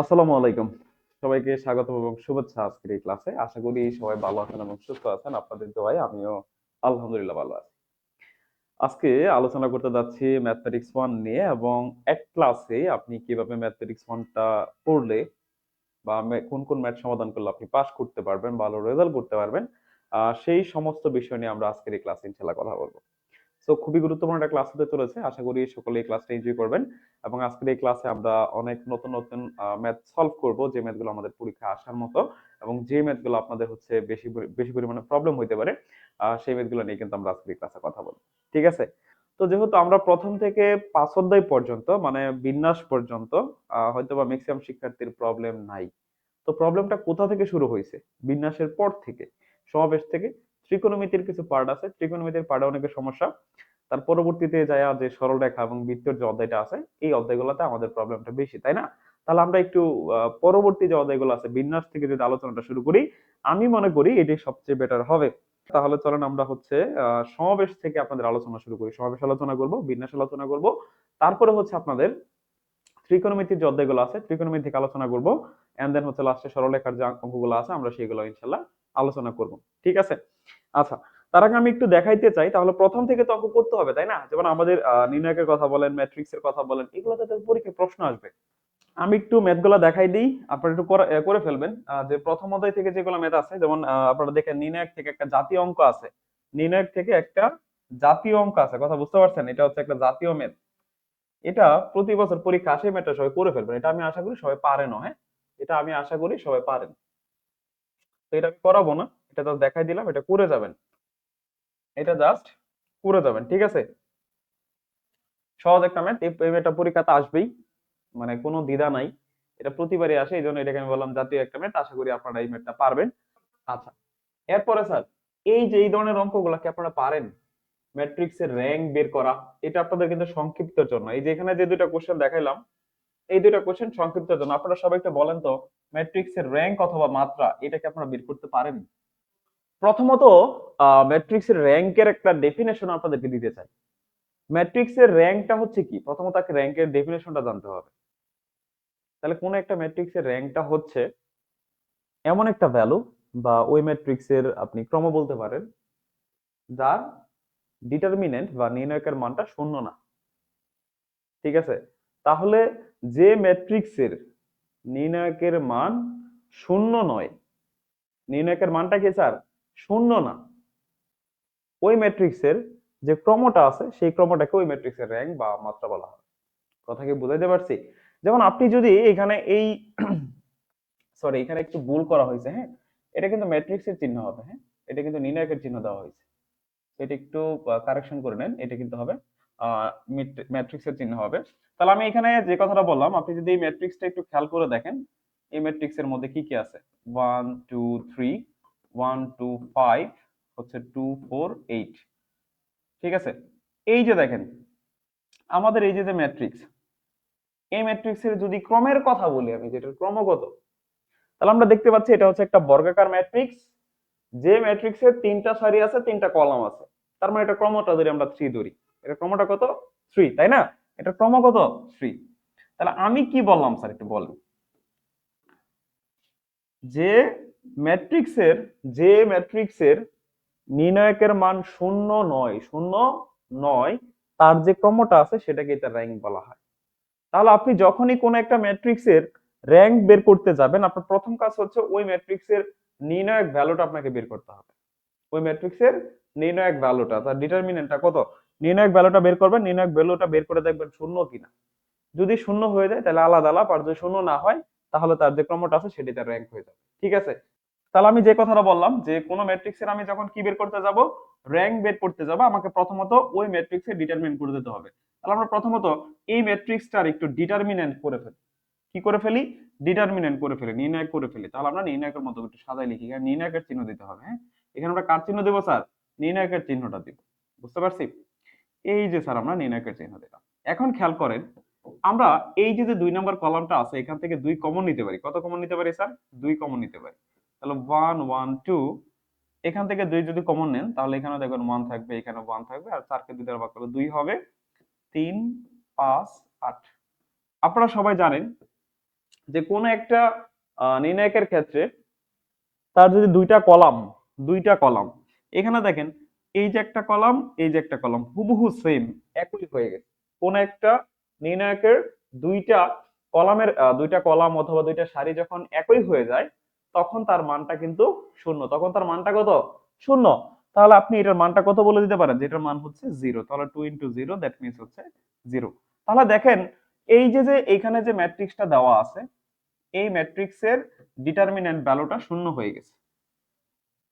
আসসালামু আলাইকুম। সবাইকে স্বাগতম এবং শুভেচ্ছা আজকের এই ক্লাসে। আশা করি সবাই ভালো আছেন এবং সুস্থ আছেন। আপনাদের দোয়ায় আমিও আলহামদুলিল্লাহ ভালো আছি। আজকে আলোচনা করতে যাচ্ছি ম্যাথমেটিক্স 1 নিয়ে এবং এক ক্লাসে আপনি কিভাবে ম্যাথমেটিক্স 1 টা পড়লে বা কোন কোন ম্যাথ সমাধান করলে আপনি পাস করতে পারবেন, ভালো রেজাল্ট করতে পারবেন। সেই সমস্ত বিষয় নিয়ে আমরা আজকের এই ক্লাসে ইনশাআল্লাহ কথা বলব। সো খুবই গুরুত্বপূর্ণ একটা ক্লাস হতে চলেছে। আশা করি সকলে এই ক্লাসটা এনজয় করবেন এবং আজকের এই ক্লাসে আমরা অনেক নতুন নতুন ম্যাথ সলভ করব, যে ম্যাথগুলো আমাদের পরীক্ষায় আসার মতো এবং যে ম্যাথগুলো আপনাদের হচ্ছে বেশি পরিমাণে প্রবলেম হইতে পারে, সেই ম্যাথগুলো নিয়ে কিন্তু আমরা আজকের এই ক্লাসে কথা বলবো। ঠিক আছে? তো যেহেতু আমরা প্রথম থেকে ৫ অধ্যায় পর্যন্ত মানে বিন্যাস পর্যন্ত হয়তোবা ম্যাক্সিমাম শিক্ষার্থীর প্রবলেম নাই। তো প্রবলেমটা কোথা থেকে শুরু হয়েছে? বিন্যাসের পর থেকে, সমাবেশ থেকে। ত্রিকোণমিতির কিছু পার্ট আছে, ত্রিকোণমিতির পার্টে অনেকের সমস্যা। তার পরবর্তীতে যায়া যে সরলরেখা এবং বৃত্তের যে অধ্যায়টা আছে, এই অধ্যায়গুলোতে আমাদের প্রবলেমটা বেশি, তাই না? তাহলে আমরা একটু পরবর্তী যে অধ্যায়গুলো আছে বিন্যাস থেকে যদি আলোচনাটা শুরু করি, আমি মনে করি এটি সবচেয়ে বেটার হবে। তাহলে চলেন আমরা হচ্ছে সমাবেশ থেকে আপনাদের আলোচনা শুরু করি। সমাবেশ আলোচনা করব, বিন্যাস আলোচনা করব। তারপরে হচ্ছে আপনাদের ত্রিকোণমিতির যে অধ্যায়গুলো আছে ত্রিকোণমিতি থেকে আলোচনা করব, এন্ড দেন হচ্ছে লাস্টে সরলরেখার যে অঙ্কগুলো আছে আমরা সেগুলো ইনশাআল্লাহ আলোচনা করব। ঠিক আছে? আচ্ছা, তার আগে আমি একটু দেখাইতে চাই, তাহলে প্রথম থেকে তো অঙ্ক করতে হবে, তাই না? যেমন আমাদের নির্ণায়কের কথা বলেন, ম্যাট্রিক্সের কথা বলেন, এগুলোতে তো পরীক্ষায় প্রশ্ন আসবে। আমি একটু ম্যাথগুলো দেখাই দিই, আপনারা একটু করে ফেলবেন। যে প্রথম অধ্যায় থেকে যেগুলো ম্যাথ আছে, যেমন আপনারা দেখেন নির্ণায়ক থেকে একটা জাতীয় অঙ্ক আছে। নির্ণায়ক থেকে একটা জাতীয় অঙ্ক আছে, কথা বুঝতে পারছেন? এটা হচ্ছে একটা জাতীয় ম্যাথ। এটা প্রতি বছর পরীক্ষা আসে, ম্যাথটা সবাই করে ফেলবেন। এটা আমি আশা করি সবাই পারেনও, হ্যাঁ? এটা আমি আশা করি সবাই পারেন। তো এটা আমি করাবো না, এটা জাস্ট দেখাই দিলাম, এটা করে যাবেন। এটা জাস্ট করে যাবেন, ঠিক আছে? সহজ একটা ম্যাথ, এই ম্যাথটা পরীক্ষাতে আসবেই, মানে কোনো দ্বিধা নাই। এটা প্রতিবারই আসে, এই জন্য এটাকে আমি বললাম জাতীয় একটা ম্যাথ। আশা করি আপনারা এই ম্যাথটা পারবেন। আচ্ছা, এরপরে স্যার, এই যে এই ধরনের অঙ্কগুলো কি আপনারা পারেন? ম্যাট্রিক্সের র্যাঙ্ক বের করা, এটা আপনাদের কিন্তু সংক্ষিপ্তের জন্য। এই যে এখানে যে দুইটা কোশ্চেন দেখাইলাম, এই দুইটা কোশ্চেন সংক্ষিপ্তের জন্য। আপনারা সবাই একটু বলেন তো, ম্যাট্রিক্সের র্যাঙ্ক অথবা মাত্রা এটা কি আপনারা বের করতে পারেন? প্রথমত ম্যাট্রিক্সের র্যাঙ্কের একটা ডেফিনেশন আপনাদেরকে দিতে চাই। ম্যাট্রিক্সের র্যাঙ্কটা হচ্ছে কি, প্রথমত তাকে র্যাঙ্কের ডেফিনেশনটা জানতে হবে। তাহলে কোন একটা ম্যাট্রিক্সের র্যাঙ্কটা হচ্ছে এমন একটা ভ্যালু বা ওই ম্যাট্রিক্সের আপনি ক্রম বলতে পারেন, যার ডিটারমিনেন্ট বা নির্ণায়কের মানটা শূন্য না। ঠিক আছে? তাহলে যে ম্যাট্রিক্সের নির্ণায়কের মান শূন্য নয়, নির্ণায়কের মানটা কি স্যার শূন্য না, ওই ম্যাট্রিক্সের যে ক্রমটা আছে সেই ক্রমটাকে ওই ম্যাট্রিক্সের র্যাঙ্ক বা মাত্রা বলা হয়। কথা কি বুঝাইতে পারছি? যেমন আপনি যদি এখানে এই সরি, এখানে একটু ভুল করা হয়েছে, হ্যাঁ? এটা কিন্তু ম্যাট্রিক্সের চিহ্ন হবে, হ্যাঁ? এটা কিন্তু নির্ণায়কের চিহ্ন দেওয়া হয়েছে। এটা একটু কারেকশন করে নেন, এটা কিন্তু হবে ম্যাট্রিক্সের চিহ্ন হবে। তাহলে আমি এখানে যে কথাটা বললাম, আপনি যদি এই ম্যাট্রিক্সটা একটু খেয়াল করে দেখেন, এই ম্যাট্রিক্সের মধ্যে কি কি আছে? 1 2 3, 1 2 5, হচ্ছে 2 4 8। ঠিক আছে? এই যে দেখেন, আমাদের এই যে ম্যাট্রিক্স, এই ম্যাট্রিক্সের যদি ক্রমের কথা বলি আমি, যেটার ক্রমগত, তাহলে আমরা দেখতে পাচ্ছি এটা হচ্ছে একটা বর্গাকার ম্যাট্রিক্স, যে ম্যাট্রিক্সের তিনটা সারি আছে, তিনটা কলাম আছে। তার মানে এটা ক্রমটা যদি আমরা 3 ধরি, এটা ক্রমটা কত? 3, তাই না? এটা ক্রম কত? 3। তাহলে আমি কি বললাম স্যার, একটু বলেন। যে ম্যাট্রিক্সের যে ম্যাট্রিক্সের নির্ণায়কের মান শূন্য নয়, শূন্য নয়, তার যে ক্রমটা আছে সেটাকে তার র্যাঙ্ক বলা হয়। তাহলে আপনি যখনই কোন একটা ম্যাট্রিক্সের র্যাঙ্ক বের করতে যাবেন, আপনার প্রথম কাজ হচ্ছে ওই ম্যাট্রিক্সের নির্ণায়ক ভ্যালুটা আপনাকে বের করতে হবে। ওই ম্যাট্রিক্সের নির্ণায়ক ভ্যালুটা, তার ডিটারমিনেন্টটা কত, নির্ণায়ক ভ্যালুটা বের করবেন। নির্ণায়ক ভ্যালুটা বের করে দেখবেন শূন্য কিনা। যদি শূন্য হয়ে যায় তাহলে আলাদা আলাদা, আর যদি শূন্য না হয় তাহলে তার যে ক্রমটা আছে সেটি তার র্যাঙ্ক হয়ে যাবে। ঠিক আছে? তাহলে আমি যে কথাটা বললাম, যে কোনো ম্যাট্রিক্সের আমি যখন কি বের করতে যাব, র্যাঙ্ক বের করতে যাব, আমাকে প্রথমত ওই ম্যাট্রিক্সের ডিটারমিনেন্ট করে দিতে হবে। তাহলে আমরা প্রথমত এই ম্যাট্রিক্সটার একটু ডিটারমিনেন্ট করে ফেলি। কি করে ফেলি? ডিটারমিনেন্ট করে ফেলি, নির্ণায়ক করে ফেলি। তাহলে আমরা নির্ণায়কের মতো একটু সাজাই লিখি, এখানে নির্ণায়কের চিহ্ন দিতে হবে, হ্যাঁ? এখানে আমরা কার চিহ্ন দেবো স্যার? নির্ণায়কের চিহ্নটা দিব। বুঝতে পারছি? এই যে স্যার আমরা নির্ণায়কের চিহ্ন দিলাম। এখন খেয়াল করেন, আমরা এই যে যে 2 নম্বর কলামটা আছে, এখান থেকে 2 কমন নিতে পারি। কত কমন নিতে পারি স্যার? 2 কমন নিতে পারি। তাহলে 1 1 2, এখান থেকে 2 যদি কমন নেন তাহলে এখানে দেখবেন 1 থাকবে, এখানে 1 থাকবে, আর 4 কে 2 দ্বারা ভাগ করলে 2 হবে। 3 5 8। আপনারা সবাই জানেন যে কোনো একটা নির্ণায়কের ক্ষেত্রে তার যদি দুইটা কলাম এখানে দেখেন, এই যে একটা কলাম, এই যে একটা কলাম হুবহু সেম একই হয়ে গেছে। কোন একটা নির্ণায়কের দুইটা দুইটা কলাম অথবা দুইটা সারি যখন একই হয়ে যায়, তখন তার মানটা কিন্তু শূন্য। তখন তার মানটা কত? শূন্য। তাহলে আপনি এটার মানটা কত বলে দিতে পারেন? যেটার মান হচ্ছে জিরো। তাহলে 2 × 0 দ্যাট মিনস হচ্ছে জিরো। তাহলে দেখেন, এই যে এইখানে যে ম্যাট্রিক্সটা দেওয়া আছে, এই ম্যাট্রিক্সের ডিটারমিন্যান্ট ভ্যালুটা শূন্য হয়ে গেছে।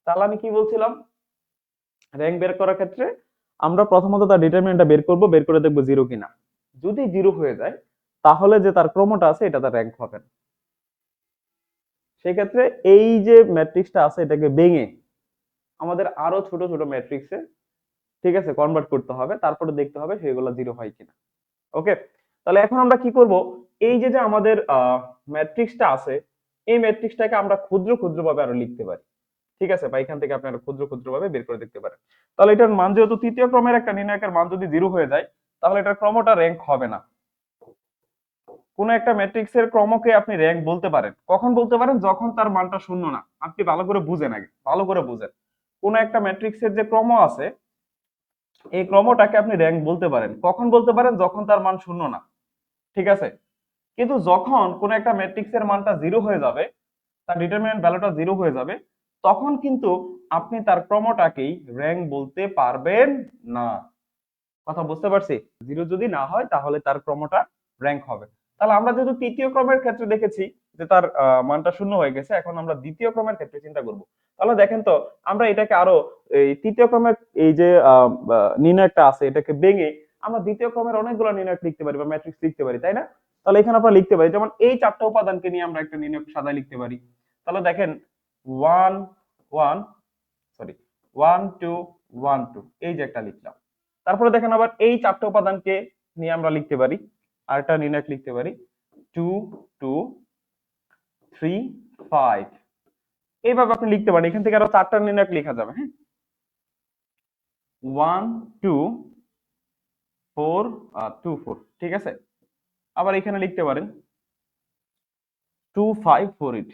তাহলে আমি কি বলছিলাম, র্যাঙ্ক বের করার ক্ষেত্রে আমরা প্রথমত তার ডিটারমিনেন্টটা বের করব, বের করে দেখবো জিরো কিনা। যদি জিরো হয়ে যায়, তাহলে যে তার ক্রমটা আছে এটা তার র্যাঙ্ক হবে না। সেই ক্ষেত্রে এই যে ম্যাট্রিক্সটা আছে এটাকে ভেঙে আমাদের আরো ছোট ছোট ম্যাট্রিক্সে, ঠিক আছে, কনভার্ট করতে হবে, তারপরে দেখতে হবে সেগুলো জিরো হয় কিনা। ওকে, তাহলে এখন আমরা কি করব, এই যে যে আমাদের ম্যাট্রিক্সটা আছে, এই ম্যাট্রিক্সটাকে আমরা ক্ষুদ্র ক্ষুদ্র ভাবে আরো লিখতে পারি। ঠিক আছে, বা এখান থেকে আপনারা ক্ষুদ্র ক্ষুদ্র ভাবে বের করে দেখতে পারেন। তাহলে এটার মান যেহেতু তৃতীয় ক্রমের একটা নির্ণায়কের মান যদি জিরো হয়ে যায়, তাহলে এটার ক্রমটা র্যাঙ্ক হবে না। কোন একটা ম্যাট্রিক্সের ক্রমকে আপনি র্যাঙ্ক বলতে পারেন কখন বলতে পারেন? যখন তার মানটা শূন্য না। আপনি ভালো করে বুঝেন, আগে ভালো করে বুঝেন। কোন একটা ম্যাট্রিক্সের যে ক্রম আছে, এই ক্রমটাকে আপনি র্যাঙ্ক বলতে পারেন কখন বলতে পারেন? যখন তার মান শূন্য না। ঠিক আছে, কিন্তু যখন কোন একটা ম্যাট্রিক্সের মানটা জিরো হয়ে যাবে, তার ডিটারমিনেন্ট ভ্যালুটা জিরো হয়ে যাবে, তখন কিন্তু আপনি তার ক্রমটাকেই র্যাঙ্ক বলতে পারবেন না। কথা বুঝতে পারছি? জিরো যদি না হয় তাহলে তার ক্রমটা র্যাঙ্ক হবে। তাহলে আমরা যেহেতু তৃতীয় ক্রমের ক্ষেত্রে দেখেছি যে তার মানটা শূন্য হয়ে গেছে, এখন আমরা দ্বিতীয় ক্রমের ক্ষেত্রে চিন্তা করব। তাহলে দেখেন তো, আমরা এটাকে আরো এই তৃতীয় ক্রমের এই যে নির্ণায়কটা আছে এটাকে ভেঙে আমরা দ্বিতীয় ক্রমের অনেকগুলো নির্ণায়ক লিখতে পারি বা ম্যাট্রিক্স লিখতে পারি, তাই না? তাহলে এখানে আমরা লিখতে পারি, যেমন এই চারটা উপাদানকে নিয়ে আমরা একটা নির্ণায়ক সাজায় লিখতে পারি। তাহলে দেখেন, ওয়ান ওয়ান সরি 1 2 1 2, এই যে একটা লিখলাম। তারপরে দেখেন আবার এই চারটা উপাদানকে নিয়ে আমরা লিখতে পারি, আরেকটা নির্ণায়ক লিখতে পারি 2 2 3 5। এইভাবে আপনি লিখতে পারেন, এখান থেকে আরো চারটা নির্ণায়ক লেখা যাবে। হ্যাঁ, 1 2 4 2 4, ঠিক আছে। আবার এখানে লিখতে পারেন 2 5 4 8।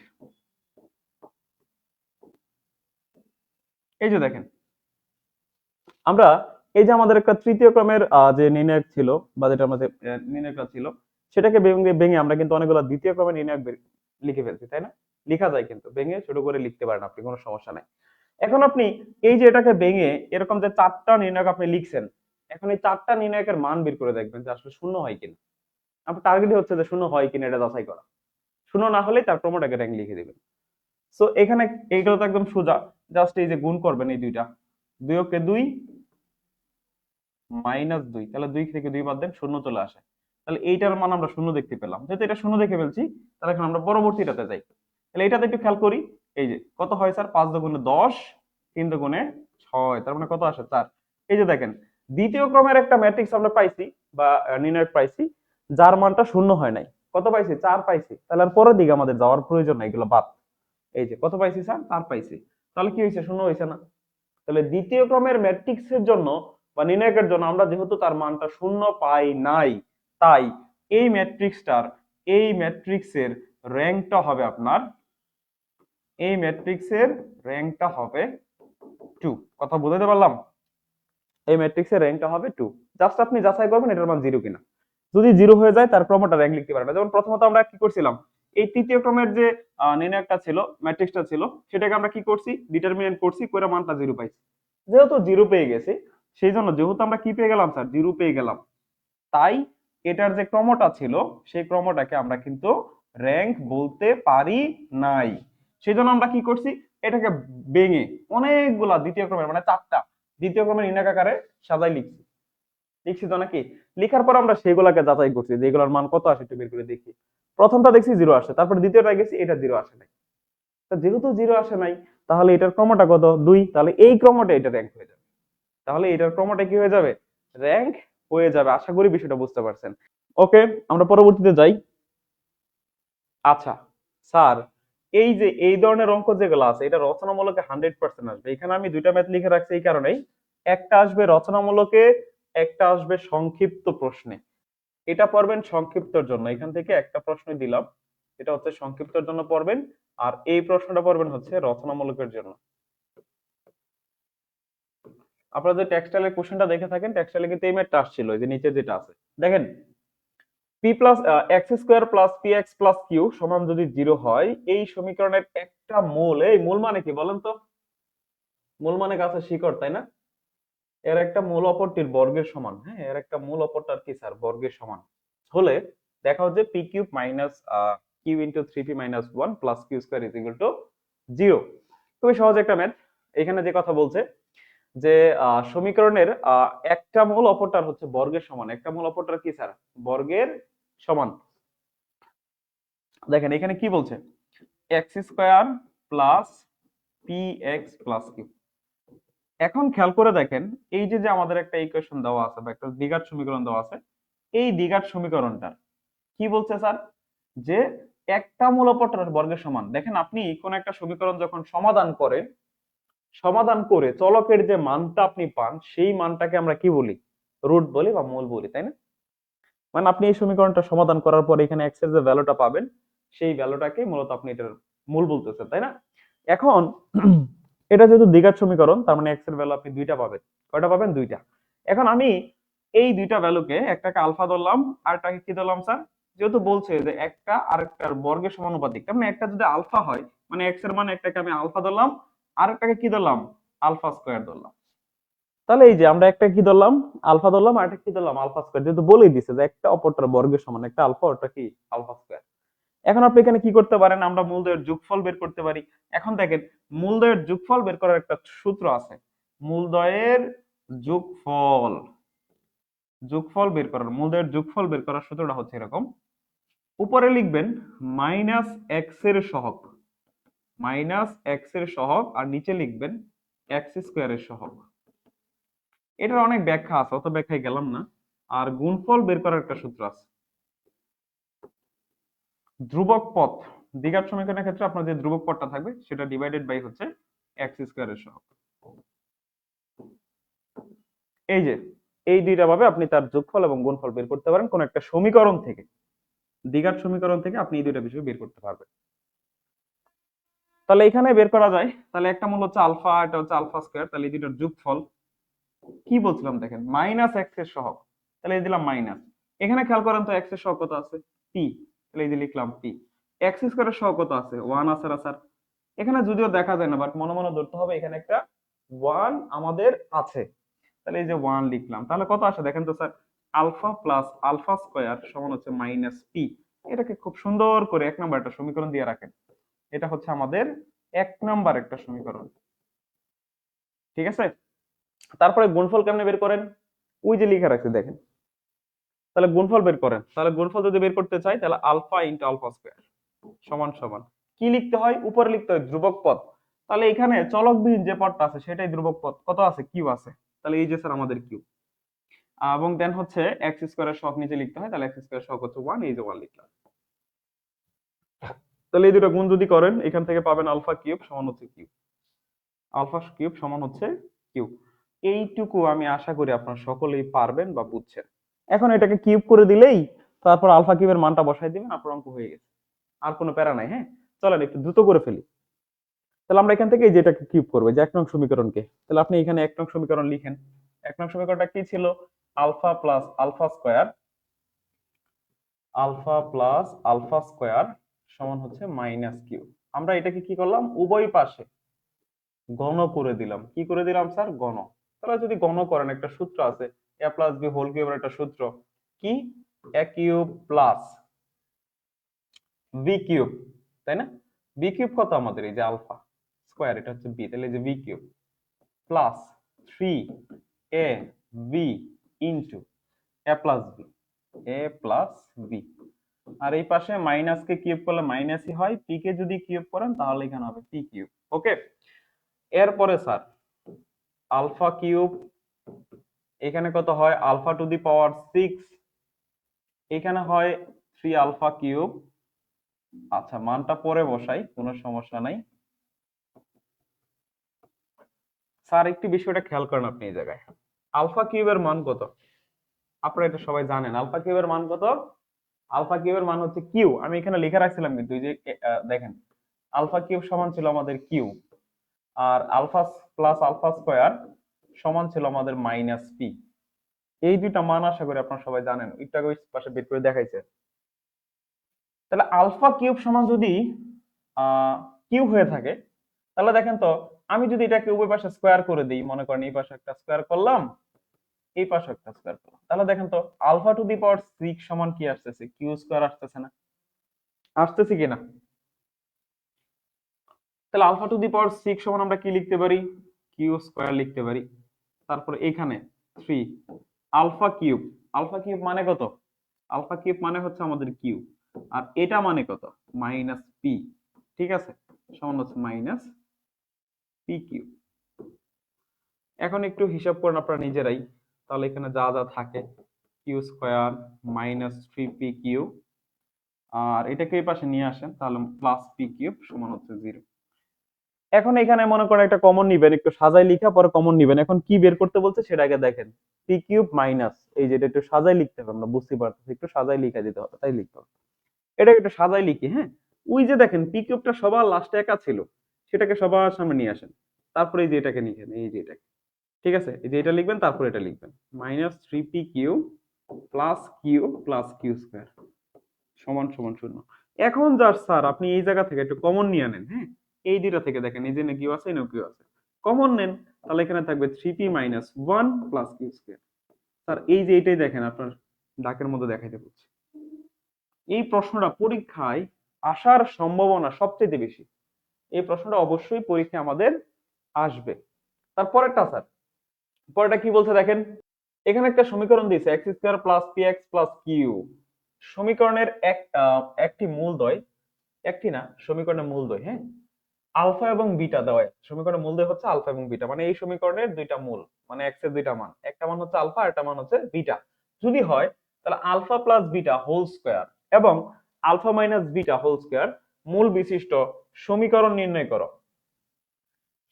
এই যে দেখেন, আমরা এই যে আমাদের একটা তৃতীয় ক্রমের যে নির্ণায়ক ছিল বা যেটা আমাদের নির্ণায়কটা ছিল, সেটাকে ভেঙে ভেঙে আমরা কিন্তু অনেকগুলো দ্বিতীয় ক্রমের নির্ণায়ক লিখে ফেলছি, তাই না? লেখা যায়, কিন্তু ভেঙে ছোট করে লিখতে পারেন আপনি, কোনো সমস্যা নাই। এখন আপনি এই যে এটাকে ভেঙে এরকম যে চারটা নির্ণায়ক আপনি লিখছেন, এখন এই চারটা নির্ণায়কের মান বের করে দেখবেন যে আসলে শূন্য হয় কিনা। আপনার টার্গেটই হচ্ছে যে শূন্য হয় কিনা এটা যাচাই করা। শূন্য না হলেই তার ক্রমটাকে র্যাঙ্ক লিখে দিবেন। সো এখানে এইগুলো তো একদম সোজা, জাস্ট এই যে গুণ করবেন এই দুইটা, 2 কে 2 -2, তাহলে 2 থেকে 2 বাদ দেন, শূন্য চলে আসে। তাহলে এইটার মান আমরা শূন্য দেখতে পেলাম। যেহেতু এটা শূন্য দেখে ফেলছি, তাহলে এখন আমরা পরবর্তীটাতে যাই। তাহলে এটাতে একটু খেয়াল করি, এই যে কত হয় স্যার, 5 দুগুণে 10, 3 দুগুণে 6, তার মানে কত আসে 4। এই যে দেখেন, দ্বিতীয় ক্রমের একটা ম্যাট্রিক্স আমরা পাইছি বা নির্ণায়ক পাইছি, যার মানটা শূন্য হয় নাই। কত পাইছি? 4 পাইছি। তাহলে আর পরের দিকে আমাদের যাওয়ার প্রয়োজন নাই, এগুলো বাদ। এই যে কত পাইছি স্যার? 4 পাইছি। তাহলে কি হয়েছে? শূন্য হয়েছে না? তাহলে দ্বিতীয় ক্রমের ম্যাট্রিক্সের জন্য বা নির্ণায়কের জন্য আমরা যেহেতু তার মানটা শূন্য পাই নাই, তাই এই ম্যাট্রিক্সের র্যাঙ্কটা হবে আপনার, এই ম্যাট্রিক্সের র্যাঙ্কটা হবে 2। কথা বুঝাতে পারলাম? এই ম্যাট্রিক্সের র্যাঙ্কটা হবে 2। জাস্ট আপনি যাচাই করবেন এটার মান জিরো কিনা। যদি জিরো হয়ে যায় তার ক্রমটা র্যাঙ্ক লিখতে পারবে না। যেমন প্রথমত আমরা কি করছিলাম, এই তৃতীয় ক্রমের যে নির্ণায়কটা ছিল, ম্যাট্রিক্সটা ছিল, সেটাকে আমরা কি করছি, ডিটারমিনেন্ট করছি, করে মানটা জিরো পাইছি। যেহেতু জিরো পেয়ে গেছি, সেই জন্য যেহেতু আমরা কি পেয়ে গেলাম স্যার, জিরো পেয়ে গেলাম, তাই এটার যে ক্রমটা ছিল সেই ক্রমটাকে আমরা কিন্তু র্যাঙ্ক বলতে পারি নাই। সেই জন্য আমরা কি করছি, এটাকে ভেঙে অনেকগুলা দ্বিতীয় ক্রমের, মানে চারটা দ্বিতীয় ক্রমের নির্ণায়ক আকারে সাজাই লিখছি। লিখছি তো নাকি? লিখার পর আমরা সেগুলাকে যাচাই করছি যে এগুলোর মান কত আসে, একটু বের করে দেখি। প্রথমটা দেখছি জিরো আসে, তারপরে দ্বিতীয়টা গেছি, এটা জিরো আসে নাই। তো যেহেতু জিরো আসে নাই, তাহলে এটার ক্রমটা কত? 2। তাহলে এই ক্রমটা এটা র্যাঙ্ক হয়ে যাবে। তাহলে এটার ক্রমটা কি হয়ে যাবে? র্যাঙ্ক হয়ে যাবে। আশা করি বিষয়টা বুঝতে পারছেন। ওকে, আমরা পরবর্তীতে যাই। আচ্ছা স্যার, এই যে এই ধরনের অঙ্ক যেগুলো আছে, এটা রচনামূলকে 100% আসবে। এখানে আমি দুইটা ম্যাথ লিখে রাখছি এই কারণেই, একটা আসবে রচনামূলকে, একটা আসবে সংক্ষিপ্ত প্রশ্নে। এটা পড়বেন সংক্ষিপ্তর জন্য, এখান থেকে একটা প্রশ্ন দিলাম। এটা হচ্ছে সংক্ষিপ্তর জন্য পড়বেন, আর এই প্রশ্নটা পড়বেন হচ্ছে রচনামূলকের জন্য। আপনারা যে টেক্সটাইলের কোশ্চেনটা দেখে থাকেন, টেক্সটাইলে কিন্তু এই ম্যাথটা আসছিল, এই যে নিচে যেটা আছে দেখেন, P plus x square plus P x plus Q সমান যদি 0 হয়, এই সমীকরণের একটা মূল, এই মূল মানে কি বলেন তো? মূল মানে গাছের শিকড়, তাই না? এর একটা মূল অপরটির বর্গের সমান, হ্যাঁ, এর একটা মূল অপরটার কি স্যার বর্গের সমান হলে দেখাও যে P cube minus Q into 3p minus 1 plus Q square is equal to 0। খুবই সহজ একটা ম্যাথ। এখানে যে কথা বলছে যে সমীকরণের একটা মূল অপরটার হচ্ছে বর্গের সমান, একটা মূল অপরটার কি স্যার বর্গের সমান। দেখেন এখানে কি বলছে, x square plus P x plus Q. এখন খেয়াল করে দেখেন, এই যে যে আমাদের একটা ইকুয়েশন দেওয়া আছে বা একটা দ্বিঘাত সমীকরণ দেওয়া আছে, এই দ্বিঘাত সমীকরণটা কি বলছে স্যার, যে একটা মূল অপরটার বর্গের সমান। দেখেন আপনি কোন একটা সমীকরণ যখন সমাধান করেন, সমাধান করে চলকের যে মানটা আপনি পান, সেই মানটাকে আমরা কি বলি, রুট বলি বা মূল বলি, তাই না? মানে আপনি এই সমীকরণটা সমাধান করার পর এখানে এক্স এর যে ভ্যালুটা পাবেন, সেই ভ্যালুটাকে মূলত আপনি এটার মূল বলতেছেন, তাই না? এখন এটা যেহেতু দ্বিঘাত সমীকরণ, তার মানে এক্স এর ভ্যালু আপনি দুইটা পাবেন। কয়টা পাবেন? দুইটা। এখন আমি এই দুইটা ভ্যালুকে, একটাকে আলফা ধরলাম আর একটাকে কি ধরলাম স্যার, যেহেতু বলছে যে একটা আরেকটার বর্গের সমানুপাতিক, তার মানে একটা যদি আলফা হয় মানে এক্স এর মানে একটাকে আমি আলফা ধরলাম আর একটাকে কি ধরলাম, আলফা স্কয়ার ধরলাম। তাহলে এই যে আমরা একটা কি ধরলাম, আলফা ধরলাম, আর একটা কি ধরলাম, আলফা স্কয়ার, যেহেতু বলেই দিছে যে একটা অপরটার বর্গের সমান, একটা আলফা ওটা কি আলফা স্কয়ার। এখন আপনি এখানে কি করতে পারেন, আমরা মূলদ্বয়ের যোগফল বের করতে পারি। এখন দেখেন মূলদ্বয়ের যোগফল বের করার একটা সূত্র আছে, মূলদ্বয়ের যোগফল, যোগফল বের করার, মূলদ্বয়ের যোগফল বের করার সূত্রটা হচ্ছে এরকম, উপরে লিখবেন মাইনাস এক্স এর সহগ, মাইনাস এক্স এর সহগ, আর নিচে লিখবেন এক্স স্কয়ারের সহগ। এটার অনেক ব্যাখ্যা আছে, অত ব্যাখ্যায় গেলাম না। আর গুণফল বের করার একটা সূত্র আছে, ধ্রুবক পদ, দ্বিঘাত সমীকরণের ক্ষেত্রে আপনার যে ধ্রুবক পদটা থাকবে সেটা ডিভাইডেড বাই হচ্ছে এক্স স্কয়ারের সহগ। এই যে এই দুইটা ভাবে আপনি তার যোগফল এবং গুণফল বের করতে পারেন কোন একটা সমীকরণ থেকে, দ্বিঘাত সমীকরণ থেকে আপনি এই দুইটা বিষয় বের করতে পারবেন। তাহলে এখানে বের করা যায়, তাহলে একটা মূল হচ্ছে আলফা, এটা হচ্ছে আলফা স্কয়ার, তাহলে এই দুইটার যোগফল কি বলছিলাম দেখেন, মাইনাস এক্স এর সহগ, তাহলে এই দিলাম মাইনাস। এখানে খেয়াল করেন তো এক্স এর সহগ কত আছে, পি, তাহলে এই যে লিখলাম পি। এক্স স্কয়ারের সহগ কত আছে, 1 আছে না স্যার? এখানে যদিও দেখা যায় না, বাট মনে মনে ধরতে হবে এখানে একটা 1 আমাদের আছে, তাহলে এই যে 1 লিখলাম। তাহলে কত আসে দেখেন তো sir, alpha plus alpha square সমান হচ্ছে মাইনাস পি। এটাকে খুব সুন্দর করে এক নাম্বার একটা সমীকরণ দিয়ে রাখেন, এটা হচ্ছে আমাদের এক নাম্বার একটা সমীকরণ, ঠিক আছে? তারপরে গুণফল কেমনে বের করেন, ওই যে লিখে রাখছি দেখেন, তাহলে গুণফল বের করেন। তাহলে গুণফল যদি বের করতে চাই তাহলে আলফা ইনটু আলফা স্কয়ার সমান সমান কি লিখতে হয়, উপরে লিখতে হয় ধ্রুবক পদ। তাহলে এখানে চলকবিহীন যে পদটা আছে সেটাই ধ্রুবক পদ, কত আছে, কিউ আছে। তাহলে এই যে স্যার আমাদের কিউ, এবং দেন হচ্ছে এক্স স্কয়ারের সহগ নিচে লিখতে হয়, তাহলে এক্স স্কয়ার সহগ হচ্ছে 1, এই যে 1 লিখলাম। তাহলে এই দুটো গুণ যদি করেন এখান থেকে পাবেন আলফা কিউব সমান হচ্ছে কিউ, আলফা কিউব সমান হচ্ছে কিউ। এইটুকু আমি আশা করি আপনারা সকলেই পারবেন বা বুঝছেন। এখন এটাকে কিউব করে দিলেই তারপর আলফা কিউবের মানটা বসাই দিবেন, আপনার অঙ্ক হয়ে গেছে, আর কোনো প্যারা নাই। হ্যাঁ, চলেন একটু দ্রুত করে ফেলি। তাহলে আমরা এখান থেকে এই যেটাকে কিউব করবো, যে এক নং সমীকরণকে, তাহলে আপনি এখানে এক নং সমীকরণ লিখেন। এক নং সমীকরণটা কি ছিল, alpha plus alpha square, alpha plus alpha square সমান হচ্ছে মাইনাস কিউ। আমরা এটাকে কি করলাম, উভয় পাশে গণ করে দিলাম। কি করে দিলাম স্যার, গণ। তাহলে যদি গণ করেন একটা সূত্র আছে, এ প্লাস বি হোল কিউবের একটা সূত্র কি, এ কিউব প্লাস বি কিউব, তাই না? বি কিউব কত আমাদের, এই যে আলফা স্কয়ার, এটা হচ্ছে বি, তাহলে এই যে B cube plus 3 A B into a plus B, A plus B. আর এই পাশে মাইনাস কে কিউব করলে মাইনাসই হয়, পি কে যদি কিউব করেন তাহলে এখানে হবে পি কিউব। ওকে, এরপরে স্যার আলফা কিউব, এখানে কত হয়, আলফা টু দি পাওয়ার 6, এখানে হয় 3 আলফা কিউব। আচ্ছা, মানটা পরে বসাই, কোনো সমস্যা নাই। স্যার একটি বিষয়টা খেয়াল করেন আপনি এই জায়গায়, আলফা কিউবের মান কত, আপনারা এটা সবাই জানেন, আলফা কিউবের মান কত, আলফা কিউবের মান হচ্ছে কিউ, আমি এখানে লিখে রাখছিলাম কিন্তু এই যে দেখেন আলফা কিউব সমান ছিল আমাদের কিউ, আর আলফা প্লাস আলফা স্কোয়ার সমান ছিল আমাদের মাইনাস পি। এই দুইটা মান আশা করি আপনারা সবাই জানেন, একটু আগে ওই পাশে বের করে দেখাইছে। তাহলে আলফা কিউব সমান যদি কিউ হয়ে থাকে, তাহলে দেখেন তো আমি যদি এটাকে উভয় পাশে স্কোয়ার করে দিই, মনে করেন এই পাশে একটা স্কোয়ার করলাম, এই পাশে একটা স্কোয়ার করলাম, তাহলে দেখেন তো আলফা টু দি পাওয়ার 6 সমান কি আসতেছে, কিউ স্কোয়ার আসতেছে না? আসতেছে কিনা? তাহলে আলফা টু দি পাওয়ার 6 সমান আমরা কি লিখতে পারি, কিউ স্কোয়ার লিখতে পারি। তারপরে এখানে 3 আলফা কিউব, আলফা কিউব মানে কত, আলফা কিউব মানে হচ্ছে আমাদের কিউ, আর এটা মানে কত, মাইনাস পি, ঠিক আছে, সমান হচ্ছে মাইনাস পি কিউ। এখন একটু হিসাব করেন আপনারা নিজেরাই, তাহলে এখানে যা যা থাকে, Q square minus 3 P Q, আর এটাকে এই পাশে নিয়ে আসেন, তাহলে প্লাস পি কিউব সমান হচ্ছে 0। এখন এখানে মনে করেন একটা কমন নিবেন, একটু সাজাই লিখা পরে কমন নিবেন। এখন কি বের করতে বলছে সেটা আগে দেখেন, পি কিউব মাইনাস, এই যেটা একটু সাজাই লিখতে হবে, আমরা বুঝতে পারতেছি, একটু সাজাই লিখা দিতে হবে, তাই লিখতে হবে। এটা একটু সাজাই লিখি, হ্যাঁ। ওই যে দেখেন পি কিউবটা সবার লাস্টে একা ছিল, সেটাকে সবার সামনে নিয়ে আসেন, তারপরে এই যে এটাকে লিখেন, এই যে এটাকে, ঠিক আছে, এই যে এটা লিখবেন, তারপর এটা লিখবেন, minus 3 P Q plus Q square সমান সমান 0। এখন জাস্ট স্যার আপনি এই জায়গা থেকে একটু কমন নিয়ে আনেন, হ্যাঁ, এই দুইটা থেকে দেখেন, এই যে না কিউ আছে, এই কিউ আছে, কমন নেন, তাহলে এখানে থাকবে 3p minus 1 plus Q square. Sir এই যে এটাই দেখেন আপনার ডাকের মধ্যে দেখাইতে বলছে, এই প্রশ্নটা পরীক্ষায় আসার সম্ভাবনা সবচেয়ে বেশি, এই প্রশ্নটা অবশ্যই পরীক্ষায় আমাদের আসবে। তারপরেরটা স্যার, পরেরটা কি বলছে দেখেন, এখানে একটা সমীকরণ দিয়েছে x square plus P x plus q, সমীকরণের একটি মূলদ্বয়, একটি না, সমীকরণের মূলদ্বয়, হ্যাঁ, আলফা এবং বিটা দেওয়া আছে। সমীকরণের মূলদ্বয় হচ্ছে আলফা এবং বিটা, মানে এই সমীকরণের দুইটা মূল, মানে এক্স এর দুইটা মান, একটা মান হচ্ছে আলফা আর একটা মান হচ্ছে বিটা। যদি হয় তাহলে alpha plus beta whole square এবং alpha minus beta whole square মূল বিশিষ্ট সমীকরণ নির্ণয় করো।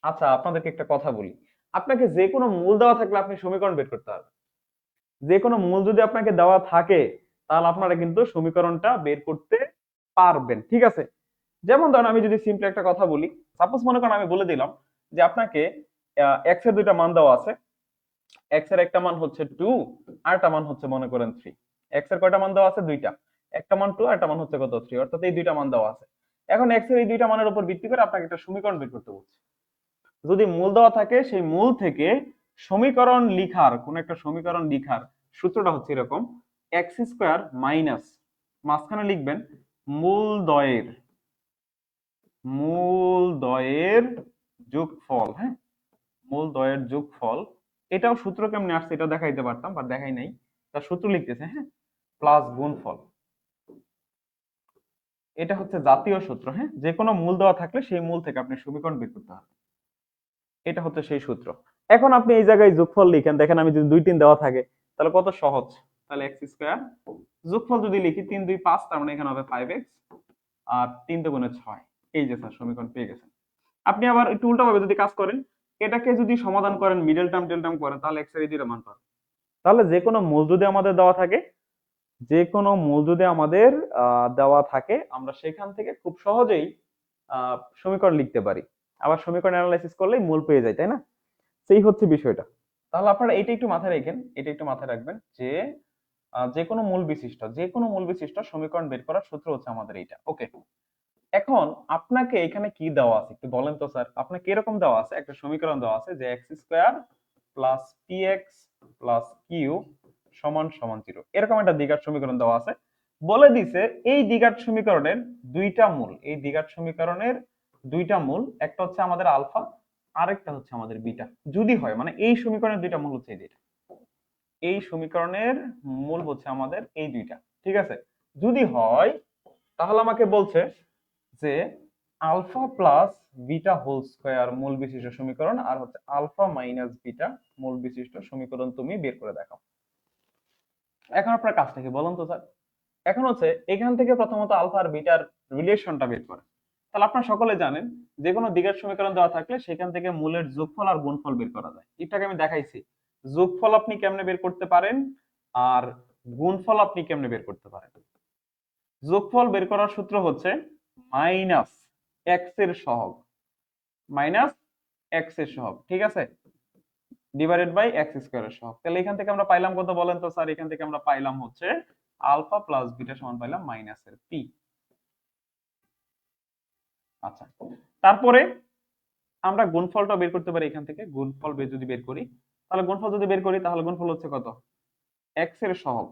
আচ্ছা আপনাদেরকে একটা কথা বলি, আপনাকে যে কোনো মূল দেওয়া থাকলে আপনি সমীকরণ বের করতে হবে। যে কোনো মূল যদি আপনাকে দেওয়া থাকে তাহলে আপনারা কিন্তু সমীকরণটা বের করতে পারবেন, ঠিক আছে। যেমন ধরেন আমি যদি সিম্পলি একটা কথা বলি, সাপোজ মনে করেন আমি বলে দিলাম যে আপনাকে এক্স এর দুইটা মান দেওয়া আছে, এক্স এর একটা মান হচ্ছে 2 আর একটা মান হচ্ছে মনে করেন 3। এক্স এর কয়টা মান দেওয়া আছে, দুইটা, একটা মান 2 আর একটা মান হচ্ছে কত, 3, অর্থাৎ এই দুইটা মান দেওয়া আছে। এখন এক্স এর এই দুইটা মানের উপর ভিত্তি করে আপনাকে একটা সমীকরণ বের করতে বলছে। যদি মূল দেওয়া থাকে সেই মূল থেকে সমীকরণ লিখার, কোন একটা সমীকরণ লিখার সূত্রটা হচ্ছে এরকম, এক্স স্কোয়ার মাইনাস, মাঝখানে লিখবেন মূলদ্বয়ের, মূলদ্বয়ের যোগফল, হ্যাঁ, মূলদ্বয়ের যোগফল। এটাও সূত্র কেমনে আসছে এটা দেখাইতে পারতাম, বাট দেখাই নাই, তার সূত্র লিখতেছে, হ্যাঁ, প্লাস গুণফল। এটা হচ্ছে জাতীয় সূত্র, হ্যাঁ, যে কোনো মূল দেওয়া থাকলে সেই মূল থেকে আপনি সমীকরণ বের করতে হবে, এটা হচ্ছে সেই সূত্র। এখন আপনি এই জায়গায় যোগফল লিখেন, দেখেন আমি যদি 2 3 দেওয়া থাকে তাহলে কত সহজ, তাহলে এক্স স্কোয়ার যোগফল যদি লিখি 3 2 5, তার মানে এখানে হবে 5x, আর 3 দুগুণে 6। এই যে স্যার সমীকরণ পেয়ে গেছেন। আপনি আবার একটু উল্টাভাবে যদি কাজ করেন, এটাকে যদি সমাধান করেন, মিডল টার্ম টেল টার্ম করেন, তাহলে এক্স এর এই দুইটা মান পাবেন। তাহলে যে কোনো মূল যদি আমাদের দেওয়া থাকে, যে কোনো মূল যদি আমাদের দেওয়া থাকে, আমরা সেখান থেকে খুব সহজেই সমীকরণ লিখতে পারি। আবার সমীকরণ অ্যানালাইসিস করলেই মূল পেয়ে যায়, তাই না? সেই হচ্ছে বিষয়টা। তাহলে আপনারা এটা একটু মাথায় রাখেন, এটা একটু মাথায় রাখবেন যে যে কোনো মূল বিশিষ্ট, যে কোনো মূল বিশিষ্ট সমীকরণ বের করার সূত্র হচ্ছে আমাদের এইটা, ওকে। এখন আপনাকে এখানে কি দেওয়া আছে একটু বলেন তো স্যার, আপনাকে এরকম দেওয়া আছে, একটা সমীকরণ দেওয়া আছে যে x square plus P x plus Q সমান সমান 0, এরকম একটা দ্বিঘাত সমীকরণ দেওয়া আছে। বলে দিছে এই দ্বিঘাত সমীকরণের দুইটা মূল, এই দ্বিঘাত সমীকরণের দুইটা মূল, একটা হচ্ছে আমাদের আলফা, আরেকটা হচ্ছে আমাদের বিটা। যদি হয়, মানে এই সমীকরণের দুইটা মূল হচ্ছে এই দুইটা, এই সমীকরণের মূল হচ্ছে আমাদের এই দুইটা, ঠিক আছে। যদি হয় তাহলে আমাকে বলছে যে alpha plus beta whole square মূল বিশিষ্ট সমীকরণ, আর হচ্ছে আলফা মাইনাস বিটা মূল বিশিষ্ট সমীকরণ তুমি বের করে দেখাও। এখন আপনার কাজটা কি বলুন তো স্যার। এখন হচ্ছে এখান থেকে প্রথমত আলফা আর বিটার রিলেশনটা বের করে। তাহলে আপনারা সকলে জানেন যে কোনো দ্বিঘাত সমীকরণ দেওয়া থাকলে সেখান থেকে মূলের যোগফল আর গুণফল বের করা যায়। এটাকে আমি দেখাইছি, যোগফল আপনি কেমনে বের করতে পারেন আর গুণফল আপনি কেমনে বের করতে পারেন। যোগফল বের করার সূত্র হচ্ছে মাইনাস এক্স এর সহগ, মাইনাস এক্স এর সহগ, ঠিক আছে, ডিভাইডেড বাই এক্স স্কয়ারের সহগ। তাহলে এখান থেকে আমরা পাইলাম কত বলেন তো স্যার? এখান থেকে আমরা পাইলাম হচ্ছে আলফা প্লাস বিটা সমান পাইলাম মাইনাসের পি। আচ্ছা, তারপরে আমরা গুণফলটা বের করতে পারি এখান থেকে। গুণফল যদি বের করি, তাহলে গুণফল যদি বের করি তাহলে গুণফল হচ্ছে কত? এক্স এর সহগ,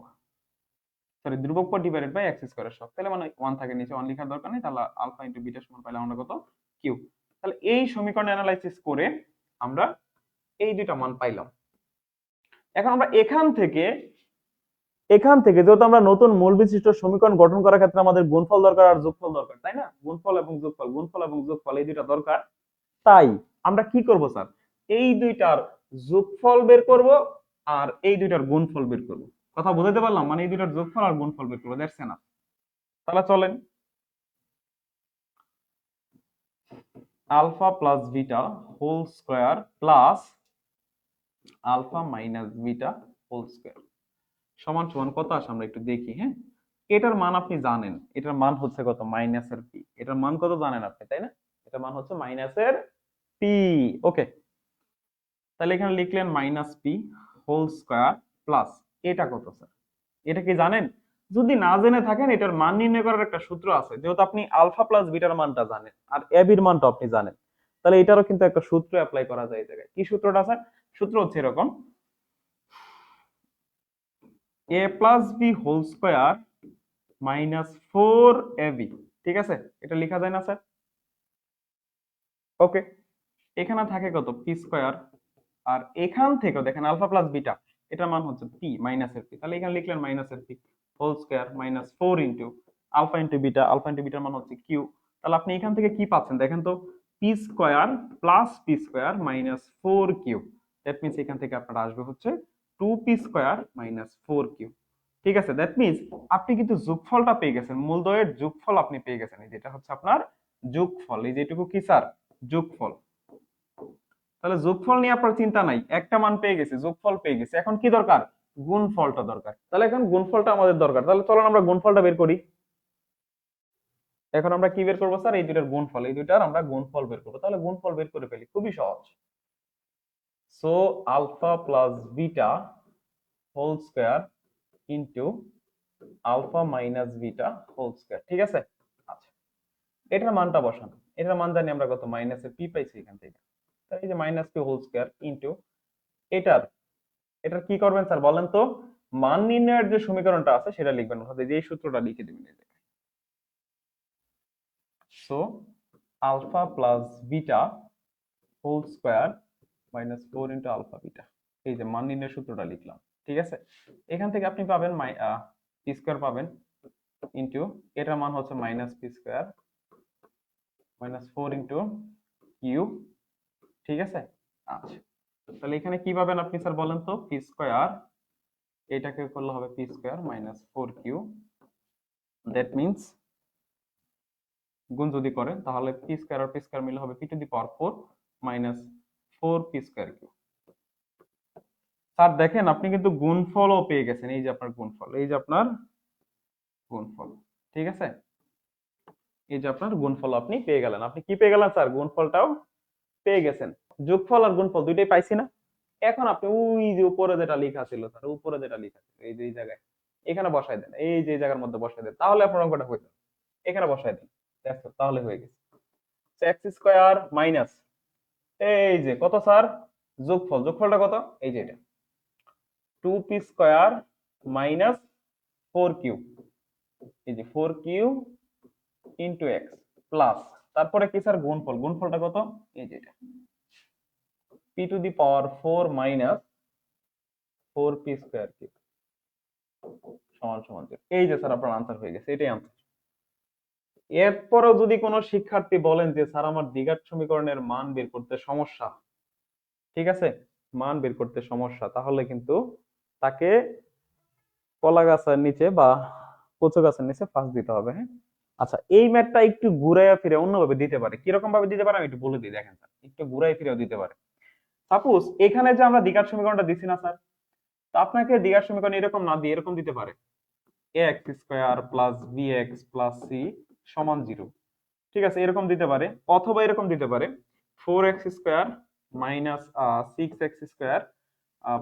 সরি ধ্রুবক পদ ডিভাইডেড বাই এক্স স্কয়ারের সহগ। তাহলে মানে 1 থাকে নিচে, 1 লেখার দরকার নেই। তাহলে আলফা ইনটু বিটা সমান পাইলাম আমরা কত? কিউ। তাহলে এই সমীকরণ অ্যানালাইসিস করে আমরা এই দুইটা মান পাইলাম। এখন আমরা এখান থেকে যেহেতু আমরা নতুন মূল বিশিষ্ট সমীকরণ গঠন করার ক্ষেত্রে আমাদের গুণফল দরকার আর যোগফল দরকার, তাই না? গুণফল এবং যোগফল এই দুইটা দরকার। তাই আমরা কি করব স্যার? এই দুইটার যোগফল বের করব আর এই দুইটার গুণফল বের করব। কথা বুঝাতে পারলাম? মানে এই দুইটার যোগফল আর গুণফল বের করব, দ্যাটস এনাফ। তাহলে চলেন, alpha plus beta whole square plus alpha minus beta whole square সমান সমান কত আসে আমরা একটু দেখি। হ্যাঁ, এটার মান আপনি জানেন, এটার মান হচ্ছে কত? মাইনাসের পি। এটার মান কত জানেন আপনি, তাই না? এটার মান হচ্ছে মাইনাসের পি। ওকে, তাহলে এখানে লিখলেন minus p whole square plus, এটা কত স্যার? এটা কি জানেন? যদি না জেনে থাকেন, এটার মান নির্ণয় করার একটা সূত্র আছে। যেহেতু আপনি আলফা প্লাস বিটার মানটা জানেন আর এ বির মানটা আপনি জানেন, তাহলে এটারও কিন্তু একটা সূত্র অ্যাপ্লাই করা যায় এই জায়গায়। কি সূত্রটা স্যার? সূত্র হচ্ছে এরকম, A plus B whole square minus 4ab, ঠিক আছে? এটা লেখা যায় না স্যার? ওকে, এখানে থাকে কত? P square. আর এখান থেকেও দেখেন আলফা প্লাস বিটা, এটার মান হচ্ছে পি মাইনাসের পি। তাহলে এখানে লিখলেন মাইনাসের p whole square minus 4 into alpha into beta, alpha into বিটার মান হচ্ছে কিউ। তাহলে আপনি এখান থেকে কি পাচ্ছেন দেখেন তো? P square plus p square minus 4 q. That means এখান থেকে আপনার আসবে হচ্ছে 2p স্কয়ার মাইনাস 4 কিউ। ঠিক আছে, দ্যাট মিন্স আপনি কিন্তু যোগফলটা পেয়ে গেছেন, মূলদ্বয়ের যোগফল আপনি পেয়ে গেছেন। এই যেটা হচ্ছে আপনার যোগফল, এই যেটুকু কি স্যার? যোগফল। তাহলে যোগফল নিয়ে আপনার চিন্তা নাই, একটা মান পেয়ে গেছে, যোগফল পেয়ে গেছে। এখন কি দরকার? গুণফলটা দরকার। তাহলে এখন গুণফলটা আমাদের দরকার। তাহলে চলুন আমরা গুণফলটা বের করি। এখন আমরা কি বের করবো স্যার? এই দুইটার গুণফল, এই দুইটার আমরা গুণফল বের করবো। তাহলে গুণফল বের করে ফেলি, খুবই সহজ। So alpha plus beta whole square into alpha minus beta whole square, ঠিক আছে? আচ্ছা, এটার মানটা বসান। এটার মান জানি আমরা কত? মাইনাসের পি পাইছি এখান থেকে। তাহলে এই যে minus p whole square into এটার, এটার কি করবেন স্যার বলেন তো? মান নির্ণয়ের যে সমীকরণটা আছে সেটা লিখবেন, অর্থাৎ এই সূত্রটা লিখে দিবেন এই জায়গায়। So alpha plus beta whole square minus 4 into alpha beta, এই যে মান নির্ণয়ের সূত্রটা লিখলাম, ঠিক আছে? এখান থেকে আপনি পাবেন পি স্কয়ার পাবেন ইনটু এটার মান হচ্ছে minus p square minus 4 into q, ঠিক আছে? আচ্ছা, তাহলে এখানে কি পাবেন আপনি স্যার বলেন তো? পি স্কয়ার, এটাকে করলে হবে P square minus 4 q. That means গুণ যদি করেন তাহলে পি স্কয়ার আর পি স্কয়ার মিলে হবে p to the power 4 minus 4 p square q. Sir দেখেন আপনি কিন্তু গুণফলও পেয়ে গেছেন, এই যে আপনার গুণফল, এই যে আপনার গুণফল, ঠিক আছে? এই যে আপনার গুণফল আপনি পেয়ে গেলেন। আপনি কি পেয়ে গেলেন স্যার? গুণফলটাও পেয়ে গেছেন। যোগফল আর গুণফল দুইটাই পাইছি না? এখন আপনি ওই যে উপরে যেটা লেখা ছিল স্যার, উপরে যেটা লেখা ছিল এই যে এই জায়গায়, এখানে বসাই দেন, এই যে জায়গার মধ্যে বসাই দেন, তাহলে আপনার অঙ্কটা হয়ে যাবে। এখানে বসাই দেন, দেখো তাহলে হয়ে গেছে। এক্স স্কয়ার মাইনাস, এই যে কত স্যার? যোগফল, যোগফলটা কত? এই যে এটা 2p স্কয়ার মাইনাস 4q, এই যে 4q ইনটু x প্লাস, তারপরে কি স্যার? গুণফল, গুণফলটা কত? এই যে এটা p to the power 4 minus 4p square q সমান সমান 0। এই যে স্যার আপনার আনসার হয়ে গেছে, এটাই আনসার। এরপরও যদি কোনো শিক্ষার্থী বলেন যে স্যার আমার দ্বিঘাত সমীকরণের মান বের করতে সমস্যা, ঠিক আছে, মান বের করতে সমস্যা, তাহলে কিন্তু তাকে কলা গাছের নিচে বা কচু গাছের নিচে ফাঁস দিতে হবে। হ্যাঁ, আচ্ছা, এই ম্যাথটা একটু ঘুরাইয়া ফিরে অন্যভাবে দিতে পারে। কিরকম ভাবে দিতে পারে আমি একটু বলে দিই, দেখেন স্যার, একটু ঘুরাই ফিরেও দিতে পারে। সাপোজ এখানে যে আমরা দ্বিঘাত সমীকরণটা দিছি না স্যার, তো আপনাকে দ্বিঘাত সমীকরণ এরকম না দিয়ে এরকম দিতে পারে। X square plus b x plus c সমান 0। ঠিক আছে, এরকম দিতে পারে, অথবা এরকম দিতে পারে 4x square minus 6x square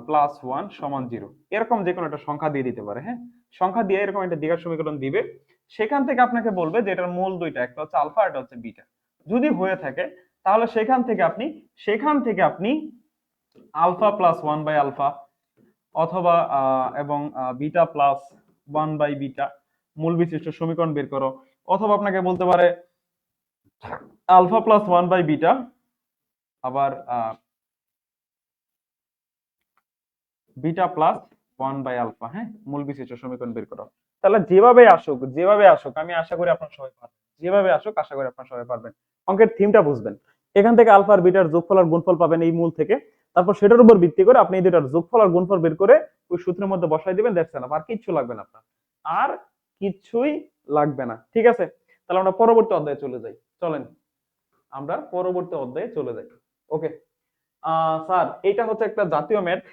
plus 1 সমান 0। এরকম যে কোনো একটা সংখ্যা দিয়ে দিতে পারে। হ্যাঁ, সংখ্যা দিয়ে এরকম একটা দ্বিঘাত সমীকরণ দিবে, সেখান থেকে আপনাকে বলবে যে এটার মূল দুইটা, একটা হচ্ছে আলফা, একটা হচ্ছে বিটা। যদি হয়ে থাকে তাহলে সেখান থেকে আপনি আলফা প্লাস 1 বাই আলফা অথবা এবং বিটা প্লাস 1 বাই বিটা মূল বিশিষ্ট সমীকরণ বের করো, অথবা আপনাকে বলতে পারে আলফা প্লাস 1 বাই বিটা আবার বিটা প্লাস 1 বাই আলফা, হ্যাঁ, মূল বিশিষ্ট সমীকরণ বের করো। তাহলে যেভাবে আসুক আমি আশা করি আপনারা সবাই পারবেন, যেভাবে আসুক আশা করি আপনারা সবাই পারবেন। অঙ্কের থিমটা বুঝবেন, এখান থেকে আলফা আর বিটার যোগফল আর গুণফল পাবেন এই মূল থেকে, তারপর সেটার উপর ভিত্তি করে আপনি এই দুটার যোগফল আর গুণফল বের করে ওই সূত্রের মধ্যে বসাই দিবেন, দেখছেন, আর কিচ্ছু লাগবে না আপনার, আর কিচ্ছুই লাগবে না। ঠিক আছে, তাহলে আমরা পরবর্তী অধ্যায়ে চলে যাই, চলেন আমরা পরবর্তী অধ্যায়ে চলে যাই। ওকে, স্যার এটা হচ্ছে একটা জাতীয় ম্যাথ,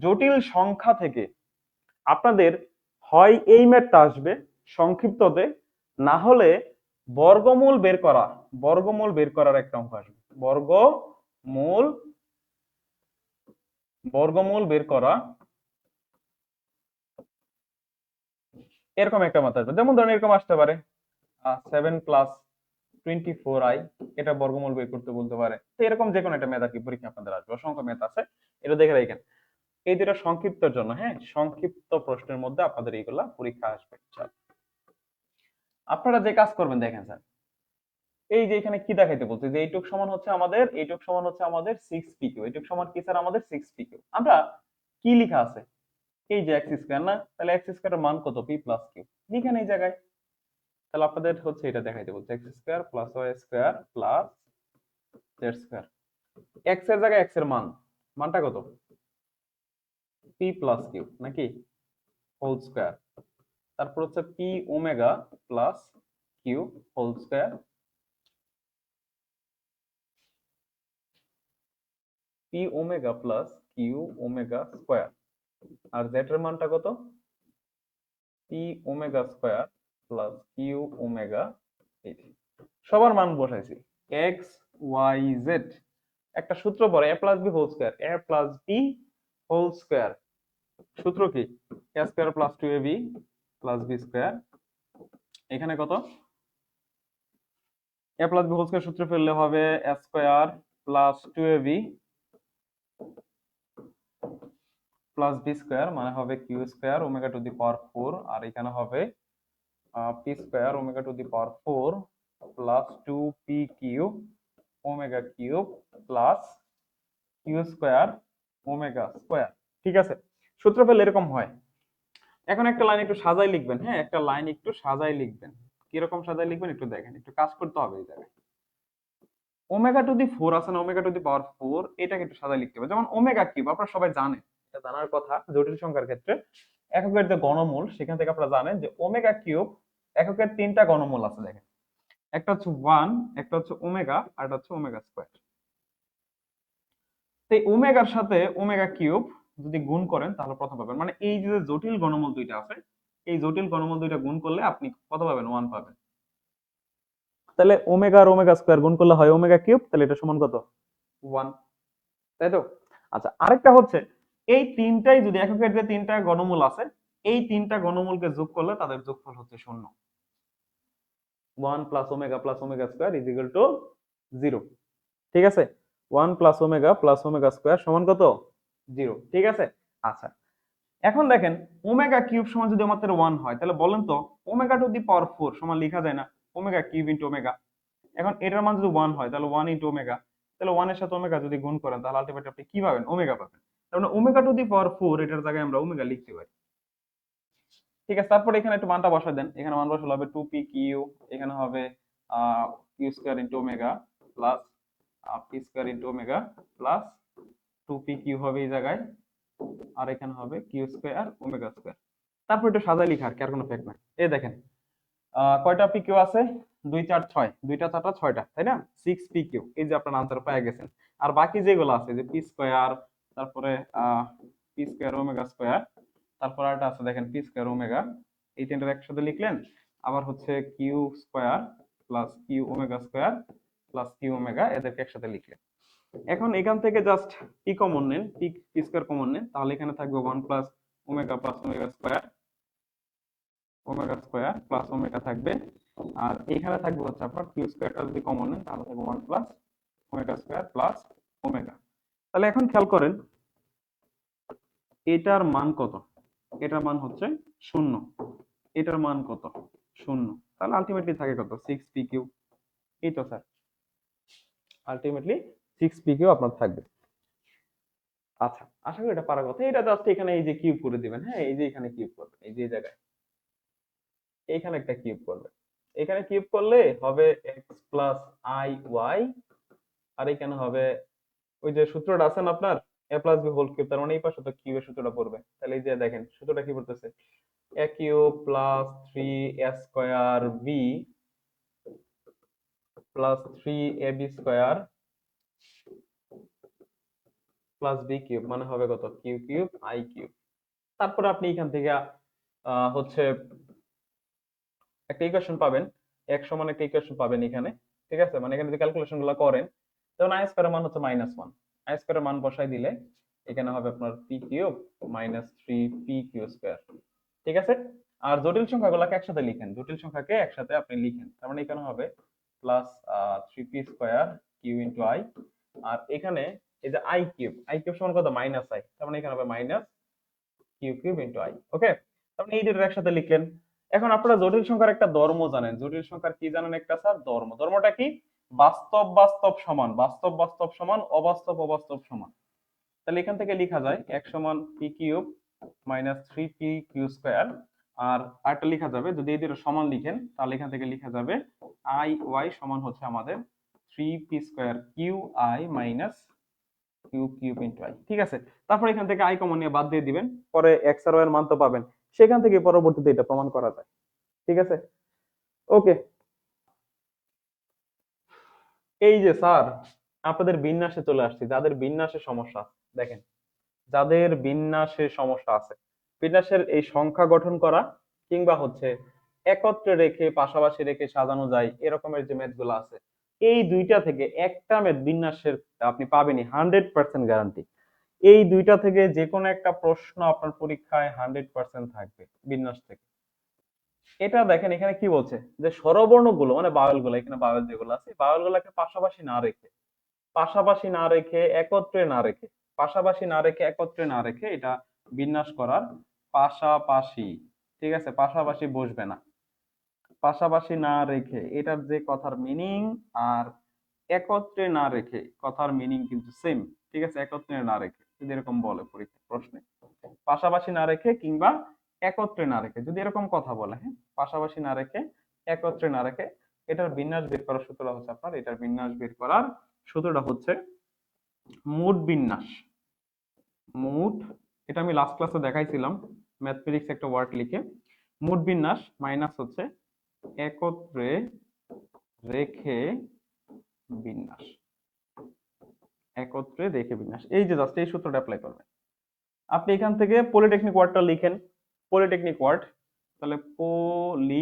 জটিল সংখ্যা থেকে আপনাদের হয় এই ম্যাথটা আসবে সংক্ষিপ্ততে, না হলে বর্গমূল বের করার একটা অঙ্ক আসবে, বর্গমূল বের করা, এরকম একটা মাত্রা আসবে। যেমন ধরেন এরকম আসতে পারে 7 + 24i, এটা বর্গমূল বের করতে বলতে পারে। তো এরকম যে কোনো একটা ম্যাথ আর কি পরীক্ষা আপনাদের আসবে, অসংখ্য ম্যাথ আছে, এটা দেখে রাখেন। এই দুটো সংক্ষিপ্তের জন্য, হ্যাঁ, সংক্ষিপ্ত প্রশ্নের মধ্যে আপনাদের এইগুলা পরীক্ষা আসবে। আপনারা যে কাজ করবেন দেখেন স্যার, এই যে এখানে কি দেখাইতে বলছে যে এইটুক সমান হচ্ছে আমাদের 6pq, এইটুক সমান কি স্যার আমাদের 6pq। আমরা কি লেখা আছে, এই যে এক্স স্কয়ার না, তাহলে এক্স স্কয়ারের মান কত, p প্লাস কিউ, লিখেন এই জায়গায়। তাহলে আপনাদের হচ্ছে এটা দেখাইতে বলছে X square plus Y square plus Z square, X এর জায়গায় এক্স এর মানটা কত, p প্লাস কিউ নাকি, হোল স্কয়ার, তারপর হচ্ছে P omega plus Q whole square, P omega plus Q omega square, আর জেড এর মানটা কত, P omega square plus Q omega. সবার মান বসাইছি, এক্স ওয়াই জেড। একটা সূত্র পড়ে A plus B whole square, A plus B whole square, সূত্র কি, A square plus 2ab plus B square. এখানে কত, A plus B whole square সূত্র ফেললে হবে A square plus 2ab plus B square, মানে হবে Q square omega to the power 4, আর এখানে হবে P square omega to the power 4 plus 2পি Q omega cube plus Q square omega square. ঠিক আছে, সূত্র ফেললে এরকম হয়। এখন একটা লাইন একটু সাজাই লিখবেন, হ্যাঁ, একটা লাইন একটু সাজাই লিখবেন। কিরকম সাজাই লিখবেন একটু দেখেন, একটু কাজ করতে হবে এই জায়গায়। ওমেগা টু দি 4 আছে না, ওমেগা টু দি পাওয়ার 4, এটাকে একটু সাজাই লিখতে হবে। যেমন ওমেগা কিউব আপনারা সবাই জানেন, এটা জানার কথা জটিল সংখ্যার ক্ষেত্রে, এককের যে ঘনমূল সেখান থেকে আপনারা জানেন যে ওমেগা কিউব এককের 3টা ঘনমূল আছে। দেখেন, একটা হচ্ছে 1, একটা হচ্ছে ওমেগা, আর একটা হচ্ছে ওমেগা স্কয়ার। তো এই ওমেগার সাথে ওমেগা কিউব যদি গুণ করেন তাহলে প্রথম পাবেন, মানে এই যে জটিল ঘনমূল দুইটা আছে, এই জটিল ঘনমূল দুইটা গুণ করলে আপনি কত পাবেন, 1 পাবেন। তাহলে ওমেগা আর ওমেগা স্কয়ার গুণ করলে হয় ওমেগা কিউব, তাহলে এটা সমান কত, 1, তাই তো। আচ্ছা, আরেকটা হচ্ছে এই তিনটাই যদি এককের যে 3টা ঘনমূল আছে, এই 3টা ঘনমূলকে যোগ করলে তাদের যোগফল হচ্ছে 0। 1 plus omega square is equal to 0। ঠিক আছে, 1 প্লাস ওমেগা স্কয়ার সমান কত, 0। ঠিক আছে, আচ্ছা, এখন দেখেন ওমেগা কিউব সমান যদি আমাদের 1 হয়, তাহলে বলেন তো ওমেগা টু দি পাওয়ার 4 সমান লেখা যায় না ওমেগা কিউব ইনটু ওমেগা। এখন এটার মান যদি 1 হয় তাহলে 1 ইনটু ওমেগা, তাহলে 1 এর সাথে ওমেগা যদি গুণ করেন তাহলে আলটিমেটলি আপনি কি পাবেন, ওমেগা পাবেন। তার মানে ওমেগা টু দি পাওয়ার 4 এটার জায়গায় আমরা ওমেগা লিখতে পারি। ঠিক আছে, তারপর এখানে একটু মানটা বসাই দেন, এখানে মান বসালে হবে 2p কিউ, এখানে হবে Q square into omega plus p square into omega plus 2p q হবে এই জায়গায়, আর এখানে হবে কিউ স্কয়ার ওমেগা স্কয়ার। তারপর একটু সাজাই লিখা, আর কি, আর কোনো ফেক না। এই দেখেন কয়টা পি কিউ আছে, 2 4 6, 2টা 4টা 6টা, তাই না, 6 পি কিউ, এই যে আপনার আনসার পেয়ে গেছেন। আর বাকি যেগুলো আছে যে পি স্কয়ার, তারপরে পি স্কয়ার ওমেগা স্কয়ার, তারপর আরেকটা আছে দেখেন পি স্কোয়ার ওমেগা, এই তিনটার একসাথে লিখলেন। আবার হচ্ছে q square plus Q omega square plus Q omega, এদেরকে একসাথে লিখলেন। এখন এখান থেকে জাস্ট পি কমন নেন, পি স্কোয়ার কমন নেন, তাহলে এখানে থাকবে one plus omega plus omega থাকবে। আর এখানে থাকবে হচ্ছে আপনার কিউ স্কোয়ারটা যদি কমন নেন তাহলে থাকবে one plus omega square plus omega. তাহলে এখন খেয়াল করেন এটার মান কত, এটার মান হচ্ছে শূন্য, এটার মান কত শূন্য, তাহলে আলটিমেটলি থাকে কত সিক্স পি কিউ। এই তো sir ultimately six p q আপনার থাকবে। আচ্ছা আশা করি এটা পারার কথা। এটা জাস্ট এখানে এই যে কিউব করে দিবেন, হ্যাঁ এই যে এখানে কিউব করবেন, এই যে জায়গায় এইখানে একটা কিউব করবেন। এখানে কিউব করলে হবে এক্স প্লাস আই ওয়াই, আর এখানে হবে ওই যে সূত্রটা আছে না আপনার এ প্লাস বি হোল কিউব, তার মানে এই পাশে তো কিউবের সূত্রটা পড়বে। তাহলে এই যে দেখেন সূত্রটা কি বলতেছে, A cube plus three A square B plus three A B square plus B cube, মানে হবে কত কিউ কিউব আই কিউব। তারপরে আপনি এখান থেকে হচ্ছে একটা ইকুয়েশন পাবেন, এক সমান একটা ইকুয়েশন পাবেন এখানে, ঠিক আছে? মানে এখানে যদি ক্যালকুলেশন গুলো করেন, যেমন আই স্কয়ারের মান হচ্ছে -1, আই স্কয়ারের মান বসাই দিলে এখানে হবে আপনার p cube minus three P q square, ঠিক আছে? আর জটিল সংখ্যাগুলোকে একসাথে লিখেন, জটিল সংখ্যাকে একসাথে আপনি লিখেন, তার মানে এখানে হবে plus three P square Q into I, আর এখানে এই যে আই কিউব সমান কত মাইনাস আই, তার মানে এখানে হবে minus Q cube into I. Okay, তার মানে এই দুটো একসাথে লিখলেন। এখন আপনারা জটিল সংখ্যার একটা ধর্ম জানেন, জটিল সংখ্যার কি জানেন একটা স্যার ধর্ম, ধর্মটা কি বাস্তব বাস্তব সমান বাস্তব বাস্তব সমান অবাস্তব অবাস্তব সমান। তাহলে এখান থেকে লেখা যায় এক সমান P cube minus three P Q square, আর আরেকটা লেখা যাবে যদি এই দুটো সমান লিখেন তাহলে এখান থেকে লেখা যাবে আই ওয়াই সমান হচ্ছে আমাদের three p square q i minus Q cube into i, ঠিক আছে? তারপর এখান থেকে আই কমন নিয়ে বাদ দিয়ে দিবেন, পরে এক্স আর ওয়াই এর মান তো পাবেন, সেখান থেকে পরবর্তীতে এটা প্রমাণ করা যায়, ঠিক আছে? ওকে, এই যে স্যার আপনাদের বিন্যাসে চলে আসছি, যাদের বিন্যাসে সমস্যা আছে, দেখেন যাদের বিন্যাসে সমস্যা আছে, বিন্যাসের এই সংখ্যা গঠন করা কিংবা হচ্ছে একত্রে রেখে পাশাপাশি রেখে সাজানো যায় এরকমের যে ম্যাথ গুলো আছে, এই দুইটা থেকে একটা ম্যাথ বিন্যাসের আপনি পাবেনই 100% গ্যারান্টি। এই দুইটা থেকে যে কোনো একটা প্রশ্ন আপনার পরীক্ষায় 100% থাকবে বিন্যাস থেকে। এটা দেখেন এখানে কি বলছে যে স্বরবর্ণ গুলো মানে বাওয়েল গুলো, এখানে বাওয়েল যেগুলো আছে বাওয়েল গুলোকে পাশাপাশি না রেখে, পাশাপাশি না রেখে একত্রে না রেখে, পাশাপাশি না রেখে একত্রে না রেখে এটা বিন্যাস করার পাশাপাশি, ঠিক আছে? পাশাপাশি বসবে না, পাশাপাশি না রেখে এটার যে কথার মিনিং আর একত্রে না রেখে কথার মিনিং কিন্তু সেম, ঠিক আছে? একত্রে না রেখে যদি এরকম বলে পরীক্ষা প্রশ্নে, পাশাপাশি না রেখে কিংবা একত্রে না রেখে যদি এরকম কথা বলে, হ্যাঁ পাশাপাশি না রেখে একত্রে না রেখে, এটার বিন্যাস বের করার সূত্রটা হচ্ছে আপনার, এটার বিন্যাস বের করার সূত্রটা হচ্ছে মুড বিন্যাস। মুড, এটা আমি লাস্ট ক্লাসে দেখাইছিলাম ম্যাথমেটিক্স একটা ওয়ার্ড লিখে, মুড বিন্যাস মাইনাস হচ্ছে একত্রে রেখে বিন্যাস, একত্রে রেখে বিন্যাস, এই যে জাস্ট এই সূত্রটা অ্যাপ্লাই করবেন। আপনি এখান থেকে পলিটেকনিক ওয়ার্ডটা লিখেন, পলিটেকনিক ওয়ার্ড, তাহলে পলিটেকনিক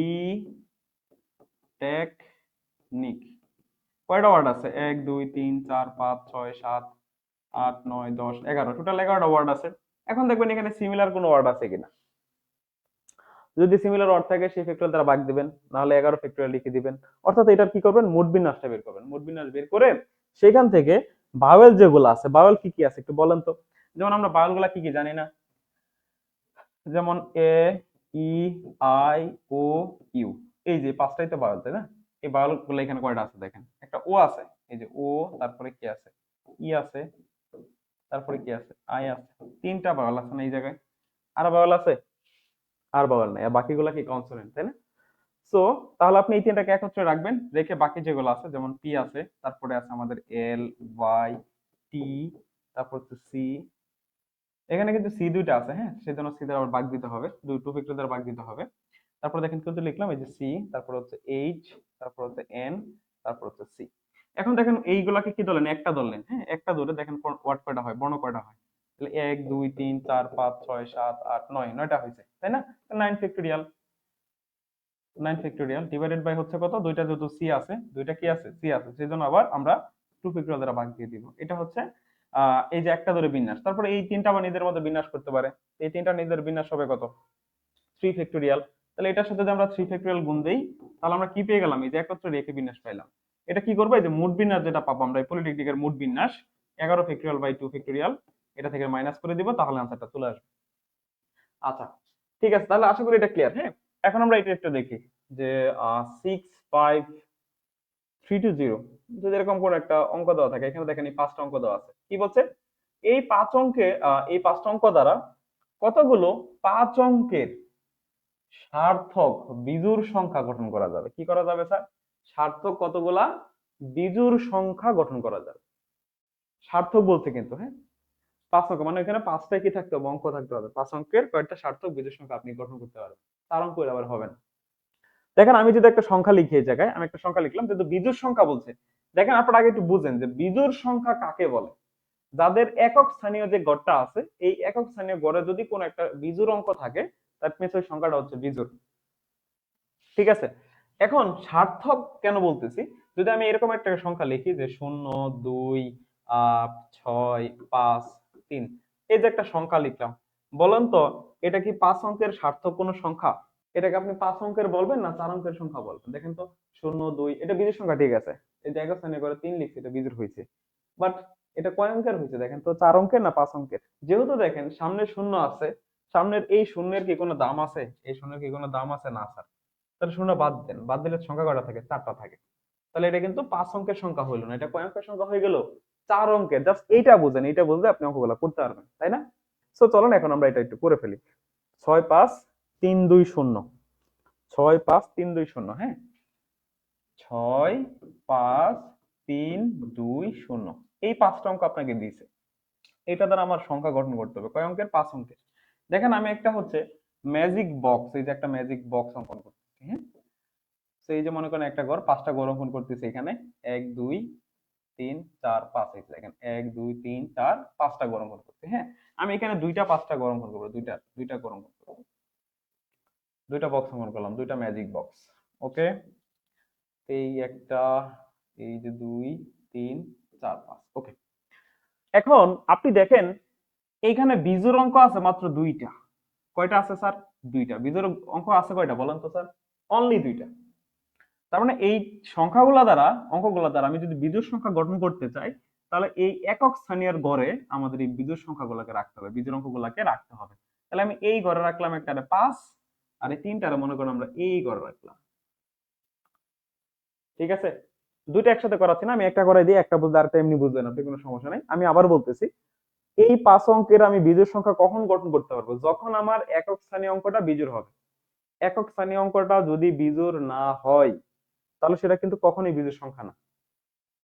কয়টা ওয়ার্ড আছে, এক দুই তিন চার পাঁচ ছয় সাত আট নয় দশ এগারো, টোটাল 11টা ওয়ার্ড আছে। এখন দেখবেন এখানে সিমিলার কোনো ওয়ার্ড আছে কিনা, যদি সিমিলার ওয়ার্ড থাকে সেই ফ্যাক্টরিয়াল দ্বারা ভাগ দিবেন, নাহলে 11 ফ্যাক্টরিয়াল লিখে দিবেন। অর্থাৎ এটার কি করবেন, মোট বিন্যাসটা বের করবেন, মোট বিন্যাস বের করে সেখান থেকে ভাওয়েল যেগুলো আছে, ভাওয়েল কি কি আছে একটু বলেন তো? যেমন আমরা ভাওয়েল গুলা কি কি জানি না, যেমন এ ই আই ও ইউ, এই যে পাঁচটাই তো ভাওয়েল, তাই না? এই ভাওয়েল গুলো এখানে কয়টা আছে দেখেন, একটা ও আছে, এই যে ও, তারপরে কি আছে ই আছে, তারপরে কি আছে আই আছে, তিনটা ভাওয়েল আছে না এই জায়গায়? আর ভাওয়েল আছে? আর ভাওয়েল নাই, আর বাকিগুলা কি কনসোনেন্ট, তাই না? সো তাহলে আপনি এই তিনটাকে একত্রে রাখবেন, রেখে বাকি যেগুলো আছে যেমন পি আছে, তারপরে আছে আমাদের এল ওয়াই টি, তারপর হচ্ছে সি, এখানে কিন্তু সি দুইটা আছে, হ্যাঁ সেজন্য সি দ্বারা আবার ভাগ দিতে হবে, দুই টু ফ্যাক্টর দ্বারা ভাগ দিতে হবে। তারপর দেখেন কিন্তু লিখলাম এই যে সি, তারপর হচ্ছে এইচ, তারপর হচ্ছে এন, তারপর হচ্ছে সি। এখন দেখেন এইগুলাকে কি ধরলেন, একটা ধরলেন, হ্যাঁ একটা ধরে দেখেন ওয়ার্ড কয়টা হয়, বর্ণ কয়টা হয়, তাহলে 1 2 3 4 5 6 7 8 9, 9টা হয়েছে তাই না? 9 ফ্যাক্টোরিয়াল, 9 ফ্যাক্টোরিয়াল ডিভাইডেড বাই হচ্ছে কত, দুইটা যেহেতু সি আছে, দুইটা কি আছে, সি আছে, সেই জন্য আবার আমরা 2 ফ্যাক্টোরিয়াল দ্বারা ভাগ দিয়ে দিব। এটা হচ্ছে এই যে একটা ধরে বিন্যাস, তারপরে এই তিনটা আবার নিজের মধ্যে বিন্যাস করতে পারে। এই তিনটা নিজের বিন্যাস হবে কত, 3 ফ্যাক্টোরিয়াল। তাহলে এটার সাথে যদি আমরা 3 ফ্যাক্টোরিয়াল গুণ দেই, তাহলে আমরা কি পেয়ে গেলাম, এই যে একত্র রেখে বিন্যাস পাইলাম। এটা কি করবো, এই যে মোট বিন্যাস যেটা পাবো আমরা, এই পলিটেকনিকের মোট বিন্যাস 11 ফ্যাক্টোরিয়াল বাই 2 ফ্যাক্টোরিয়াল, এটা থেকে মাইনাস করে দিব, তাহলে আনসারটা চলে আসবে। আচ্ছা ঠিক আছে, তাহলে আশা করি এটা ক্লিয়ার। হ্যাঁ, এখন আমরা এটা একটা দেখি যে 65320, যদি এরকম করে একটা অঙ্ক দেওয়া থাকে, এখানে দেখেন এই 5টা অঙ্ক দেওয়া আছে, কি বলছে, এই 5 অঙ্কে এই 5টা অঙ্ক দ্বারা কতগুলো 5 অঙ্কের সার্থক বিজোড় সংখ্যা গঠন করা যাবে। কি করা যাবে স্যার, সার্থক কতগুলা বিজোড় সংখ্যা গঠন করা যাবে। সার্থক বলতে কিন্তু, হ্যাঁ, 5 অঙ্ক মানে এখানে 5টা কি থাকতে হবে, অঙ্ক থাকতে হবে, 5 অঙ্কের কয়েকটা সার্থক বিজোড় সংখ্যা আপনি গঠন করতে পারবেন। 4 অঙ্ক আবার হবে না। দেখেন আমি যদি একটা সংখ্যা লিখি, এই জায়গায় আমি একটা সংখ্যা লিখলাম, কিন্তু বিজোড় সংখ্যা বলছে। দেখেন আপনারা আগে একটু বুঝেন যে বিজোড় সংখ্যা কাকে বলে। যাদের একক স্থানীয় যে গড়টা আছে, এই একক স্থানীয় গড়ে যদি কোনো একটা বিজোড় অঙ্ক থাকে, দ্যাট মিন্স ওই সংখ্যাটা হচ্ছে বিজোড়। ঠিক আছে, এখন সার্থক কেন বলতেছি, যদি আমি এরকম একটা সংখ্যা লিখি যে 0 2 6 5 3, এই যে একটা সংখ্যা লিখলাম, বলেন তো এটা কি 5 অঙ্কের সার্থক কোনো সংখ্যা? এটাকে আপনি 5 অঙ্কের বলবেন না 4 অঙ্কের সংখ্যা বলবেন? দেখেন তো, 0 2, এটা বিজোড় সংখ্যা ঠিক আছে, এই যে এক স্থানে করে 3 লিখছি, এটা বিজোড় হয়েছে, বাট এটা কয় অঙ্কের হয়েছে দেখেন তো, 4 অঙ্কের না 5 অঙ্কের? যেহেতু দেখেন সামনে শূন্য আছে, সামনের এই শূন্যের কি কোনো দাম আছে, এই শূন্যের কি কোনো দাম আছে, না স্যার। তাহলে শূন্য বাদ দেন, বাদ দিলে সংখ্যা কয়টা থাকে, 4টা থাকে। তাহলে এটা কিন্তু 5 অঙ্কের সংখ্যা হইলো না, এটা কয় অঙ্কের সংখ্যা হয়ে গেল, 4 অঙ্কের। জাস্ট এইটা বুঝেন, এইটা বুঝলে আপনি অঙ্কগুলো করতে পারবেন, তাই না? সো চলুন এখন আমরা এটা একটু করে ফেলি। 65320, 65320, হ্যাঁ, 65320, এই 5টা অঙ্ক আপনাকে দিয়েছে। এটা দ্বারা আমার সংখ্যা গঠন করতে হবে কয় অঙ্কের, 5 অঙ্কের। দেখেন আমি একটা হচ্ছে ম্যাজিক বক্স, এই যে একটা ম্যাজিক বক্স অঙ্কন করতেছি, হ্যাঁ। তো এই যে মনে করেন একটা ঘর, 5টা ঘর অঙ্কন করতেছি এখানে, 1 2 3 4 5, এই যে দেখেন 1 2 3 4 5টা ঘর অঙ্কন করতে, হ্যাঁ। আমি এখানে 5টা ঘর অঙ্কন করবো, দুইটা দুইটা ঘর অঙ্কন করবো, দুইটা বক্স অঙ্কন করলাম, দুইটা ম্যাজিক বক্স। ওকে, এই একটা, এই যে 2 3 4 5, ওকে। এখন আপনি দেখেন এইখানে বিজোড় অঙ্ক আছে মাত্র 2টা। কয়টা আছে স্যার, 2টা। বিজোড় অঙ্ক আছে কয়টা বলেন তো স্যার, অনলি 2টা। তার মানে এই সংখ্যাগুলা দ্বারা, অঙ্কগুলা দ্বারা আমি যদি বিজোড় সংখ্যা গঠন করতে চাই, তাহলে এই একক স্থানীয় গড়ে আমাদের এই বিজোড় সংখ্যাগুলোকে রাখতে হবে, বিজোড় অঙ্কগুলোকে রাখতে হবে। তাহলে আমি এই ঘরে রাখলাম একটা 5, আর এই 3টারে মনে করেন আমরা এই ঘরে রাখলাম। ঠিক আছে, দুইটা একসাথে করাচ্ছি না, আমি একটা করে দিই, একটা বুঝলে আরেকটা এমনি বুঝবেন আপনি, কোনো সমস্যা নেই। আমি আবার বলতেছি, এই 5 অঙ্কের আমি বিজোড় সংখ্যা কখন গঠন করতে পারবো, যখন আমার একক স্থানীয় অঙ্কটা বিজোড় হবে। একক স্থানীয় অঙ্কটা যদি বিজোড় না হয়, তাহলে সেটা কিন্তু কখনোই বিজোড় সংখ্যা না।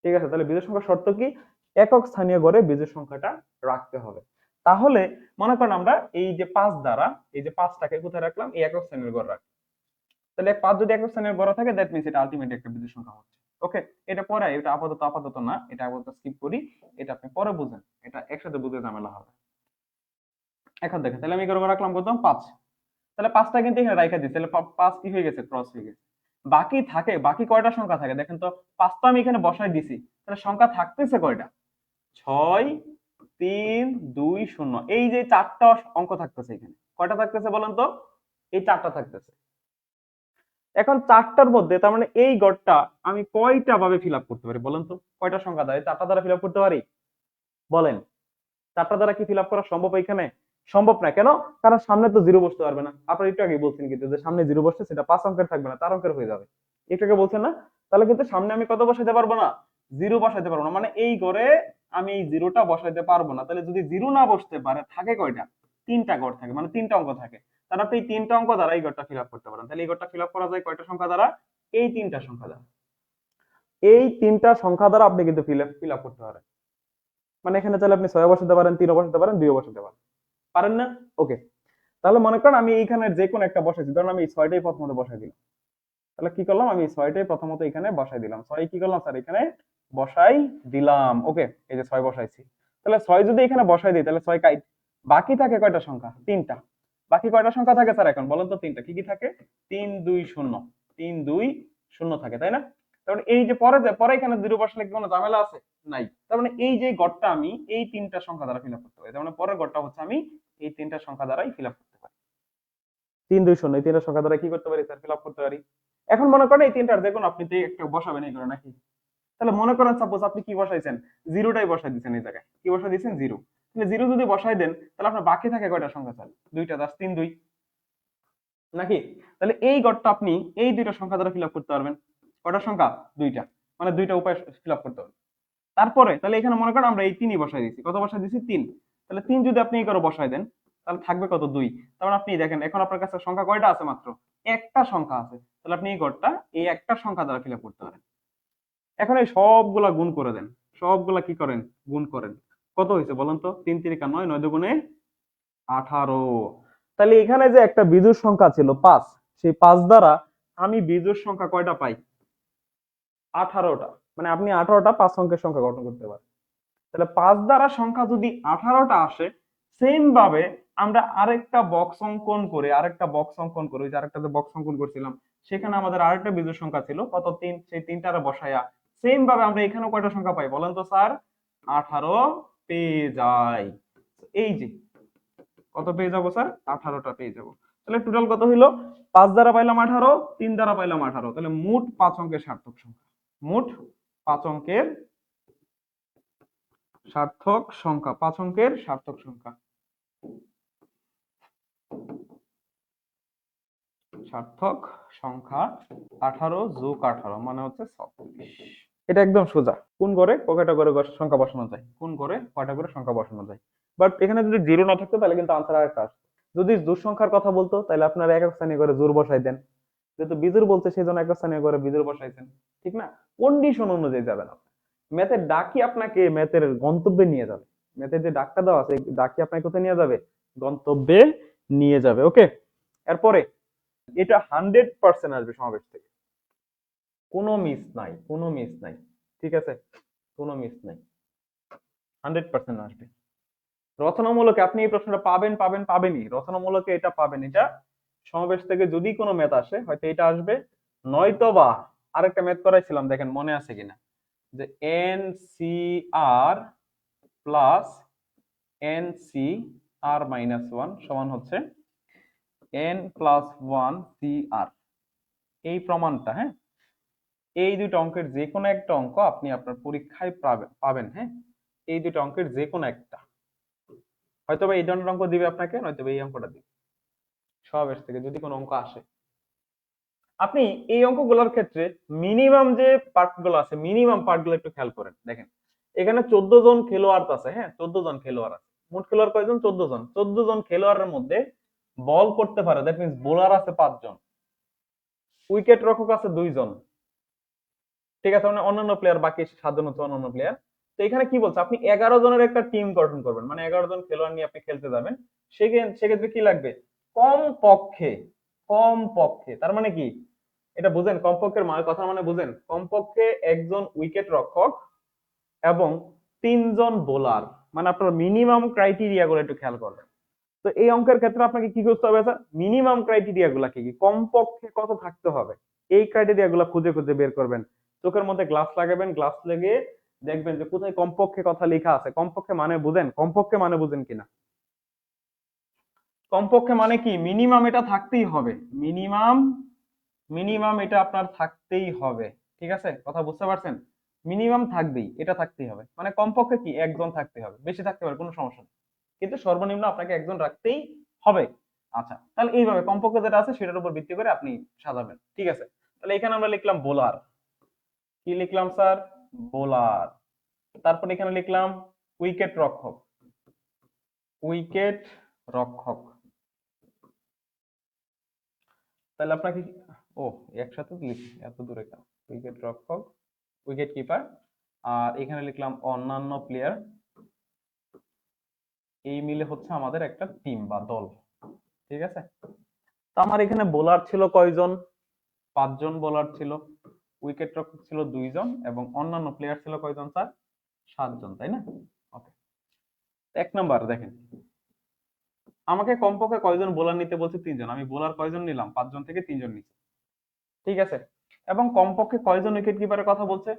ঠিক আছে, তাহলে বিজোড় সংখ্যা শর্ত কি, একক স্থানীয় গড়ে বিজোড় সংখ্যাটা রাখতে হবে। তাহলে মনে করেন আমরা এই যে 5 দ্বারা, এই যে 5টাকে কোথায় রাখলাম, এই একক স্থানীয় গড় রাখলাম। তাহলে 5 যদি একক স্থানীয় গড় থাকে, দ্যাট মিন্স এটা আলটিমেটলি একটা বিজোড় সংখ্যা হচ্ছে। ওকে, এটা পরে, এটা আপাতত না, এটা আপাতত স্কিপ করি, এটা আপনি পরে বুঝেন, এটা একসাথে বুঝে ঝামেলা হবে। এখন দেখেন, তাহলে আমি করে রাখলাম কত, 5। তাহলে 5টা কিন্তু এখানে রাইখা দিই, তাহলে 5 কি হয়ে গেছে, ক্রস হয়ে গেছে। বাকি থাকে, বাকি কয়টা সংখ্যা থাকে দেখেন তো, 5 তো আমি এখানে বসাই দিছি, তাহলে সংখ্যা থাকতেছে কয়টা, 6 3 2 0, এই যে 4টা অঙ্ক থাকতেছে এখানে, কয়টা থাকতেছে বলেন তো, এই 4টা থাকতেছে। এখন 4টার মধ্যে তার মানে এই গড়টা আমি কয়টা ভাবে ফিল আপ করতে পারি বলেন তো, কয়টা সংখ্যা দ্বারা 4টা দ্বারা ফিল আপ করতে পারি বলেন? 4টা দ্বারা কি ফিল আপ করা সম্ভব এখানে? সম্ভব না। কেন? কারণ সামনে তো জিরো বসতে পারবে না। আপনারা একটু আগে বলছেন কিন্তু যে সামনে জিরো বসছে, সেটা 5 অঙ্কের থাকবে না, 4 অঙ্কের হয়ে যাবে। একটু আগে বলছেন না? তাহলে কিন্তু সামনে আমি কত বসাইতে পারবো না, জিরো বসাইতে পারবো না, মানে এই ঘরে আমি এই জিরোটা বসাইতে পারবো না। তাহলে যদি জিরো না বসতে পারে, থাকে কয়টা, 3টা ঘর থাকে, মানে 3টা অঙ্ক থাকে। তাহলে আপনি এই 3টা অঙ্ক দ্বারা এই ঘরটা ফিল আপ করতে পারেন। তাহলে এই ঘরটা ফিল আপ করা যায় কয়টা সংখ্যা দ্বারা, এই 3টা সংখ্যা দ্বারা। এই 3টা সংখ্যা দ্বারা আপনি কিন্তু ফিল আপ করতে পারেন। মানে এখানে চাইলে আপনি 6 বসাতে পারেন, 3 বসাতে পারেন, 2 বসাতে পারেন, পারেন না? ওকে, তাহলে মনে করেন আমি এইখানে যে কোনো একটা বসাইছি, ধরুন আমি এই 6টাই প্রথমত বসাই দিলাম। তাহলে কি করলাম, আমি 6টাই প্রথমত এখানে বসাই দিলাম। 6 কি করলাম স্যার, এখানে বসাই দিলাম। ওকে, এই যে 6 বসাইছি। তাহলে 6 যদি এখানে বসাই দিই তাহলে 6 কাইট, বাকি থাকে কয়টা সংখ্যা? তিনটা। বাকি কয়টা সংখ্যা থাকে স্যার এখন বলেন তো? তিনটা। কি কি থাকে? 3 2 0, 3 2 0 থাকে, তাই না? তার মানে এই যে পরে এখানে জিরো বসালে কি কোনো ঝামেলা আছে? নাই। তার মানে এই যে গড়টা আমি এই তিনটা সংখ্যা দ্বারা ফিল আপ করতে পারি। তার মানে পরের গড়টা হচ্ছে আমি এই তিনটা সংখ্যা দ্বারাই ফিল আপ করতে পারি। 3 2 0 এই তিনটা সংখ্যা দ্বারা কি করতে পারি স্যার? ফিল আপ করতে পারি। এখন মনে করেন এই তিনটার যে কোনো আপনি একটা বসাবেন এই করে নাকি? তাহলে মনে করেন সাপোজ আপনি কি বসাইছেন? জিরোটাই বসাই দিচ্ছেন এই জায়গায়। কি বসাই দিচ্ছেন? জিরো। তাহলে জিরো যদি বসাই দেন তাহলে আপনার বাকি থাকে কয়টা সংখ্যা স্যার? দুইটা, 3 2 নাকি? তাহলে এই গড়টা আপনি এই দুইটা সংখ্যা দ্বারা ফিল আপ করতে পারবেন। কয়টা সংখ্যা? দুইটা। মানে দুইটা উপায় ফিল আপ করতে পারবেন। তারপরে তাহলে এখানে মনে করেন আমরা এই 3ই বসাই দিয়েছি। কত বসাই দিয়েছি? 3। তাহলে 3 যদি আপনি এই করে বসাই দেন তাহলে থাকবে কত? 2। তার মানে আপনি দেখেন এখন আপনার কাছে সংখ্যা কয়টা আছে? মাত্র একটা সংখ্যা আছে। তাহলে আপনি এই গড়টা এই একটা সংখ্যা দ্বারা ফিল আপ করতে পারেন। এখন এই সবগুলা গুণ করে দেন। সবগুলা কি করেন? গুণ করেন। কত হয়েছে বলেন তো? 3 3 9, 9 দুগুণে 18। তাহলে এখানে যে একটা বিজোড় সংখ্যা ছিল 5, সেই 5 দ্বারা আমি বিজোড় সংখ্যা কয়টা পাই? 18টা। মানে আপনি 18টা 5 অঙ্কের সংখ্যা গঠন করতে পারেন। তাহলে 5 দ্বারা সংখ্যা যদি 18টা আসে, সেম ভাবে আমরা আরেকটা বক্স অঙ্কন করে ওই যে আরেকটা যে বক্স অঙ্কন করছিলাম সেখানে আমাদের আরেকটা বিজোড় সংখ্যা ছিল কত? 3। সেই 3টারে বসায়া সেম ভাবে আমরা এখানেও কয়টা সংখ্যা পাই বলেন তো স্যার? 18 পেয়ে যাই। এই যে কত পেয়ে যাবো স্যার? 18টা পেয়ে যাবো। তাহলে টোটাল কত হইলো? 5 দ্বারা পাইলাম 18, 3 দ্বারা পাইলাম 18। তাহলে মোট 5 অঙ্কের সার্থক সংখ্যা। মোট 5 অঙ্কের সার্থক সংখ্যা, 5 অঙ্কের সার্থক সংখ্যা। সার্থক সংখ্যা 18 যোগ 18 মানে হচ্ছে 36। এটা একদম সোজা। কোন করে কয়টা করে সংখ্যা বসানো যায়? কোন করে কয়টা করে সংখ্যা বসানো যায়? বাট এখানে যদি জিরো না থাকতো তাহলে কিন্তু আনসার আরেকটা আসতো। যদি জোড় সংখ্যার কথা বলতো তাহলে আপনারা একক স্থানে করে জোড় বসাই দেন। যেহেতু বিজোড় বলতে সেই জন্য একক স্থানে করে বিজোড় বসাইছেন। ঠিক না? কন্ডিশন অনুযায়ী যাবেন আপনি। ম্যাথের ডাকি আপনাকে ম্যাথের গন্তব্যে নিয়ে যাবে। ম্যাথের যে ডাকটা দেওয়া আছে ডাকি আপনাকে কোথায় নিয়ে যাবে? গন্তব্যে নিয়ে যাবে। ওকে। এরপরে এটা 100% আসবে সমাবেশ থেকে। কোনো মিস নাই, কোনো মিস নাই। ঠিক আছে? কোনো মিস নাই। 100% আসবে। রচনামূলকে আপনি এই প্রশ্নটা পাবেনই। রচনামূলকে এটা পাবেন। এটা সমাবেশ থেকে যদি কোনো ম্যাথ আসে হয়তো এটা আসবে, নয়তোবা আরেকটা ম্যাথ করাইছিলাম দেখেন মনে আছে কিনা, যে NCR প্লাস NCR মাইনাস 1 সমান হচ্ছে N প্লাস 1 CR। এই প্রমাণটা, হ্যাঁ, এই দুটো অঙ্কের যে কোনো একটা অঙ্ক আপনি আপনার পরীক্ষায় পাবেন। হ্যাঁ, এই দুটো অঙ্কের যে কোনো একটা, হয়তো এই ধরনের অঙ্ক দিবে আপনাকে, নয়তো এই অঙ্কটা দিবে সমাবেশ থেকে যদি কোনো অঙ্ক আসে। আপনি এই অঙ্কগুলোর ক্ষেত্রে মিনিমাম যে পার্টগুলো আছে মিনিমাম পার্টগুলো একটু খেয়াল করেন। দেখেন এখানে 14 জন খেলোয়াড় আছে। হ্যাঁ, 14 জন খেলোয়াড় আছে। মোট খেলোয়াড় কয়জন? 14 জন। 14 জন খেলোয়াড়ের মধ্যে বল করতে পারে, দ্যাট মিন্স বোলার আছে 5 জন, উইকেট রক্ষক আছে 2 জন। ঠিক আছে? মানে অন্যান্য প্লেয়ার বাকি 7 জন হচ্ছে অন্যান্য প্লেয়ার। তো এখানে কি বলছে? আপনি 11 জনের একটা টিম গঠন করবেন, মানে 11 জন খেলোয়াড় নিয়ে আপনি খেলতে যাবেন। সেক্ষেত্রে কি লাগবে? কমপক্ষে, কমপক্ষে তার মানে কি এটা বুঝেন? কমপক্ষের কথা মানে বুঝেন? কমপক্ষে একজন উইকেট রক্ষক এবং 3 জন বোলার, মানে আপনার মিনিমাম ক্রাইটেরিয়া গুলো একটু খেয়াল করবেন। তো এই অঙ্কের ক্ষেত্রে আপনাকে কি করতে হবে স্যার? মিনিমাম ক্রাইটেরিয়া গুলা কি কি, কমপক্ষে কত থাকতে হবে, এই ক্রাইটেরিয়া গুলা খুঁজে খুঁজে বের করবেন। চোখের মধ্যে গ্লাস লাগাবেন, গ্লাস লেগে দেখবেন যে কোথায় কমপক্ষে কথা লেখা আছে। কমপক্ষে মানে বুঝেন? কমপক্ষে মানে বুঝেন কিনা? কমপক্ষে মানে কি? মিনিমাম এটা থাকতেই হবে। মিনিমাম, মিনিমাম এটা আপনার থাকতেই হবে। ঠিক আছে? কথা বুঝতে পারছেন? মিনিমাম থাকবেই, এটা থাকতেই হবে। মানে কমপক্ষে কি একজন থাকতে হবে, বেশি থাকতে পারে কোনো সমস্যা নেই, কিন্তু সর্বনিম্ন আপনাকে একজন রাখতেই হবে। আচ্ছা, তাহলে এইভাবে কমপক্ষে যেটা আছে সেটার উপর ভিত্তি করে আপনি সাজাবেন। ঠিক আছে? তাহলে এখানে আমরা লিখলাম বোলার। কি লিখলাম স্যার? বোলার। তারপর এখানে লিখলাম উইকেট রক্ষক। উইকেট রক্ষক। তাহলে আপনাকে ও একসাথে লিখি, এত দূরে কেন? উইকেট রক্ষক, উইকেট কিপার। আর এখানে লিখলাম অন্যান্য প্লেয়ার। এই মিলে হচ্ছে আমাদের একটা টিম বা দল। ঠিক আছে? তো আমার এখানে বোলার ছিল কয়জন? 5 জন বোলার ছিল, উইকেট রক্ষক ছিল 2 জন এবং অন্যান্য প্লেয়ার ছিল কয়জন স্যার? 7 জন, তাই না? ওকে। এক নাম্বার দেখেন, আমাকে কমপক্ষে কয়জন বোলার নিতে বলছে? 3 জন। আমি বোলার কয়জন নিলাম? 5 জন থেকে 3 জন নিচ্ছি, ঠিক আছে। এবং কমপক্ষে কয়জন উইকেট কিপারের কথা বলছে?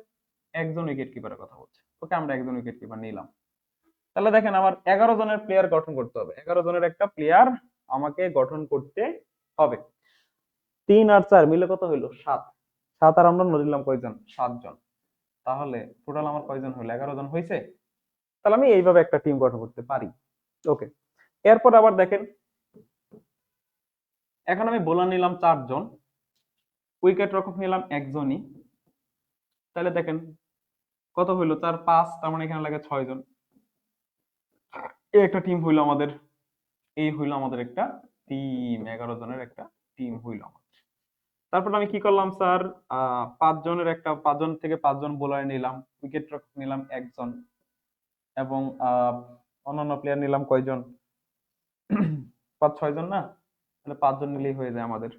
একজন উইকেট কিপারের কথা বলছে। ওকে, আমরা একজন উইকেট কিপার নিলাম। তাহলে দেখেন, আমার 11 জনের প্লেয়ার গঠন করতে হবে। 11 জনের একটা প্লেয়ার আমাকে গঠন করতে হবে। 3 আর 4 মিলে কত হইলো? 7। 7 আর আমরা নিলাম কয়জন? 7 জন। তাহলে টোটাল আমার কয়জন হলো? 11 জন হয়েছে। তাহলে আমি এইভাবে একটা টিম গঠন করতে পারি। ওকে, এরপর আবার দেখেন, এখন আমি বোলার নিলাম 4 জন, উইকেট রক্ষক নিলাম একজনই। তাহলে দেখেন কত হইলো? 4 5, তার মানে এখানে লাগে 6 জন। এই একটা টিম হইলো আমাদের, এই হইলো আমাদের একটা টিম, 11 জনের একটা টিম হইলো আমাদের। তারপর আমি কি করলাম স্যার? 5 জনের একটা, 5 জন থেকে 5 জন বোলার নিলাম, উইকেট রক্ষক নিলাম একজন, এবং অন্যান্য প্লেয়ার নিলাম কয়জন? 5 6 জন না? তাহলে 5 জন নিলেই হয়ে যায় আমাদের।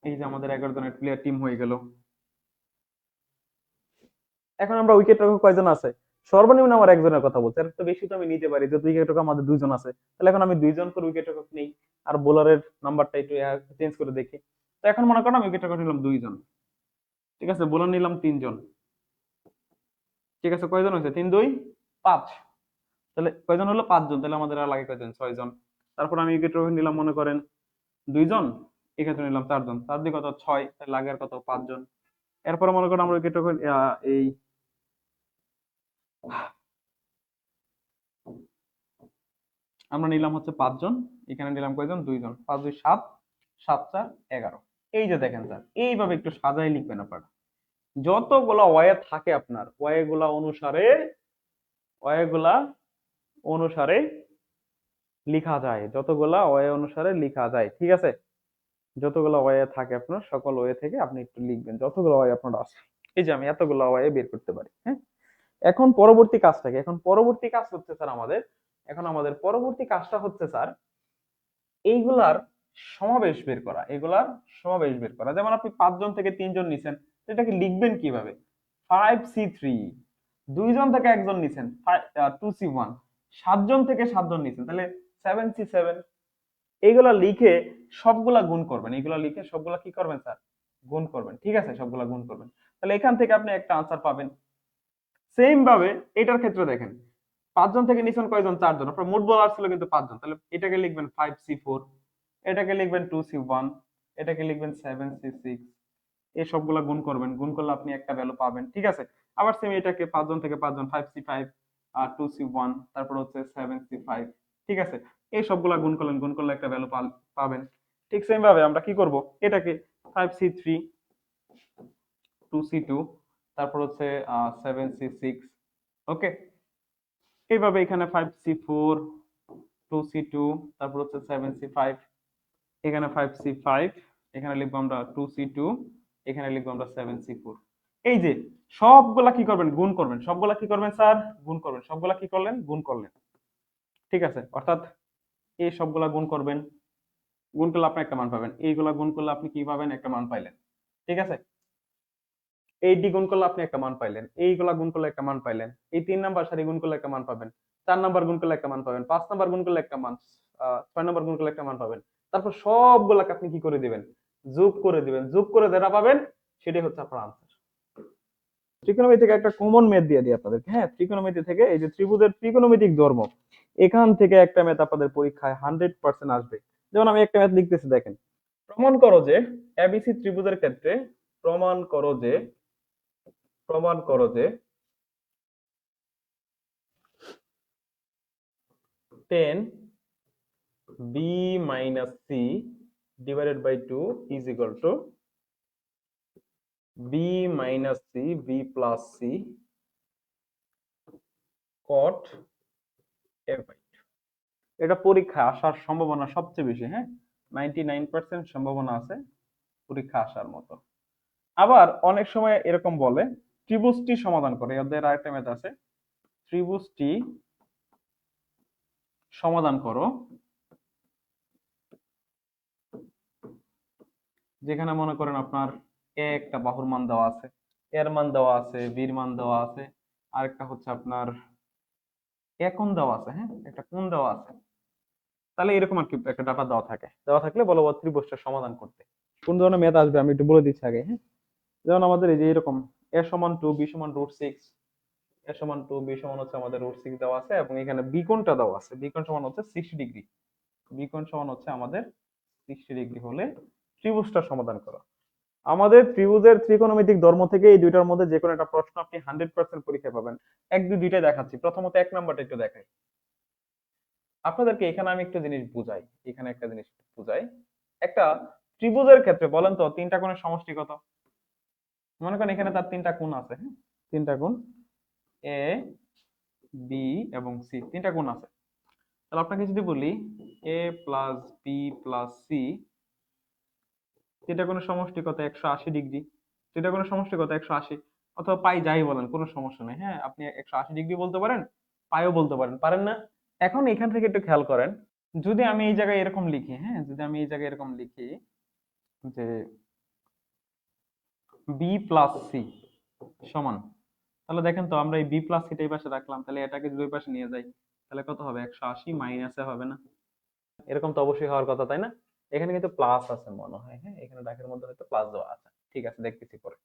এই যে আমাদের 11 জনের প্লেয়ার টিম হয়ে গেল। এখন আমরা উইকেট রক্ষক কয়জন আছে? সর্বনিম্ন আমার একজনের কথা বলছি, এর তো বেশি তো আমি নিতে পারি, যেহেতু উইকেট রক্ষক আমাদের 2 জন আছে। তাহলে এখন আমি 2 জন করে উইকেট রক্ষক নেই, আর বোলারের নাম্বারটা একটু চেঞ্জ করে দেখি। তো এখন মনে করেন আমি উইকেট রক্ষক নিলাম 2 জন, ঠিক আছে। বোলার নিলাম 3 জন, ঠিক আছে। কয়জন হয়েছে? 3 2 5। তাহলে কয়জন হলো? 5 জন। তাহলে আমাদের আর লাগে কয়জন? 6 জন। তারপর আমি উইকেট রক্ষক নিলাম মনে করেন 2 জন, এক্ষেত্রে নিলাম 4 জন, 4 দিয়ে কত? 6। তাহলে লাগে আর কত? 5 জন। এরপর মনে করেন আমরা উইকেট রক্ষক এই আমরা নিলাম হচ্ছে 5 জন, এখানে নিলাম কয়জন? 2 জন। 5 2 7, 7 4 11। এই যে দেখেন স্যার, এইভাবে একটু সাজায় লিখবেন আপনারা। যতগুলা ওয়ে থাকে আপনার, ওয়েগুলা অনুসারে লিখা যায়, যতগুলা ওয়ে অনুসারে লিখা যায়, ঠিক আছে। যতগুলো ওয়ে থাকে আপনার, সকল ওয়ে থেকে আপনি একটু লিখবেন যতগুলো ওয়ে আপনার আছে। এই যে আমি এতগুলো ওয়ে বের করতে পারি, হ্যাঁ। এখন পরবর্তী কাজটা কি? এখন পরবর্তী কাজ হচ্ছে স্যার আমাদের, এখন আমাদের পরবর্তী কাজটা হচ্ছে স্যার এইগুলার সমাবেশ বের করা, এগুলার সমাবেশ বের করা। যেমন আপনি 5 জন থেকে 3 জন নিছেন, এটাকে লিখবেন কিভাবে? 5C3। 2 জন থেকে একজন নিছেন, 2C1। 7 জন থেকে 7 জন নিছেন, তাহলে 7C7। এইগুলা লিখে সবগুলা গুণ করবেন, এইগুলা লিখে সবগুলা কি করবেন স্যার? গুণ করবেন, ঠিক আছে। সবগুলা গুণ করবেন, তাহলে এখান থেকে আপনি একটা আনসার পাবেন। সেম ভাবে এটার ক্ষেত্রে দেখেন, 5 জন থেকে নিছেন কয়জন? 4 জন। আপনার মোট বলার ছিল কিন্তু 5 জন, তাহলে এটাকে লিখবেন 5C4, এটাকে লিখবেন 2C1, এটাকে লিখবেন 7C6। এই সবগুলা গুণ করবেন, গুণ করলে আপনি একটা ভ্যালু পাবেন, ঠিক আছে। আবার সেম এটাকে 5 জন থেকে 5 জন, 5C5 আর 2C1, তারপর হচ্ছে 7C5, ঠিক আছে। এই সবগুলা গুণ করলেন, গুণ করলে একটা ভ্যালু পাবেন। ঠিক সেম ভাবে আমরা কি করব? এটাকে 5C3, 2C2, তারপর হচ্ছে 7C6, ওকে। এইভাবে এখানে 5C4, 2C2, তারপর হচ্ছে 7C5, এখানে 5C5, এখানে লিখবো আমরা 2C2, এখানে লিখবো আমরা 7C4। এই যে সবগুলা কি করবেন? গুণ করবেন। সবগুলা কি করবেন স্যার? গুণ করবেন। সবগুলা কি করলেন? গুণ করলেন, ঠিক আছে। অর্থাৎ এই সবগুলা গুণ করবেন, গুণ করলে আপনি একটা মান পাবেন। এইগুলা গুণ করলে আপনি কি পাবেন? একটা মান পাইলেন, ঠিক আছে। এই ডি গুণ করলে আপনি একটা মান পাইলেন, এইগুলা গুণ করলে একটা মান পাইলেন, এই 3 নাম্বার সারি গুণ করলে একটা মান পাবেন, 4 নাম্বার গুণ করলে একটা মান পাবেন, 5 নাম্বার গুণ করলে একটা মান, 6 নাম্বার গুণ করলে একটা মান পাবেন। তারপর সবগুলাকে আপনি কি করে দিবেন? যোগ করে দিবেন। যোগ করে যেটা পাবেন সেটাই হচ্ছে আপনার আনসার। ত্রিকোণমিতি থেকে একটা কমন ম্যাথ দিয়ে দিই আপনাদেরকে, হ্যাঁ। ত্রিকোণমিতি থেকে এই যে ত্রিভুজের ত্রিকোণমিতিক ধর্ম, এখান থেকে একটা ম্যাথ আপনাদের পরীক্ষায় 100% আসবে। যেমন আমি একটা ম্যাথ লিখতেছি, দেখেন। প্রমাণ করো যে এবিসি ত্রিভুজের ক্ষেত্রে, প্রমাণ করো যে, প্রমাণ করো যে tan b minus c divided by 2 is equal to b minus c b plus c cot a by 2। এটা পরীক্ষা আসার সম্ভাবনা সবচেয়ে বেশি, হ্যাঁ। 99% সম্ভাবনা আছে পরীক্ষা আসার মতো। আবার অনেক সময় এরকম বলে ত্রিভুজটি সমাধান করে, এদের আরেকটা মেথড আছে, ত্রিভুজটি সমাধান করো, যেখানে মনে করেন আপনার এ একটা বাহুর মান দেওয়া আছে, এর মান দেওয়া আছে, বির মান দেওয়া আছে, আরেকটা হচ্ছে আপনার এ কোণ দেওয়া আছে, হ্যাঁ একটা কোণ দেওয়া আছে, তাহলে এরকম আর কি একটা ডাটা দেওয়া থাকলে বলবো ত্রিভুজটার সমাধান করতে কোন ধরনের ম্যাথ আসবে আমি একটু বলে দিচ্ছি আগে, হ্যাঁ। যেমন আমাদের এই যে এরকম এ সমান 2 বি সমান √6, এ সমান 2 বি সমান হচ্ছে আমাদের √6 দেওয়া আছে, এবং এখানে বি কোণটা দেওয়া আছে, বি কোণ সমান হচ্ছে 60 ডিগ্রি, বি কোণ সমান হচ্ছে আমাদের 60 ডিগ্রি হলে ত্রিভুজটার সমাধান করা। আমাদের ত্রিভুজের ত্রিকোণমিতিক ধর্ম থেকে এই দুইটার মধ্যে যে কোনো একটা প্রশ্ন আপনি 100% পরীক্ষায় পাবেন। এক দুই দুইটাই দেখাচ্ছি, প্রথমত এক নাম্বারটা একটু দেখাই আপনাদেরকে। এখানে আমি একটা জিনিস বুঝাই, এখানে একটা জিনিস বুঝাই। একটা ত্রিভুজের ক্ষেত্রে বলেন তো তিনটা কোণের সমষ্টি কত? মনে করেন এখানে তার তিনটা কোণ আছে, হ্যাঁ তিনটা কোণ এ বি এবং সি, তিনটা কোণ আছে। তাহলে আপনাকে যদি বলি এ প্লাস বি প্লাস সি, তিনটা কোণের সমষ্টি কত? 180 ডিগ্রি। তিনটা কোণের সমষ্টি কত? 180, অথবা পাই যাই বলেন কোনো সমস্যা নেই, হ্যাঁ আপনি 180 ডিগ্রি বলতে পারেন, পাইও বলতে পারেন, পারেন না? এখন এখান থেকে একটু খেয়াল করেন, যদি আমি এই জায়গায় এরকম লিখি, হ্যাঁ যদি আমি এই জায়গায় এরকম লিখি যে বি প্লাস সি সমান, তাহলে দেখেন তো আমরা এই বি প্লাস সিটা এই পাশে রাখলাম, তাহলে এটাকে যদি ওই পাশে নিয়ে যাই তাহলে কত হবে? 180 মাইনাসে হবে না? এরকম তো অবশ্যই হওয়ার কথা, তাই না? এখানে কিন্তু প্লাস আছে মনে হয়, হ্যাঁ এখানে দাগের মধ্যে হয়তো প্লাস দেওয়া আছে, ঠিক আছে দেখতেছি পরে।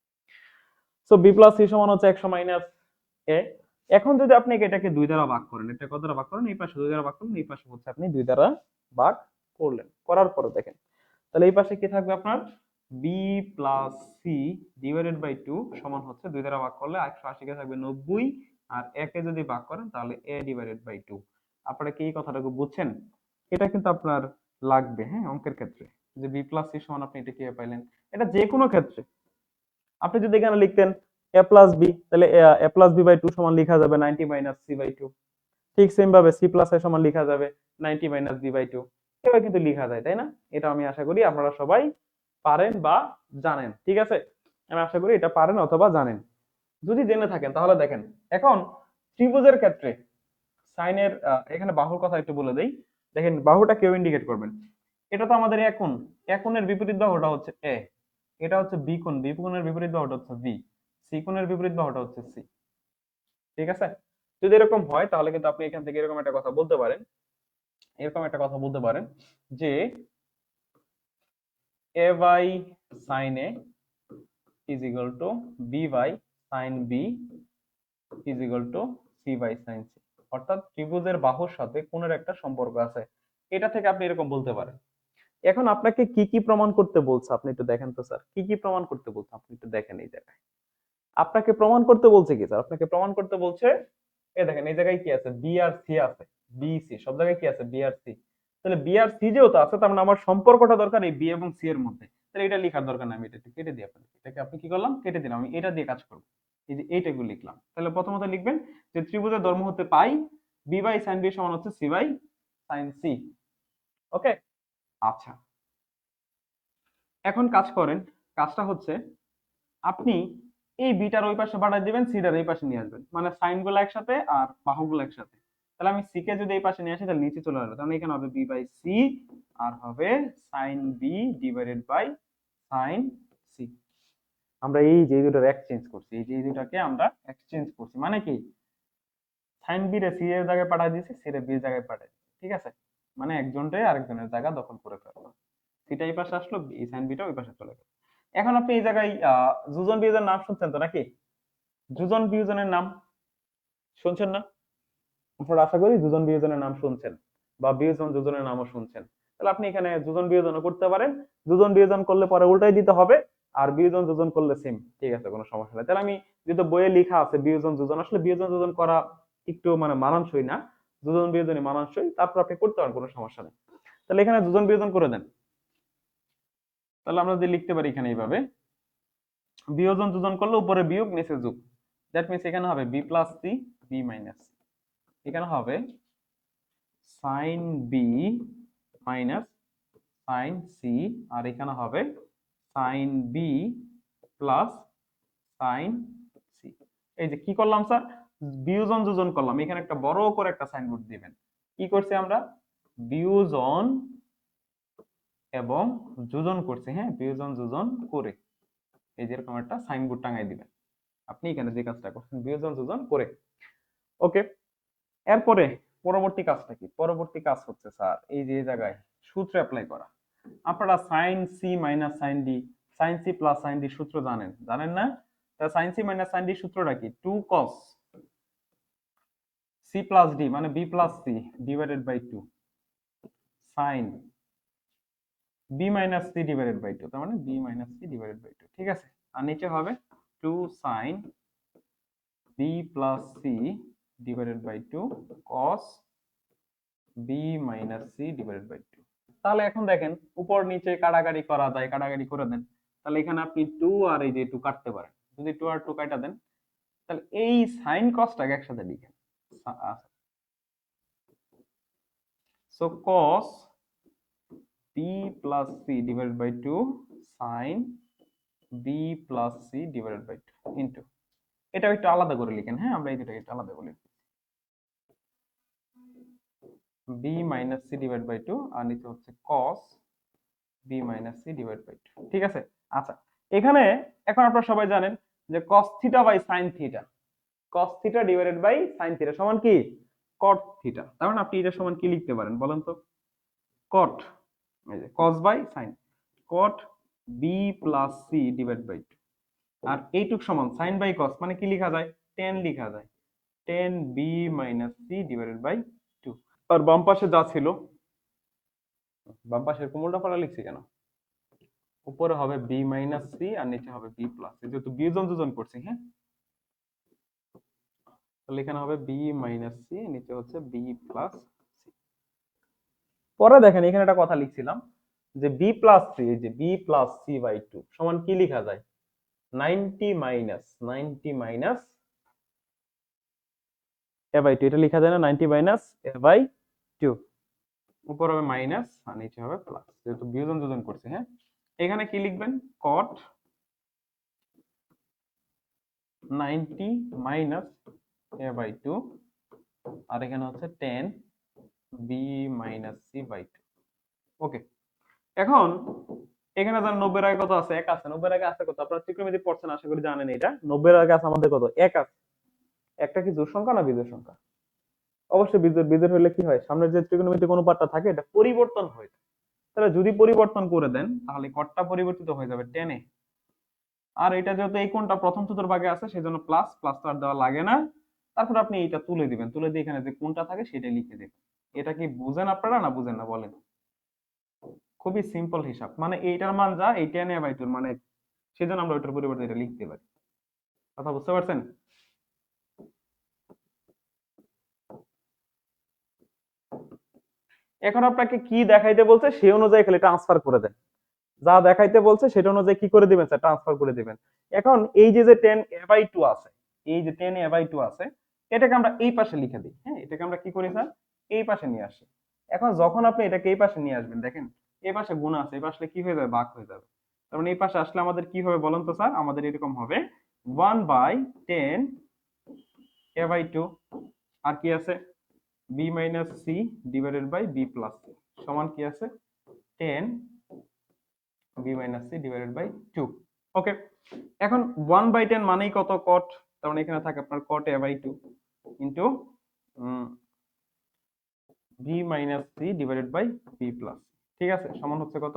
সো বি প্লাস সি সমান হচ্ছে 100 মাইনাস এ। এখন যদি আপনি এটাকে দুই দ্বারা ভাগ করেন, এটা কত দ্বারা ভাগ করেন? এই পাশে দুই দ্বারা ভাগ করেন, এই পাশে হচ্ছে আপনি দুই দ্বারা ভাগ করলেন, করার পরে দেখেন তাহলে এই পাশে কি থাকবে আপনার? B plus c divided by 2 সমান হচ্ছে দুই দ্বারা ভাগ করলে 180 কে থাকবে 90, আর একে যদি ভাগ করেন তাহলে এ ডিভাইডেড বাই 2। আপনারা কি এই কথাটাকে বুঝছেন? এটা কিন্তু আপনার লাগবে, হ্যাঁ অঙ্কের ক্ষেত্রে, যে বি প্লাস সি সমান আপনি এটা কিভাবে পাইলেন। এটা যে কোনো ক্ষেত্রে আপনি যদি এখানে লিখতেন এ প্লাস বি, তাহলে এ প্লাস বি বাই 2 সমান লেখা যাবে 90 মাইনাস সি বাই 2। ঠিক সেম ভাবে সি প্লাস এ সমান লেখা যাবে 90 মাইনাস বি বাই 2। এভাবে কিন্তু লেখা যায়, তাই না? এটা আমি আশা করি আপনারা সবাই পারেন বা জানেন, ঠিক আছে? আমি আশা করি এটা পারেন অথবা জানেন। যদি জেনে থাকেন তাহলে দেখেন, এখন ত্রিভুজের ক্ষেত্রে সাইনের এখানে বাহুর কথা একটু বলে দেই। দেখেন বাহুটা কেউ ইন্ডিকেট করবেন, এটা তো আমাদের এক কোণ, এক কোণের বিপরীত বাহুটা হচ্ছে এ, এটা হচ্ছে বি কোণ, বি কোণের বিপরীত বাহুটা হচ্ছে বি, সি কোণের বিপরীত বাহুটা হচ্ছে সি, ঠিক আছে? যদি এরকম হয় তাহলে কিন্তু আপনি এখান থেকে এরকম একটা কথা বলতে পারেন, এরকম একটা কথা বলতে পারেন যে a by sin a is equal to b by sin b is equal to c by sin c। অর্থাৎ ত্রিভুজের বাহুর সাথে কোণের একটা সম্পর্ক আছে, এটা থেকে আপনি এরকম বলতে পারেন। এখন আপনাকে কি কি প্রমাণ করতে বলছে আপনি একটু দেখেন তো স্যার, কি কি প্রমাণ করতে বলছে আপনি একটু দেখেন। এই জায়গায় আপনাকে প্রমাণ করতে বলছে কি স্যার? আপনাকে প্রমাণ করতে বলছে এই দেখেন এই জায়গায় কি আছে? বি আর সি আছে, বি সি সব জায়গায় কি আছে? বি আর সি। তাহলে বি আর সি যেহেতু আছে তার মানে আমার সম্পর্কটা দরকার এই বি এবং সি এর মধ্যে, তাহলে এটা লেখার দরকার নাই, আমি এটা কেটে দিই আপনাকে, এটাকে আপনি কি করলাম? কেটে দিলাম, আমি এটা দিয়ে কাজ করব। এই যে এইটাগুলো লিখলাম, তাহলে প্রথমত লিখবেন যে ত্রিভুজের ধর্ম হতে পাই, বি বাই সাইন বি সমান হচ্ছে সি বাই সাইন সি। ওকে, আচ্ছা এখন কাজ করেন, কাজটা হচ্ছে আপনি এই বিটার ওই পাশে বাড়াই দিবেন, সিটার এই পাশে নিয়ে আসবেন, মানে সাইন গুলো একসাথে আর বাহুগুলো একসাথে। তাহলে আমি সি কে যদি এই পাশে নিয়ে আসি তাহলে নিচে চলে আসবে, তাহলে এখানে হবে বি বাই সি আর হবে sine b divided by sine c. আমরা এই যে দুটোর এক্সচেঞ্জ করছি, এই যে দুটাকে আমরা এক্সচেঞ্জ করছি, মানে কি সাইন বি রে সি এর জায়গায় পাঠিয়ে দিয়েছি, সি রে বি এর জায়গায় পাঠিয়ে দিয়েছি, ঠিক আছে? মানে একজনটা আরেকজনের জায়গা দখল করে ফেললো, সিটা এই পাশে আসলো, এই সাইন বিটা ওই পাশে চলে গেল। এখন আপনি এই জায়গায় যোজন বিয়োজনের নাম শুনছেন তো নাকি? যোজন বিয়োজনের নাম শুনছেন না? আপনারা আশা করি যোজন বিয়োজনের নাম শুনছেন বা বিয়োজন যোজনের নামও শুনছেন। তাহলে আপনি এখানে যোজন বিয়োজনও করতে পারেন, যোজন বিয়োজন করলে পরে উল্টাই দিতে হবে, আর বিয়োজন যোজন করলে সেম, ঠিক আছে কোনো সমস্যা নেই। তাহলে আমি যেহেতু বইয়ে লেখা আছে বিয়োজন যোজন, আসলে বিয়োজন যোজন করা একটু মানে মানানসই না, যোজন বিয়োজনই মানানসই, তারপর আপনি করতে পারেন কোনো সমস্যা নেই। তাহলে এখানে যোজন বিয়োজন করে দেন, তাহলে আমরা যদি লিখতে পারি এখানে এইভাবে, বিয়োজন যোজন করলে উপরে বিয়োগ নিচে যোগ, দ্যাট মিন্স এখানে হবে B plus C B minus C, এখানে হবে sine B minus sine C, আর এখানে হবে sine B plus sine C. এই যে কি করলাম স্যার? বিয়োজন যোজন করলাম, এখানে একটা বড় করে একটা সাইনবোর্ড দিবেন, কি করছি আমরা? বিয়োজন এবং যোজন করছি, হ্যাঁ বিয়োজন যোজন করে এই যে এরকম একটা সাইনবোর্ড টাঙাই দিবেন। আপনি এখানে যে কাজটা করছেন বিয়োজন যোজন করে, ওকে। এরপরে পরবর্তী কাজটা কি? পরবর্তী কাজ হচ্ছে স্যার এই যে এই জায়গায় সূত্র অ্যাপ্লাই করা। আপনারা sine c minus sine d, sine c plus sine d সূত্র জানেন, জানেন না? তা sine c minus sine d সূত্রটা কি? 2 cos সি প্লাস ডি মানে b plus c divided by 2 sine B minus c divided by 2, তার মানে b minus c divided by 2, ঠিক আছে। আর নিচে হবে 2 sine B plus c divided by 2 cos b minus c divided by 2। তাহলে এখন দেখেন উপর নিচে কাটাকাটি করা যায়, কাটাকাটি করে দেন। তাহলে এখানে আপনি 2 আর এই যে 2 কাটতে পারেন, যদি 2 আর 2 কাটা দেন তাহলে এই সাইন কসটাকে একসাথে লিখেন। So cos b plus c divided by 2 sin b plus c divided by 2 into, এটা একটু আলাদা করে লিখেন। হ্যাঁ, আমরা এই দুটোকে একটু আলাদা করে লিখি, b minus c divided by 2 আর নিচে হচ্ছে cos b minus c divided by 2, ঠিক আছে। আচ্ছা, এখানে এখন আপনারা সবাই জানেন যে cos theta by sin theta, cos theta divided by sin theta সমান কি? cot theta. তার মানে আপনি এটা সমান কি লিখতে পারেন বলেন তো? cot, এই যে cos by sin, cot b plus c divided by 2, আর এইটুক সমান sin বাই cos মানে কি লেখা যায়? tan লেখা যায়, tan b minus c divided by 2। আর বাম পাশে যা ছিল, বাম পাশের কোমলটা পড়া লিখছি কেন? উপরে হবে b minus c আর নিচে হবে b plus, যেহেতু বিয়োজন যোজন করছি, হ্যাঁ, তাহলে এখানে হবে b minus c, নিচে হচ্ছে b plus c। পরে দেখেন এখানে একটা কথা লিখছিলাম যে b plus c, এই যে b plus c by 2 সমান কি লেখা যায়? 90 minus a by 2, এটা লেখা যায় না? 90 minus a by 2, উপর হবে মাইনাস আর নিচে হবে প্লাস, যেহেতু বিয়োজন যোজন করছে। হ্যাঁ, এখানে কি লিখবেন? cot 90 minus a by 2 আর এখানে হচ্ছে 10 b minus c by 2। ওকে, এখন এখানে যার 90 এর আগে কত আছে? 1 আছে। 90 এর আগে আছে কত? আপনারা ত্রিকোণমিতি পড়ছেন, আশা করি জানেন এটা। 90 এর আগে আছে আমাদের কত? 1 আছে। একটা কি জোড় সংখ্যা না বিজোড় সংখ্যা? অবশ্যই বিজোড়। বিজোড় হলে কি হয়? সামনের যে ত্রিকোণমিতিক অনুপাতটা থাকে এটা পরিবর্তন হয়। তাহলে যদি পরিবর্তন করে দেন তাহলে কটটা পরিবর্তিত হয়ে যাবে 10 এ। আর এটা যেহেতু এই কোণটা প্রথম চতুর্ভাগে আছে সেজন্য প্লাস, প্লাস তো আর দেওয়া লাগে না। তারপর আপনি এটা তুলে দিবেন, তুলে দিয়ে এখানে যে কোণটা থাকে সেটাই লিখে দিবেন। এটা কি বুঝেন আপনারা না বুঝেন না বলেন? খুবই সিম্পল হিসাব, মানে এইটার মান যা, এই 10 বাই 2 মানে, সেজন্য আমরা ওইটার পরিবর্তে এটা লিখতে পারি। কথা বুঝতে পারছেন? এখন আপনাকে কি দেখাইতে বলছে সেই অনুযায়ী খালি ট্রান্সফার করে দেন, যা দেখাইতে বলছে সেটা অনুযায়ী কি করে দিবেন স্যার? ট্রান্সফার করে দিবেন। এখন এই যে যে 10a/2 আছে, এই যে 10a/2 আছে, এটাকে আমরা এই পাশে লিখে দিই। হ্যাঁ, এটাকে আমরা কি করি স্যার? এই পাশে নিয়ে আসি। এখন যখন আপনি এটাকে এই পাশে নিয়ে আসবেন, দেখেন এই পাশে গুণ আছে, এই পাশে কি হয়ে যাবে? ভাগ হয়ে যাবে। তার মানে এই পাশে আসলে আমাদের কি হবে বলেন তো স্যার? আমাদের এরকম হবে 1/10a/2 আর কি আছে? b minus c divided by b plus c সমান কি আছে? 10 b minus c divided by 2। ওকে, এখন 1/10 মানেই কত? cot, তার মানে এখানে থাকে আপনার cot a/2 into b minus c divided by b plus, ঠিক আছে, সমান হচ্ছে কত?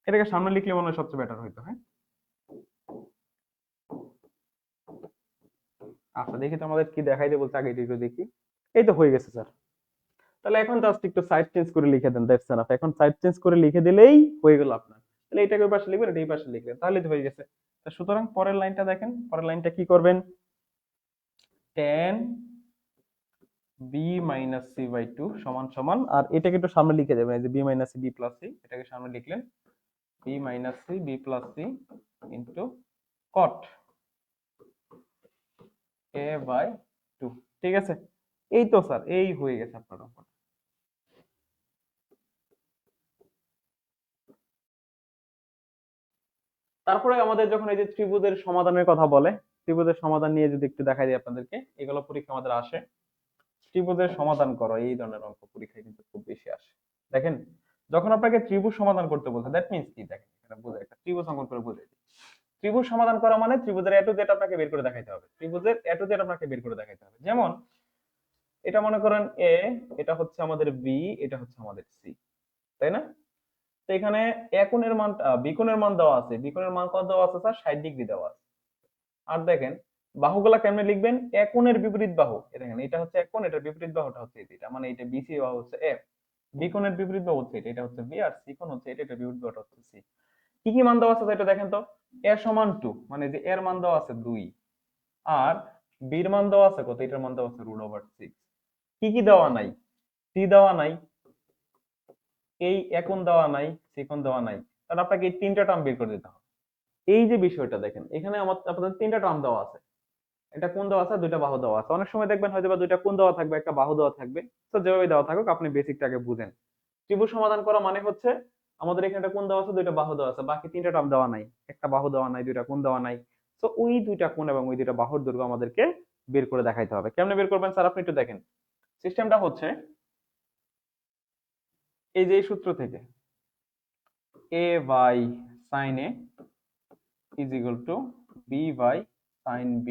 এটাকে সামনে লিখলে মনে হয় সবচেয়ে বেটার হইতো। হ্যাঁ, আচ্ছা দেখি তো আমাদের কি দেখাইতে বলছে, আগে একটু দেখি। এই তো হয়ে গেছে স্যার। তাহলে এখন জাস্ট একটু সাইড চেঞ্জ করে লিখে দেন, দ্যাটস এনাফ। এখন সাইড চেঞ্জ করে লিখে দিলেই হয়ে গেল আপনার। তাহলে এটাকে ওই পাশে লিখবেন, এটা এই পাশে লিখলেন, তাহলে তো হয়ে গেছে। তো সুতরাং পরের লাইনটা দেখেন, পরের লাইনটা কি করবেন? 10 b minus c by 2 সমান সমান, আর এটাকে একটু সামনে লিখে দেবেন, এই যে b minus c b plus c, এটাকে সামনে লিখলেন b minus c b plus c into cot a by 2, ঠিক আছে। এই তো স্যার, এই হয়ে গেছে আপনার অঙ্ক। তারপরে আমাদের যখন এই যে ত্রিভুজের সমাধানের কথা বলে, ত্রিভুজের সমাধান নিয়ে যদি একটু দেখাই দিই আপনাদেরকে, এগুলো পরীক্ষা আমাদের আসে। ত্রিভুজের সমাধান করো, এই ধরনের অঙ্ক পরীক্ষায় কিন্তু খুব বেশি আসে। দেখেন, যখন আপনাকে ত্রিভুজ সমাধান করতে বলছে দ্যাট মিন্স কি? দেখেন এখানে বুঝে, একটা ত্রিভুজ অঙ্কন করে বুঝে দিই। ত্রিভুজ সমাধান করা মানে ত্রিভুজের এ টু জেড আপনাকে বের করে দেখাইতে হবে, ত্রিভুজের এ টু জেড আপনাকে বের করে দেখাইতে হবে। যেমন এটা মনে করেন এ, এটা হচ্ছে আমাদের বি, এটা হচ্ছে আমাদের সি, তাই না? তো এখানে এ কোণের মান বি কোণের মান দেওয়া আছে, বি কোণের মান কত দেওয়া আছে স্যার? 60 ডিগ্রি দেওয়া আছে। আর দেখেন বাহুগুলা কেমনে লিখবেন? এ কোণের বিপরীত বাহু, দেখেন এটা হচ্ছে এক কোণ, এটার বিপরীত বাহুটা হচ্ছে এটা, মানে এটা বিসি বাহু হচ্ছে এফ, বি কোণের বিপরীত বাহু হচ্ছে এটা, এটা হচ্ছে বি, আর সি কোণ হচ্ছে এটা, এটার বিপরীত বাহুটা হচ্ছে সি। কি কি মান দেওয়া আছে এটা দেখেন তো। এ সমান 2, মানে যে এর মান দেওয়া আছে 2, আর বির মান দেওয়া আছে কত? এটার মান দেওয়া আছে √6। কি কি দেওয়া নাই? সি দেওয়া নাই, এই এ কোণ দেওয়া নাই, সি কোণ দেওয়া নাই, তাহলে আপনাকে এই তিনটা টার্ম বের করে দিতে হবে। এই যে বিষয়টা দেখেন, এখানে আপনাদের তিনটা টার্ম দেওয়া আছে, এটা কোণ দেওয়া আছে, দুইটা বাহু দেওয়া আছে। অনেক সময় দেখবেন হয়তো বা দুইটা কোণ দেওয়া থাকবে, একটা বাহু দেওয়া থাকবে। তো যেভাবে দেওয়া থাকুক আপনি বেসিকটাকে বুঝেন। ত্রিভুজ সমাধান করা মানে হচ্ছে আমাদের এখানে একটা কোণ দেওয়া আছে, দুইটা বাহু দেওয়া আছে, বাকি তিনটা টার্ম দেওয়া নাই, একটা বাহু দেওয়া নাই, দুইটা কোণ দেওয়া নাই। তো ওই দুইটা কোণ এবং ওই দুইটা বাহুর দৈর্ঘ্য আমাদেরকে বের করে দেখাইতে হবে। কেমনে বের করবেন স্যার? আপনি একটু দেখেন, সিস্টেমটা হচ্ছে এই যে এই সূত্র থেকে a by sin a is equal to b by sin b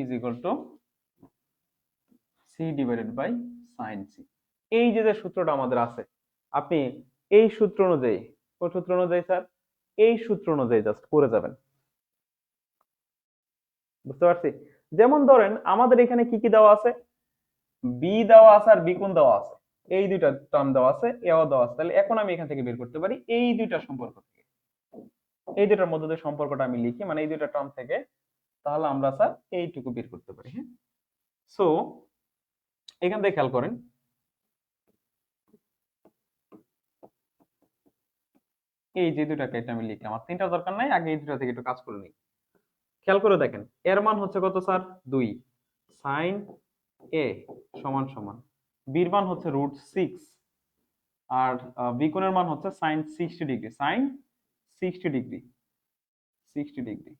is equal to c divided by sin c। এই যে যে সূত্রটা আমাদের আছে, আপনি এই সূত্র অনুযায়ী, কোন সূত্র অনুযায়ী স্যার? এই সূত্র অনুযায়ী জাস্ট করে যাবেন। বুঝতে পারছি? যেমন ধরেন আমাদের এখানে কি কি দেওয়া আছে? বি দেওয়া আছে আর বি কোণ দেওয়া আছে, এই দুইটা টার্ম দেওয়া আছে, এও দেওয়া আছে। তাহলে এখন আমি এখান থেকে বের করতে পারি এই দুইটা সম্পর্ক থেকে, এই দুইটার মধ্যে যে সম্পর্কটা আমি লিখি, মানে এই দুইটা টার্ম থেকে, তাহলে আমরা স্যার এইটুকু বের করতে পারি। হ্যাঁ, সো এখান থেকে খেয়াল করেন, এই যে দুটাকে এটা আমি লিখলাম, আমার তিনটা দরকার নাই, আগে এই দুটা থেকে একটু কাজ করে নিই। খেয়াল করে দেখেন, এর মান হচ্ছে কত স্যার? 2 sin a সমান সমান বির মান হচ্ছে √6, আর বি কোণের মান হচ্ছে sin 60 degree, sin 60 degree, 60 degree.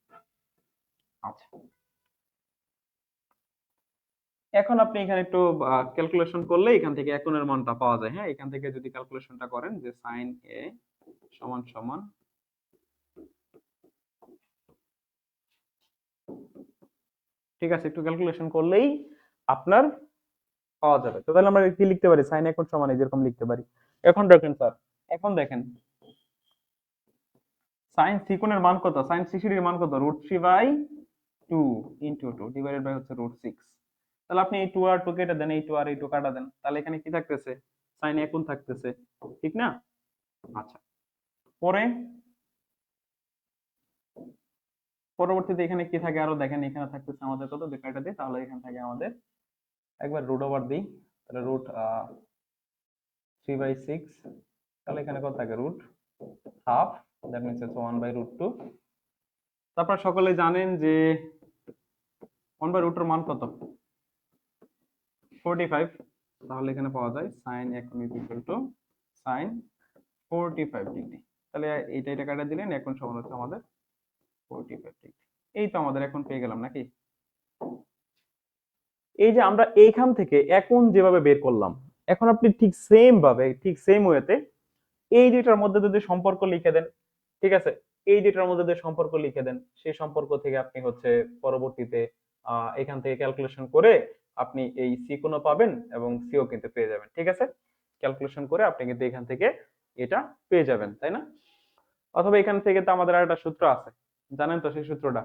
আচ্ছা, এখন আপনি এখানে একটু ক্যালকুলেশন করলে এখান থেকে এ কোণের মানটা পাওয়া যায়। হ্যাঁ, এখান থেকে যদি ক্যালকুলেশনটা করেন যে sin a সমান সমান, ঠিক আছে, একটু ক্যালকুলেশন করলেই আপনার পাওয়া যাবে। তো তাহলে আমরা কি লিখতে পারি? sin a কোণ সমান এরকম লিখতে পারি। এখন দেখেন স্যার, এখন দেখেন sin c কোণের মান কত? sin 60 ডিগ্রির মান কত? √3/2 ইনটু 2 ডিভাইডেড বাই হচ্ছে √6। তাহলে আপনি এই 2 আর 2 কেটে দেন, এই 2 আর এই 2 কাটা দেন, তাহলে এখানে কি থাকতেছে? sin a কোণ থাকতেছে, ঠিক না? আচ্ছা, পরে পরবর্তীতে এখানে কি থাকে আরো দেখেন, এখানে থাকতেছে আমাদের কত? কাটা দিই, তাহলে এখান থেকে আমাদের একবার রুট ওভার দিই, তাহলে √3/6, তাহলে এখানে কত থাকে? √1/2, দ্যাট মিন্স হচ্ছে 1/√2। তারপর সকলে জানেন যে 1/√2 এর মান কত? 45। তাহলে এখানে পাওয়া যায় sin a কোণ is equal two sin 45 degree. তাহলে এটা কাটা দিলেন, এখন সমান হচ্ছে আমাদের 45 ডিগ্রি। এই তো আমাদের এখন পেয়ে গেলাম নাকি? এই যে আমরা এইখান থেকে এখন যেভাবে বের করলাম, এখন আপনি ঠিক সেম ভাবে, ঠিক সেম ওয়েতে এই দুইটার মধ্যে যদি সম্পর্ক লিখে দেন, ঠিক আছে, এই দুইটার মধ্যে যদি সম্পর্ক লিখে দেন, সেই সম্পর্ক থেকে আপনি হচ্ছে পরবর্তীতে এখান থেকে ক্যালকুলেশন করে আপনি এই সি কোণও পাবেন এবং সিও কিন্তু পেয়ে যাবেন। ঠিক আছে, ক্যালকুলেশন করে আপনি কিন্তু এখান থেকে এটা পেয়ে যাবেন, তাই না? অথবা এখান থেকে তো আমাদের আর একটা সূত্র আছে, জানেন তো সেই সূত্রটা।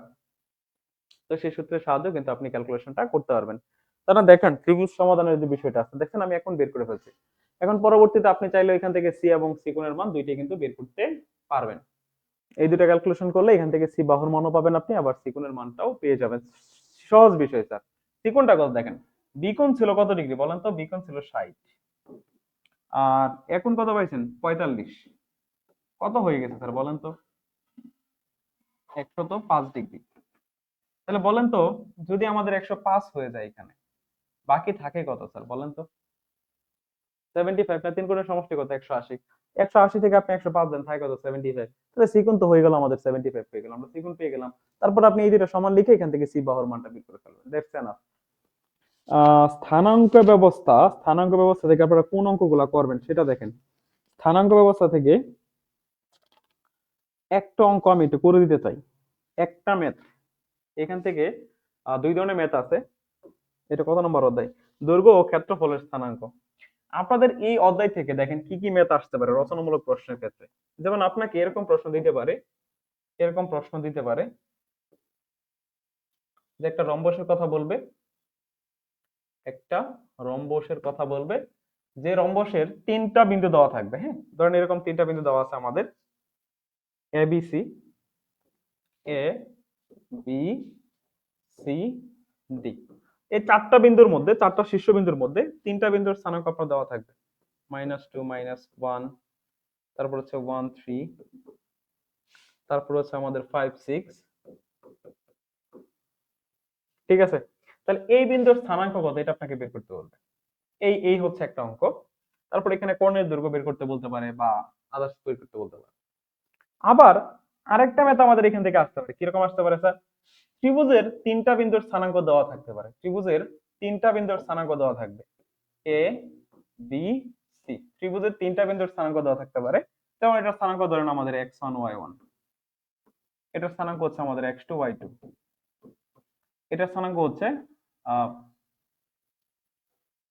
তো সেই সূত্রের সাহায্যে কিন্তু আপনি ক্যালকুলেশনটা করতে পারবেন। তাহলে দেখেন ত্রিভুজ সমাধানের যে বিষয়টা আছে, দেখেন আমি এখন বের করে ফেলছি। এখন পরবর্তীতে আপনি চাইলে এখান থেকে সি এবং সি কোণের মান দুইটাই কিন্তু বের করতে পারবেন। এই দুটো ক্যালকুলেশন করলে এখান থেকে সি বাহুর মানও পাবেন আপনি, আবার সি কোণের মানটাও পেয়ে যাবেন। সহজ বিষয় স্যার। সি কোণটা কত দেখেন, বি কোণ ছিল কত ডিগ্রি বলেন তো? বি কোণ ছিল 60, আর এখন কত পাইছেন? 45। কত হয়ে গেছে স্যার বলেন তো? 105 ডিগ্রি। তাহলে বলেন তো, যদি আমাদের 105 হয়ে যায় এখানে, বাকি থাকে কত স্যার বলেন তো? 75 না, 3 কোণের সমষ্টি কত? 180। 180 থেকে আপনি 105 দেন, থাকে কত? 75। তাহলে সি কোণ তো হয়ে গেল আমাদের 75 পেয়ে গেলাম, আমরা সি কোণ পেয়ে গেলাম। তারপর আপনি এই দুটো সমান লিখে এখান থেকে সি বাহুর মানটা বের করে ফেলবেন, দ্যাটস এনাফ। স্থানাঙ্ক ব্যবস্থা থেকে আপনারা কোন অঙ্কগুলা করবেন সেটা দেখেন। স্থানাঙ্ক ব্যবস্থা থেকে একটা অঙ্ক আমি একটু করে দিতে চাই। একটা ম্যাথ এখান থেকে দুই ধরনের ম্যাথ আছে। এটা কত নম্বর অধ্যায়? দৈর্ঘ্য ও ক্ষেত্রফলের স্থানাঙ্ক। আপনাদের এই অধ্যায় থেকে দেখেন কি কি ম্যাথ আসতে পারে রচনামূলক প্রশ্নের ক্ষেত্রে। যেমন আপনাকে এরকম প্রশ্ন দিতে পারে, এরকম প্রশ্ন দিতে পারে যে একটা রম্বসের কথা বলবে, একটা রম্বসের কথা বলবে, যে রম্বসের তিনটা বিন্দু দেওয়া থাকবে। হ্যাঁ, ধরেন এরকম তিনটা বিন্দু দেওয়া আছে আমাদের, A B C, A B C D. এই চারটা বিন্দুর মধ্যে, চারটা শীর্ষবিন্দুর মধ্যে তিনটা বিন্দুর স্থানাঙ্ক আপনার দেওয়া থাকবে, -2, -1, তারপর হচ্ছে 1 3, তারপর হচ্ছে আমাদের 5 6। ঠিক আছে, তাহলে এই বিন্দুর স্থানাঙ্ক কত এটা আপনাকে বের করতে বলবে। এই এই হচ্ছে একটা অঙ্ক। তারপর এখানে কর্ণের দৈর্ঘ্য বের করতে বলতে পারে বা আদার্স বের করতে বলতে পারে। আবার আরেকটা ম্যাথ আমাদের এখান থেকে আসতে পারে, কিরকম আসতে পারে স্যার? ত্রিভুজের তিনটা বিন্দুর স্থানাঙ্ক দেওয়া থাকতে পারে, ত্রিভুজের তিনটা বিন্দুর স্থানাঙ্ক দেওয়া থাকবে, এ বি সি। ত্রিভুজের তিনটা বিন্দুর স্থানাঙ্ক দেওয়া থাকতে পারে। যেমন এটার স্থানাঙ্ক ধরেন আমাদের x1 y1, এটার স্থানাঙ্ক হচ্ছে আমাদের x2 y2, এটার স্থানাঙ্ক হচ্ছে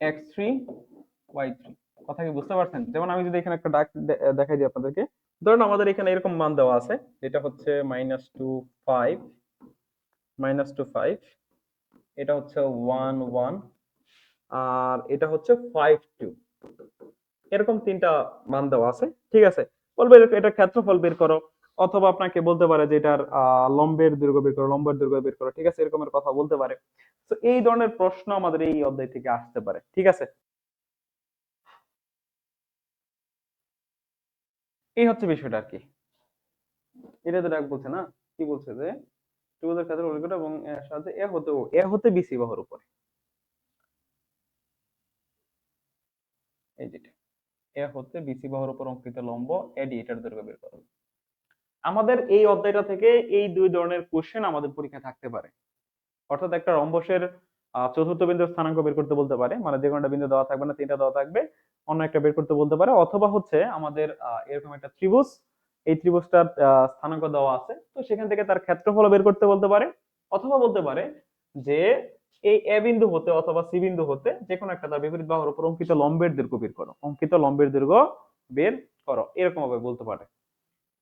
x3 y3। কথা কি বুঝতে পারছেন? যেমন আমি যদি এখানে একটা ডাক দেখাই দিই আপনাদেরকে, ধরুন আমাদের এখানে এরকম মান দেওয়া আছে, যেটা হচ্ছে -2 5, -2 5, এটা হচ্ছে 1 1, আর এটা হচ্ছে 5 2। এরকম তিনটা মান দেওয়া আছে। ঠিক আছে, বলবে এটা ক্ষেত্রফল বের করো, অথবা আপনাকে বলতে পারে যে এটার লম্বের দৈর্ঘ্য বের করো, লম্বের দৈর্ঘ্য বের করো। ঠিক আছে, এরকমের কথা বলতে পারে। তো এই ধরনের প্রশ্ন আমাদের এই অধ্যায় থেকে আসতে পারে। ঠিক আছে, এই হচ্ছে বিষয়টা আর কি। এটা তো ডাক বলছে না, কি বলছে যে ত্রিভুজের ক্ষেত্রফল বের করো এবং এর সাথে এ হতে বিসি বাহুর উপরে, এই যেটা এ হতে বিসি বাহুর উপর অঙ্কিত লম্ব এডি, এটার দৈর্ঘ্য বের করো। আমাদের এই অধ্যায়টা থেকে এই দুই ধরনের কোশ্চেন আমাদের পরীক্ষায় থাকতে পারে। অর্থাৎ একটা রম্বসের চতুর্থ বিন্দুর স্থানাঙ্ক বের করতে বলতে পারে, মানে যে কোনোটা বিন্দু দেওয়া থাকবে না, তিনটা দেওয়া থাকবে, অন্য একটা বের করতে বলতে পারে। অথবা হচ্ছে আমাদের এরকম একটা ত্রিভুজ, এই ত্রিভুজটার স্থানাঙ্ক দেওয়া আছে, তো সেখান থেকে তার ক্ষেত্রফল বের করতে বলতে পারে। অথবা বলতে পারে যে এই এ বিন্দু হতে অথবা সি বিন্দু হতে যে কোনো একটা তার বিপরীত বাহুর উপর অঙ্কিত লম্বের দৈর্ঘ্য বের করো, অঙ্কিত লম্বের দৈর্ঘ্য বের করো, এরকম ভাবে বলতে পারে।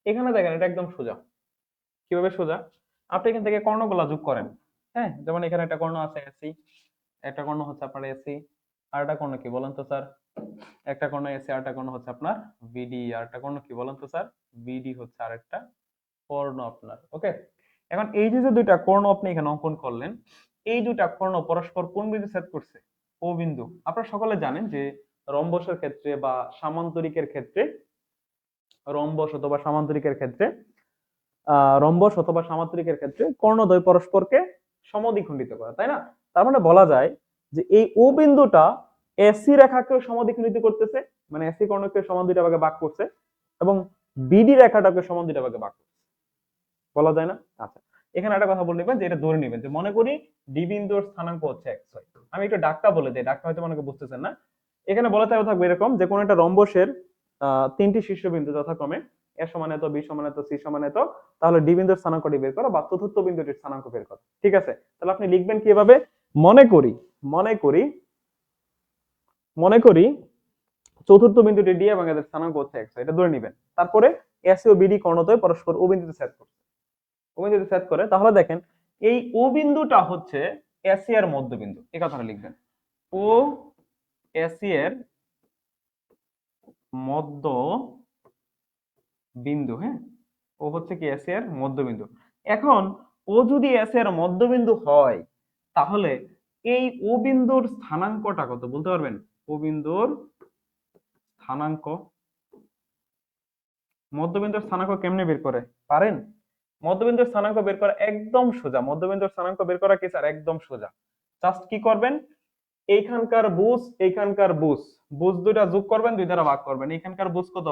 এখানে দেখেন এটা একদম সোজা। কিভাবে সোজা? আপনি এখান থেকে কর্ণগুলা যোগ করেন। হ্যাঁ, যেমন এখানে একটা কর্ণ আছে এসি, একটা কর্ণ হচ্ছে আপনার এসি, আর একটা কর্ণ কি বলেন তো স্যার? একটা কর্ণ এসি, আর একটা কর্ণ হচ্ছে আপনার বিডি, আর একটা কর্ণ কি বলেন তো স্যার? বিডি হচ্ছে আরেকটা কর্ণ আপনার। ওকে, এখন এই যে যে দুইটা কর্ণ আপনি এখানে অঙ্কন করলেন, এই দুইটা কর্ণ পরস্পর কোন বিন্দু ছেদ করছে? ও বিন্দু। আপনারা সকলে জানেন যে রম্বসের ক্ষেত্রে বা সামান্তরিকের ক্ষেত্রে, রম্বস অথবা সামান্তরিকের ক্ষেত্রে রম্বস অথবা সামান্তরিকের ক্ষেত্রে কর্ণদ্বয় পরস্পরকে সমদ্বিখণ্ডিত করে, তাই না? তার মানে বলা যায় যে এই ও বিন্দুটা এসি রেখাকে সমদ্বিখণ্ডিত করতেছে, মানে এসি কর্ণকে সমান দুইটা ভাগে ভাগ করছে, এবং বিডি রেখাটাকে সমান দুইটা ভাগে ভাগ করছে, বলা যায় না? আচ্ছা, এখানে একটা কথা বলে নেবেন যে এটা ধরে নেবেন যে মনে করি ডি বিন্দুর স্থানাঙ্ক হচ্ছে xy। আমি একটু ডাকটা বলে দিই, ডাকটা হয়তো অনেকে বুঝতেছেন না। এখানে বলা থাকবে এরকম যে কোন একটা রম্বসের তিনটি শীর্ষবিন্দু যথাক্রমে এ সমান এত, বি সমান এত, সি সমান এত, তাহলে ডি বিন্দুর স্থানাঙ্কটি বের করো বা চতুর্থ বিন্দুটির স্থানাঙ্ক বের করো। ঠিক আছে, তাহলে আপনি লিখবেন কিভাবে? মনে করি মনে করি মনে করি চতুর্থ বিন্দুটি ডি এবং এদের স্থানাঙ্ক হচ্ছে x, এটা ধরে নেবেন। তারপরে এসি ও বিডি কর্ণদ্বয় পরস্পর ও বিন্দুতে ছেদ করছে, ও বিন্দুতে ছেদ করে, তাহলে দেখেন এই ও বিন্দুটা হচ্ছে এসি এর মধ্যবিন্দু, এই কথাটা লিখবেন। ও এসি এর মধ্য বিন্দু। হ্যাঁ, ও হচ্ছে কি এসি এর মধ্যবিন্দু। এখন ও যদি এসি এর মধ্যবিন্দু হয়, তাহলে এই ও বিন্দুর স্থানাঙ্কটা কত বলতে পারবেন? ও বিন্দুর স্থানাঙ্ক, মধ্যবিন্দুর স্থানাঙ্ক কেমনে বের করে পারেন? মধ্যবিন্দুর স্থানাঙ্ক বের করা একদম সোজা। মধ্যবিন্দুর স্থানাঙ্ক বের করা কি স্যার? একদম সোজা। জাস্ট কি করবেন, এইখানকার বুস এইখানকার বুস, বুস দুইটা যোগ করবেন, দুই দ্বারা ভাগ করবেন। এইখানকার বুস কত?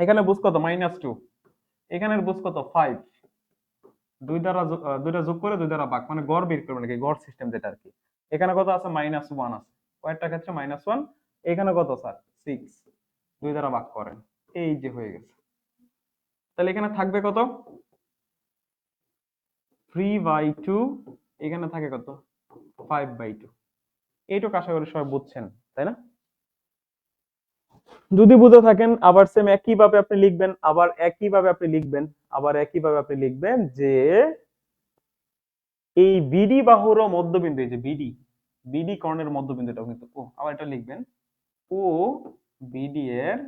এখানে বুস কত? -2, এখানের বুস কত? 5। দুইটা যোগ করে দুই দ্বারা ভাগ, মানে গড় বের করবেন নাকি, গড় সিস্টেম যেটা আর কি। এখানে কত আছে? -1 আছে, কয়েকটা ক্ষেত্রে -1। এখানে কত স্যার? 6। দুই দ্বারা ভাগ করেন, এই যে হয়ে গেছে। তাহলে এখানে থাকবে কত? 3/2, এখানে থাকে কত 5/2। এইটুকু আশা করি সবাই বুঝছেন, তাই না? যদি বুঝে থাকেন আবার সেম একইভাবে আপনি লিখবেন, যে এই বিডি বাহুর মধ্যবিন্দু, এই যে বিডি, বিডি কর্ণের মধ্যবিন্দুটা কিন্তু ও, আবার এটা লিখবেন ও বিডি এর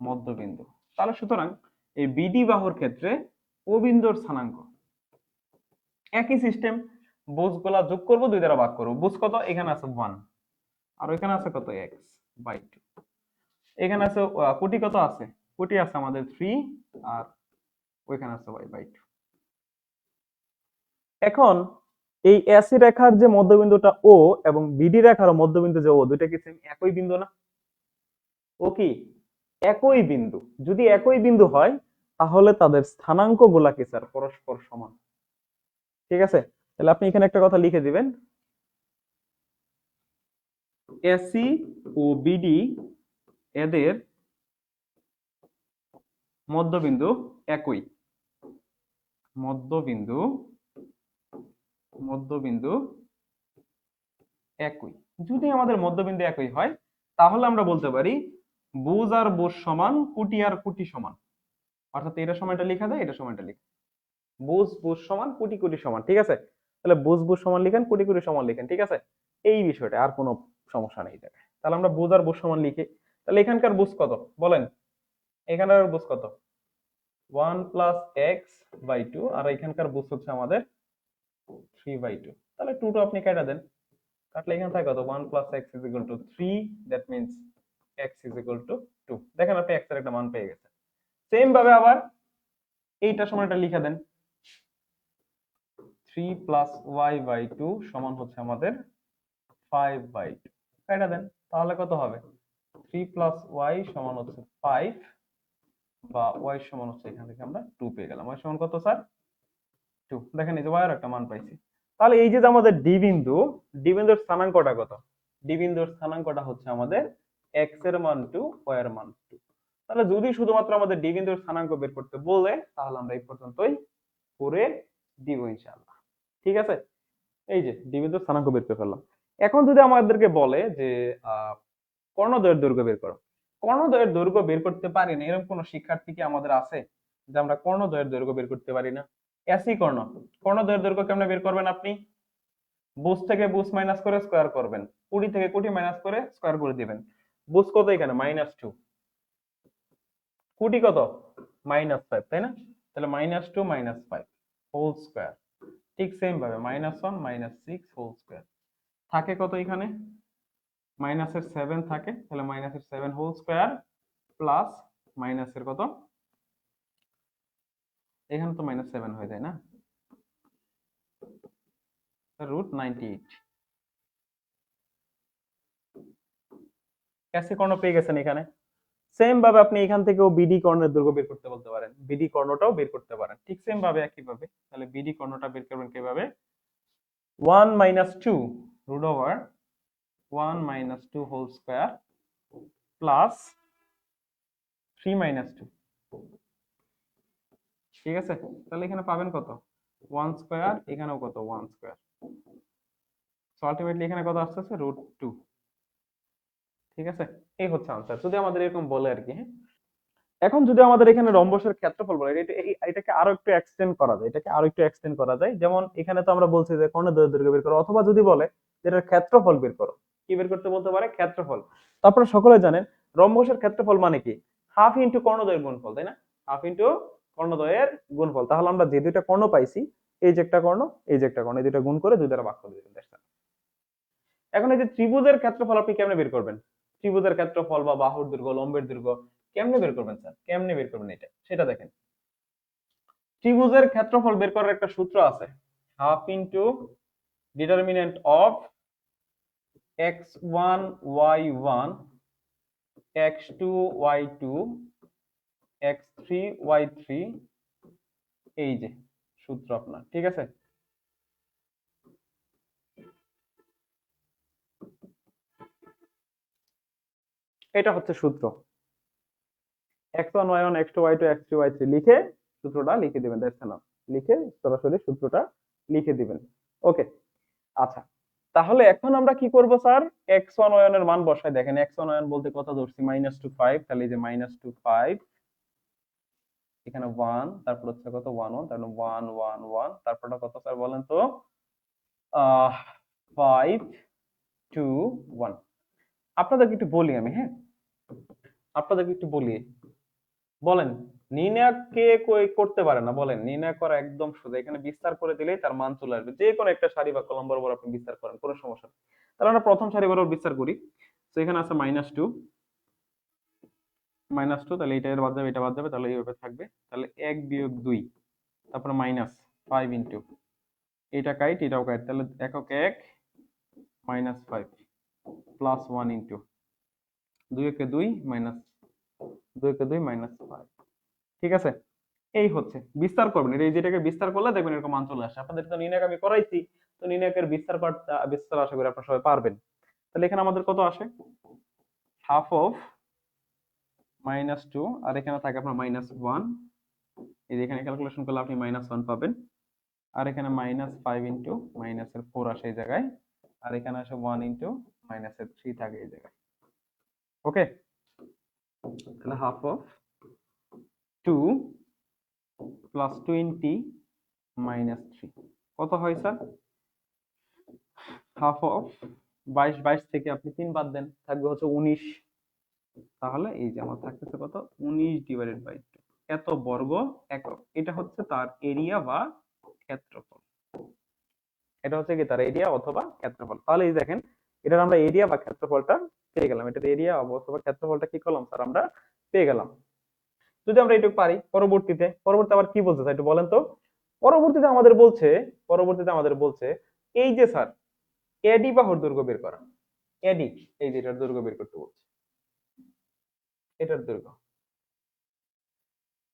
মধ্যবিন্দু। তাহলে সুতরাং এই বিডি বাহুর ক্ষেত্রে ও বিন্দুর স্থানাঙ্ক একই সিস্টেম, বুঝগুলা যোগ করব, 2 দ্বারা ভাগ করব। বুঝ কত, এখানে আছে 1 আর ওইখানে আছে কত x/2, এখানে আছে কোটি কত আছে, কোটি আছে আমাদের 3 আর ওইখানে আছে y/2। এখন এই এসি রেখার যে মধ্যবিন্দুটা ও এবং বিডি রেখার মধ্যবিন্দু যে ও, দুইটা কি সেম একই বিন্দু না? ও কি একই বিন্দু? যদি একই বিন্দু হয় তাহলে তাদের স্থানাঙ্ক গুলা কি স্যার পরস্পর সমান। ঠিক আছে, তাহলে আপনি এখানে একটা কথা লিখে দিবেন, এসি ও বিডি এদের মধ্যবিন্দু একই, মধ্যবিন্দু মধ্যবিন্দু একই। যদি আমাদের মধ্যবিন্দু একই হয় তাহলে আমরা বলতে পারি বুজ আর বুজ সমান, কুটি আর কুটি সমান। অর্থাৎ এটা সময়টা লেখা যায়, এটা সময়টা লেখা, বুজ বুজ সমান, কুটি কুটি সমান। ঠিক আছে, তাহলে বুজ বুজ সমান লিখেন, কুটি কুটি সমান লিখেন। ঠিক আছে, এই বিষয়টা আর কোনো সমস্যা নেই এটা। তাহলে আমরা বুজ আর বুজ সমান লিখি। তাহলে এখানকার বুজ কত বলেন, এখানকার বুজ কত 1 প্লাস x/2 আর এখানকার বুজ হচ্ছে আমাদের 3/2। তাহলে 2 টা আপনি কেটে দেন, কাটলে এখানে থাকে কত 1 plus x is equal two 3, that means x is equal two 2। দেখেন আপনি x এর একটা মান পেয়ে গেছেন। সেম ভাবে আবার এইটা সমানটা লিখে দেন, 3 প্লাস y/2 সমান হচ্ছে আমাদের 5/2। কেটে দেন, তাহলে কত হবে 3 প্লাস y সমান হচ্ছে 5, বা y সমান হচ্ছে এখান থেকে আমরা 2 পেয়ে গেলাম। y সমান কত স্যার 2। দেখেন এই যে y এর একটা মান পাইছি। তাহলে এই যে আমাদের ডি বিন্দু, ডি বিন্দুর স্থানাঙ্কটা কত, ডি বিন্দুর স্থানাঙ্কটা হচ্ছে আমাদের x এর মান 2, y এর মান 2। তাহলে যদি শুধুমাত্র আমাদের ডি বিন্দুর স্থানাঙ্ক বের করতে বলে তাহলে আমরা এই পর্যন্তই করে দিব ইনশাআল্লাহ। ঠিক আছে, এই যে ডি বিন্দুর স্থানাঙ্ক বের করে ফেললাম। এখন যদি আমাদেরকে বলে যে কর্ণদ্বয়ের দৈর্ঘ্য বের করো, কর্ণদ্বয়ের দৈর্ঘ্য বের করতে পারি না এরকম কোন শিক্ষার্থী কি আমাদের আছে যে আমরা কর্ণদ্বয়ের দৈর্ঘ্য বের করতে পারি না? একই কর্ণ, কর্ণদ্বয়ের দৈর্ঘ্য কেমনে বের করবেন আপনি? বুজ থেকে বুজ মাইনাস করে স্কয়ার করবেন, কুড়ি থেকে কুড়ি মাইনাস করে স্কয়ার করে দিবেন। বুজ কত এখানে -2, কুটি কত -5, তাই না? তাহলে -2 -5 হোল স্কয়ার। ঠিক সেম ভাবে -1 -6 হোল স্কয়ার। থাকে কত এখানে মাইনাসের 7 থাকে, তাহলে -7 হোল স্কয়ার প্লাস মাইনাসের কত, এখানে তো -7 হয়ে যায় না, √98। ক্যাসি কর্ণ পেয়ে গেছেন এখানে। সেম ভাবে আপনি এখান থেকেও বিডি কর্ণের দৈর্ঘ্য বের করতে বলতে পারেন, বিডি কর্ণটাও বের করতে পারেন ঠিক সেম ভাবে একই ভাবে। তাহলে বিডি কর্ণটা বের করবেন কিভাবে, 1 - 2 √1 - 2 হোল স্কয়ার প্লাস 3 - 2। ঠিক আছে, তাহলে এখানে পাবেন কত 1 স্কয়ার, এখানেও কত 1 স্কয়ার। সো আলটিমেটলি এখানে কত আসছে √2। ঠিক আছে, এই হচ্ছে আনসার যদি আমাদের এরকম বলে আর কি। হ্যাঁ, এখন যদি আমাদের এখানে রম্বসের ক্ষেত্রফল বলে, এটাকে আরো একটু এক্সটেন্ড করা যায়, যেমন এখানে তো আমরা বলছি যে কর্ণের দৈর্ঘ্য বের করো, অথবা যদি বলে যে এটার ক্ষেত্রফল বের করো, কি বের করতে বলতে পারে ক্ষেত্রফল। তারপরে সকলে জানেন রম্বসের ক্ষেত্রফল মানে কি, হাফ ইনটু কর্ণদ্বয়ের গুণফল, তাই না? হাফ ইনটু কর্ণদ্বয়ের গুণফল। তাহলে আমরা যে দুইটা কর্ণ পাইছি, এই যে একটা কর্ণ, এই যে একটা কর্ণ, এই দুইটা গুণ করে 2 দ্বারা ভাগ করে দিবেন। এখন এই যে ত্রিভুজের ক্ষেত্রফল আপনি কেমনে বের করবেন, ত্রিভুজের ক্ষেত্রফল বা বাহুর দৈর্ঘ্য লম্বের দৈর্ঘ্য কেমনে বের করবেন স্যার, কেমনে বের করবেন এটা সেটা দেখেন। ত্রিভুজের ক্ষেত্রফল বের করার একটা সূত্র আছে, half into determinant of x1 y1 x2 y2 x3 y3, এই যে সূত্র আপনার। ঠিক আছে, এটা হচ্ছে সূত্র, x1 y1 x2 y2 x3 y3 লিখে সূত্রটা লিখে দিবেন, দ্যাটস এনাফ। লিখে সরাসরি সূত্রটা লিখে দিবেন। ওকে, আচ্ছা, তাহলে এখন আমরা কি করব স্যার? x1 এর মান বসাই। দেখেন x1 বলতে কত ধরছি? -2 5, তাহলে এই যে -2 5, এখানে 1, তারপর হচ্ছে কত 1 1, তাহলে 1 1 1, তারপরটা কত স্যার বলেন তো? 5 2 1। আপনাদেরকে একটু বলি আমি, হ্যাঁ, আপনাদেরকে একটু বলি, বলেন নির্ণয় কে কই করতে পারে না? বলেন, নির্ণয় করা একদম সোজা। এখানে বিস্তার করে দিলেই তার মান চলে আসবে। যে কোনো একটা সারি বা কলাম বরাবর আপনি বিস্তার করেন, কোনো সমস্যা নেই। তাহলে আমরা প্রথম সারি বরাবর বিস্তার করি। তো এখানে আছে -2, তাহলে এটা এর বাদ যাবে, এটা বাদ যাবে, তাহলে এইভাবে থাকবে। তাহলে 1 বিয়োগ 2, তারপরে -5 ইনটু, এটা কাইট, এটাও কাইট, তাহলে একক 1 -5 প্লাস 1 ইনটু 2 একে 2 মাইনাস 2 একে 2 -5। ঠিক আছে, এই হচ্ছে বিস্তার করবেন। এই যেটাকে বিস্তার করলে দেখবেন এরকম মান চলে আসে। আপনাদের তো নির্ণায়ক আমি করাইছি, তো নির্ণায়কের বিস্তার আশা করি আপনারা সবাই পারবেন। তাহলে এখানে আমাদের কত আসে? হাফ অফ -2, আর এখানে থাকে আপনার -1। এই যে এখানে ক্যালকুলেশন করলে আপনি -1 পাবেন। আর এখানে -5 ইন্টু মাইনাসের 4 আসে এই জায়গায়, আর এখানে আসে 1 ইন্টু মাইনাসের 3 থাকে এই জায়গায়। ওকে, তাহলে হাফ অফ 2 প্লাস 20 -3 কত হয় স্যার? হাফ অফ 22, 22 থেকে আপনি 3 বাদ দেন, থাকবে হচ্ছে 19। তাহলে এই যে আমার থাকতেছে কত? 19/2। এত বর্গ একক, এটা হচ্ছে তার এরিয়া বা ক্ষেত্রফল। এটা হচ্ছে কি তার এরিয়া অথবা ক্ষেত্রফল। তাহলে এই দেখেন, এটার আমরা এরিয়া বা ক্ষেত্রফলটা পেয়ে গেলাম। এটার এরিয়া অথবা ক্ষেত্রফলটা কি করলাম স্যার? আমরা পেয়ে গেলাম। যদি আমরা এটুকু পারি, পরবর্তীতে আবার কি বলতে চাই একটু বলেন তো? পরবর্তীতে আমাদের বলছে এই যে স্যার, এডি বাহুর দৈর্ঘ্য বের করা। এডি, এই যে এটার দৈর্ঘ্য বের করতে বলছে। এটার দৈর্ঘ্য,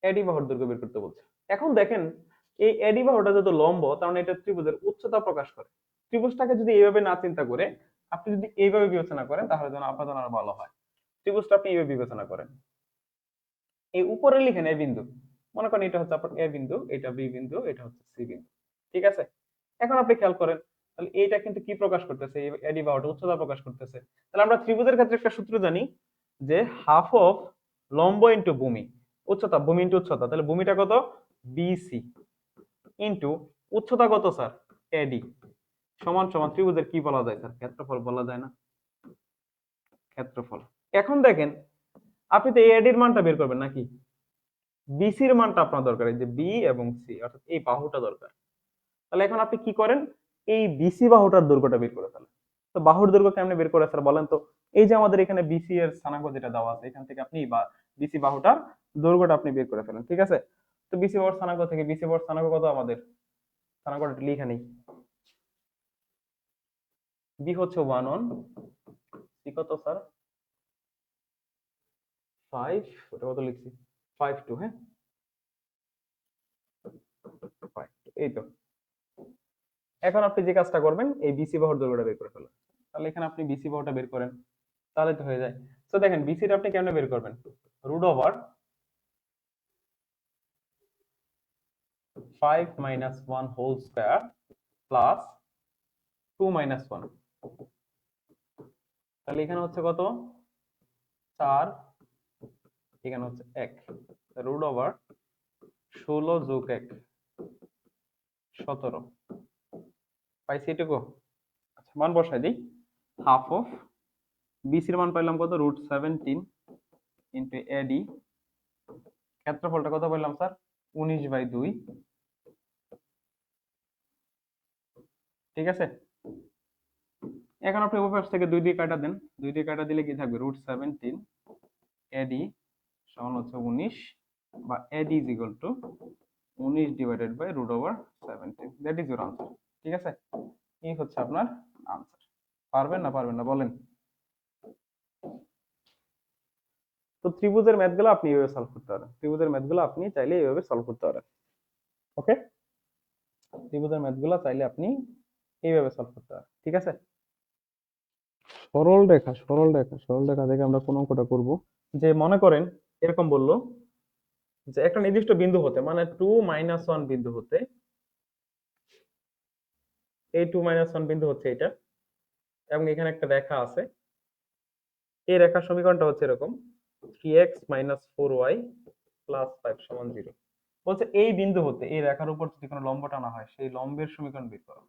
এডি বাহুর দৈর্ঘ্য বের করতে বলছে। এখন দেখেন, এই এডি বাহুটা যত লম্ব, তার মানে এটা ত্রিভুজের উচ্চতা প্রকাশ করে। ত্রিভুজটাকে যদি এইভাবে না চিন্তা করে আপনি যদি এইভাবে বিবেচনা করেন, তাহলে যেন আপনার জন্য আরো ভালো হয়। ত্রিভুজটা আপনি এইভাবে বিবেচনা করেন। এই উপরে লিখেন এ বিন্দু, মনে করেন এটা হচ্ছে আপনার এ বিন্দু, এটা বি বিন্দু, এটা হচ্ছে সি বিন্দু। ঠিক আছে, এখন আপনি খেয়াল করেন, তাহলে এইটা কিন্তু কি প্রকাশ করতেছে? এই এডি বাহুটা উচ্চতা প্রকাশ করতেছে। তাহলে আমরা ত্রিভুজের ক্ষেত্রে একটা সূত্র জানি, যে হাফ অফ লম্ব ইন্টু ভূমি, উচ্চতা, ভূমি ইন্টু উচ্চতা। তাহলে ভূমিটা কত? বিসি ইন্টু উচ্চতা কত স্যার? এডি, সমান সমান ত্রিভুজের কি বলা যায় স্যার? ক্ষেত্রফল বলা যায় না? ক্ষেত্রফল। এখন দেখেন, আপনি তো এডির মানটা বের করবেন নাকি? বিসির মানটা আপনার দরকার, এই যে বি এবং সি, অর্থাৎ এই বাহুটা দরকার। তাহলে এখন আপনি কি করেন? এই বিসি বাহুটার দৈর্ঘ্যটা বের করে ফেলেন। তো বাহুর দৈর্ঘ্য কেমনে বের করে স্যার বলেন তো? এই যে আমাদের এখানে বিসি এর স্থানাঙ্ক যেটা দেওয়া আছে, এখান থেকে আপনি বিসি বাহুটার দৈর্ঘ্যটা আপনি বের করে ফেলেন। ঠিক আছে, তো বিসি বাহুর স্থানাঙ্ক থেকে, বিসি বাহুর স্থানাঙ্ক কত? আমাদের স্থানাঙ্কটা লিখে নেই। বি হচ্ছে 1 1, সি কত স্যার? 5, ওটা কত লিখছি? 5 2, হ্যাঁ 5, এই তো। এখন আপনি যে কাজটা করবেন, এই বিসি বাহুর দৈর্ঘ্যটা বের করে ফেলেন। তাহলে এখানে আপনি বিসি বাহুটা বের করেন, তাহলে তো হয়ে যায়। তো দেখেন বিসিটা আপনি কেমনে বের করবেন? Root over 5 minus 1 whole square plus 2 minus 1। তাহলে এখানে হচ্ছে কত? 4, এখানে হচ্ছে 1, রুট ওভার 16 যোগ 1 17। পাইছি এটুকু? আচ্ছা, মান বসাই দিই। হাফ অফ বিসির মান পাইলাম কত? √17 ইন্টু এডি, ক্ষেত্রফলটা কত পাইলাম স্যার? 19/2। ঠিক আছে, এখন আপনি ওই পাশ থেকে 2 দিয়ে কাটা দেন। 2 দিয়ে কাটা দিলে কি থাকবে? √17 এডি সমান হচ্ছে 19, বা AD is equal to 19 divided by √17। That is your answer. ঠিক আছে, এই হচ্ছে আপনার আনসার। পারবেন না? পারবেন না বলেন? তো ত্রিভুজের ম্যাথগুলো আপনি এইভাবে সলভ করতে পারেন। ত্রিভুজের ম্যাথগুলো আপনি চাইলে এইভাবে সলভ করতে পারেন। ওকে, ত্রিভুজের ম্যাথগুলো চাইলে আপনি এইভাবে সলভ করতে পারেন। ঠিক আছে, সরল রেখা থেকে আমরা কোন অঙ্কটা করব? যে মনে করেন এরকম বললো, যে একটা নির্দিষ্ট বিন্দু হতে, মানে 2 - 1 বিন্দু হতে, এই 2 - 1 বিন্দু হচ্ছে এটা, এবং এখানে একটা রেখা আছে। এই রেখার সমীকরণটা হচ্ছে এরকম, 3x - 4y + 5 = 0। বলছে এই বিন্দু হতে এই রেখার উপর যদি কোনো লম্ব টানা হয়, সেই লম্বের সমীকরণ বের করো।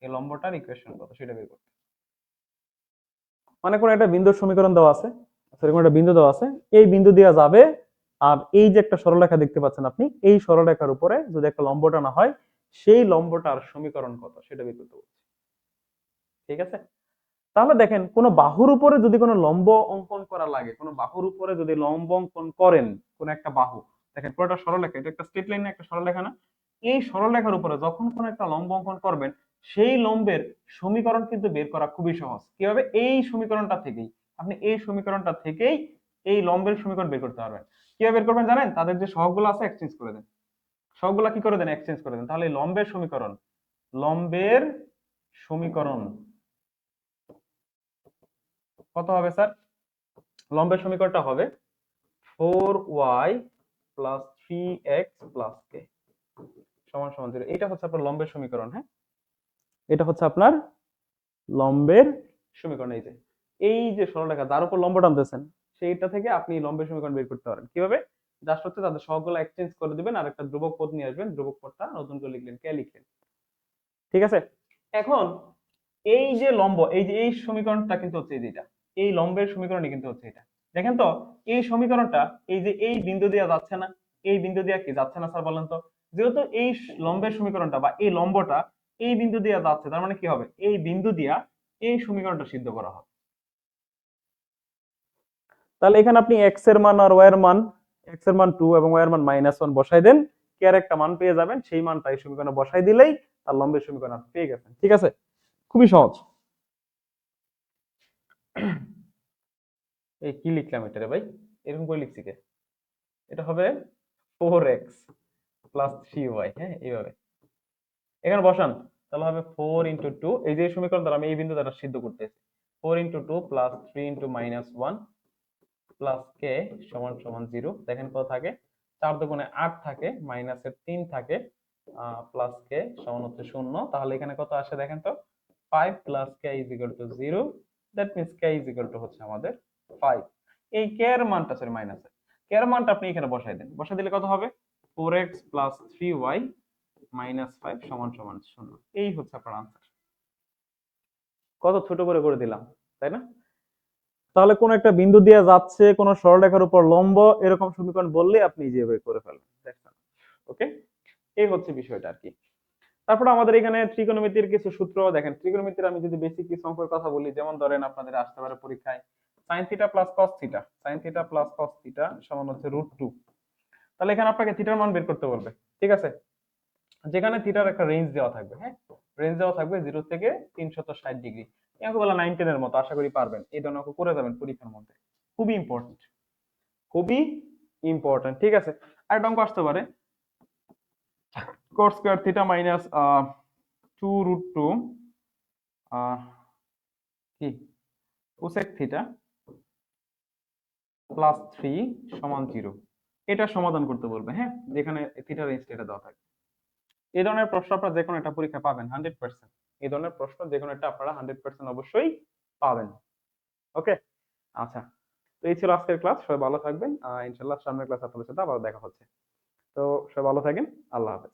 এই লম্বটার ইকুয়েশন কত সেটা বের করো। মানে কোন একটা বিন্দুর সমীকরণ দেওয়া আছে, সেরকম একটা বিন্দু দেওয়া আছে, এই বিন্দু দেওয়া যাবে, আর এই যে একটা সরলরেখা দেখতে পাচ্ছেন আপনি, এই সরলরেখার উপরে যদি একটা লম্ব টানা হয়, সেই লম্বটার সমীকরণ কত সেটা বের করতে বলছে। ঠিক আছে, তাহলে দেখেন কোন বাহুর উপরে যদি কোনো লম্ব অঙ্কন করা লাগে, কোন বাহুর উপরে যদি লম্ব অঙ্কন করেন, কোন একটা বাহু, দেখেন পুরোটা সরলরেখা, এটা একটা স্ট্রেট লাইন না, একটা সরলরেখা না, এই সরলরেখার উপরে যখন কোন একটা লম্ব অঙ্কন করবেন, সেই লম্বের সমীকরণ কিন্তু বের করা খুবই সহজ। কিভাবে? এই সমীকরণটা থেকেই, আপনি এই সমীকরণটা থেকেই এই লম্বের সমীকরণ বের করতে পারবেন। কিভাবে বের করবেন জানেন? তাদের যে সহগগুলো আছে এক্সচেঞ্জ করে দেন, সহগগুলো কি করে দেন? এক্সচেঞ্জ করে দেন, তাহলে এই লম্বের সমীকরণ, লম্বের সমীকরণ কত হবে স্যার? লম্বের সমীকরণটা হবে 4y + 3x + k = 0। এটা হচ্ছে আপনার লম্বের সমীকরণ। হ্যাঁ, এটা হচ্ছে আপনার লম্বের সমীকরণ। এই যে সরলরেখা যার উপর লম্ব টানতেছেন, সেইটা থেকে আপনি লম্বের সমীকরণ বের করতে পারেন। কিভাবে? জাস্ট হচ্ছে তাদের সহগগুলো এক্সচেঞ্জ করে দিবেন, আর একটা ধ্রুবক পদ নিয়ে আসবেন, ধ্রুবক পদটা নতুন করে লিখলেন, কে লিখলেন। ঠিক আছে, এখন এই যে লম্ব, এই যে এই সমীকরণটা কিন্তু হচ্ছে এই যেটা, এই লম্বের সমীকরণই কিন্তু হচ্ছে এটা। দেখেন তো, এই সমীকরণটা এই যে এই বিন্দু দিয়ে যাচ্ছে না, এই বিন্দু দিয়ে কি যাচ্ছে না স্যার বলেন তো? যেহেতু এই লম্বের সমীকরণটা বা এই লম্বটা এই বিন্দু দিয়ে যাচ্ছে, তার মানে কি হবে? এই বিন্দু দিয়া এই সমীকরণটা সিদ্ধ করা হবে। তাহলে এখানে আপনি x এর মান আর y এর মান, x এর মান 2 এবং y এর মান -1 বসাই দেন, k এর একটা মান পেয়ে যাবেন, সেই মানটা এই সমীকরণে বসাই দিলেই তার লম্বের সমীকরণ আপনি পেয়ে গেছেন। ঠিক আছে, খুবই সহজ। এই কি লিখলাম এটা রে ভাই, এরকম করে লিখছি কে? এটা হবে 4x + 3y। হ্যাঁ, এইভাবে এখানে বসান, তাহলে হবে 4 × 2, এই যে সমীকরণ দ্বারা আমি এই বিন্দু দ্বারা সিদ্ধ করতেছি, 4 × 2 + 3 × -1 + k = 0। দেখেন কত থাকে? 4 দুগুণে 8 থাকে, মাইনাসের 3 থাকে, প্লাস k হচ্ছে 0। তাহলে এখানে কত আসে দেখেন তো? 5 + k = 0। দ্যাট মিন্স k হচ্ছে আমাদের 5। এই k এর মানটা, সরি মাইনাসে k এর মানটা আপনি এখানে বসাই দেন, বসাই দিলে কত হবে? 4x + 3y - 5 = 0। এই হচ্ছে আপনার আনসার। কত ছোট করে করে দিলাম, তাই না? তাহলে কোন একটা বিন্দু দিয়ে যাচ্ছে, কোন সরলরেখার উপর লম্ব, এরকম সমীকরণ বললে আপনি যেভাবে করে ফেলবেন। দেখছেন? ওকে, এই হচ্ছে বিষয়টা আর কি। তারপর আমাদের এখানে ত্রিকোণমিতির কিছু সূত্র দেখেন। ত্রিকোণমিতির আমি যদি বেসিক কিছু অঙ্কের কথা বলি, যেমন ধরেন আপনাদের আসতে পারে পরীক্ষায় sin θ + cos θ, sin θ + cos θ সমান হচ্ছে √2। তাহলে এখানে আপনাকে থিটার মান বের করতে বলবে। ঠিক আছে, যেখানে থিটার একটা রেঞ্জ দেওয়া থাকবে। হ্যাঁ, রেঞ্জ দেওয়া থাকবে 0 থেকে 360 ডিগ্রি। এই অঙ্কগুলো 9 10 এর মতো, আশা করি পারবেন। এই ধরনের অঙ্ক করে যাবেন পরীক্ষার মধ্যে, খুবই ইম্পর্টেন্ট, খুবই ইম্পর্টেন্ট। ঠিক আছে, আরেকটা অঙ্ক আসতে পারে cos স্কয়ার থিটা মাইনাস 2√2 কি কোসেক থিটা প্লাস 3 সমান 0। এটা সমাধান করতে বলবে। হ্যাঁ, যেখানে থিটা রেঞ্জটা এটা দেওয়া থাকে। এই ধরনের প্রশ্ন আপনারা যে কোনো একটা পরীক্ষা পাবেন 100%। এই ধরনের প্রশ্ন যে কোনো একটা আপনারা 100% অবশ্যই পাবেন। ওকে, আচ্ছা, তো এই ছিল আজকের ক্লাস। সবাই ভালো থাকবেন। ইনশাআল্লাহ সামনের ক্লাস আপনাদের সাথে আবার দেখা হচ্ছে। তো সবাই ভালো থাকেন। আল্লাহ হাফেজ।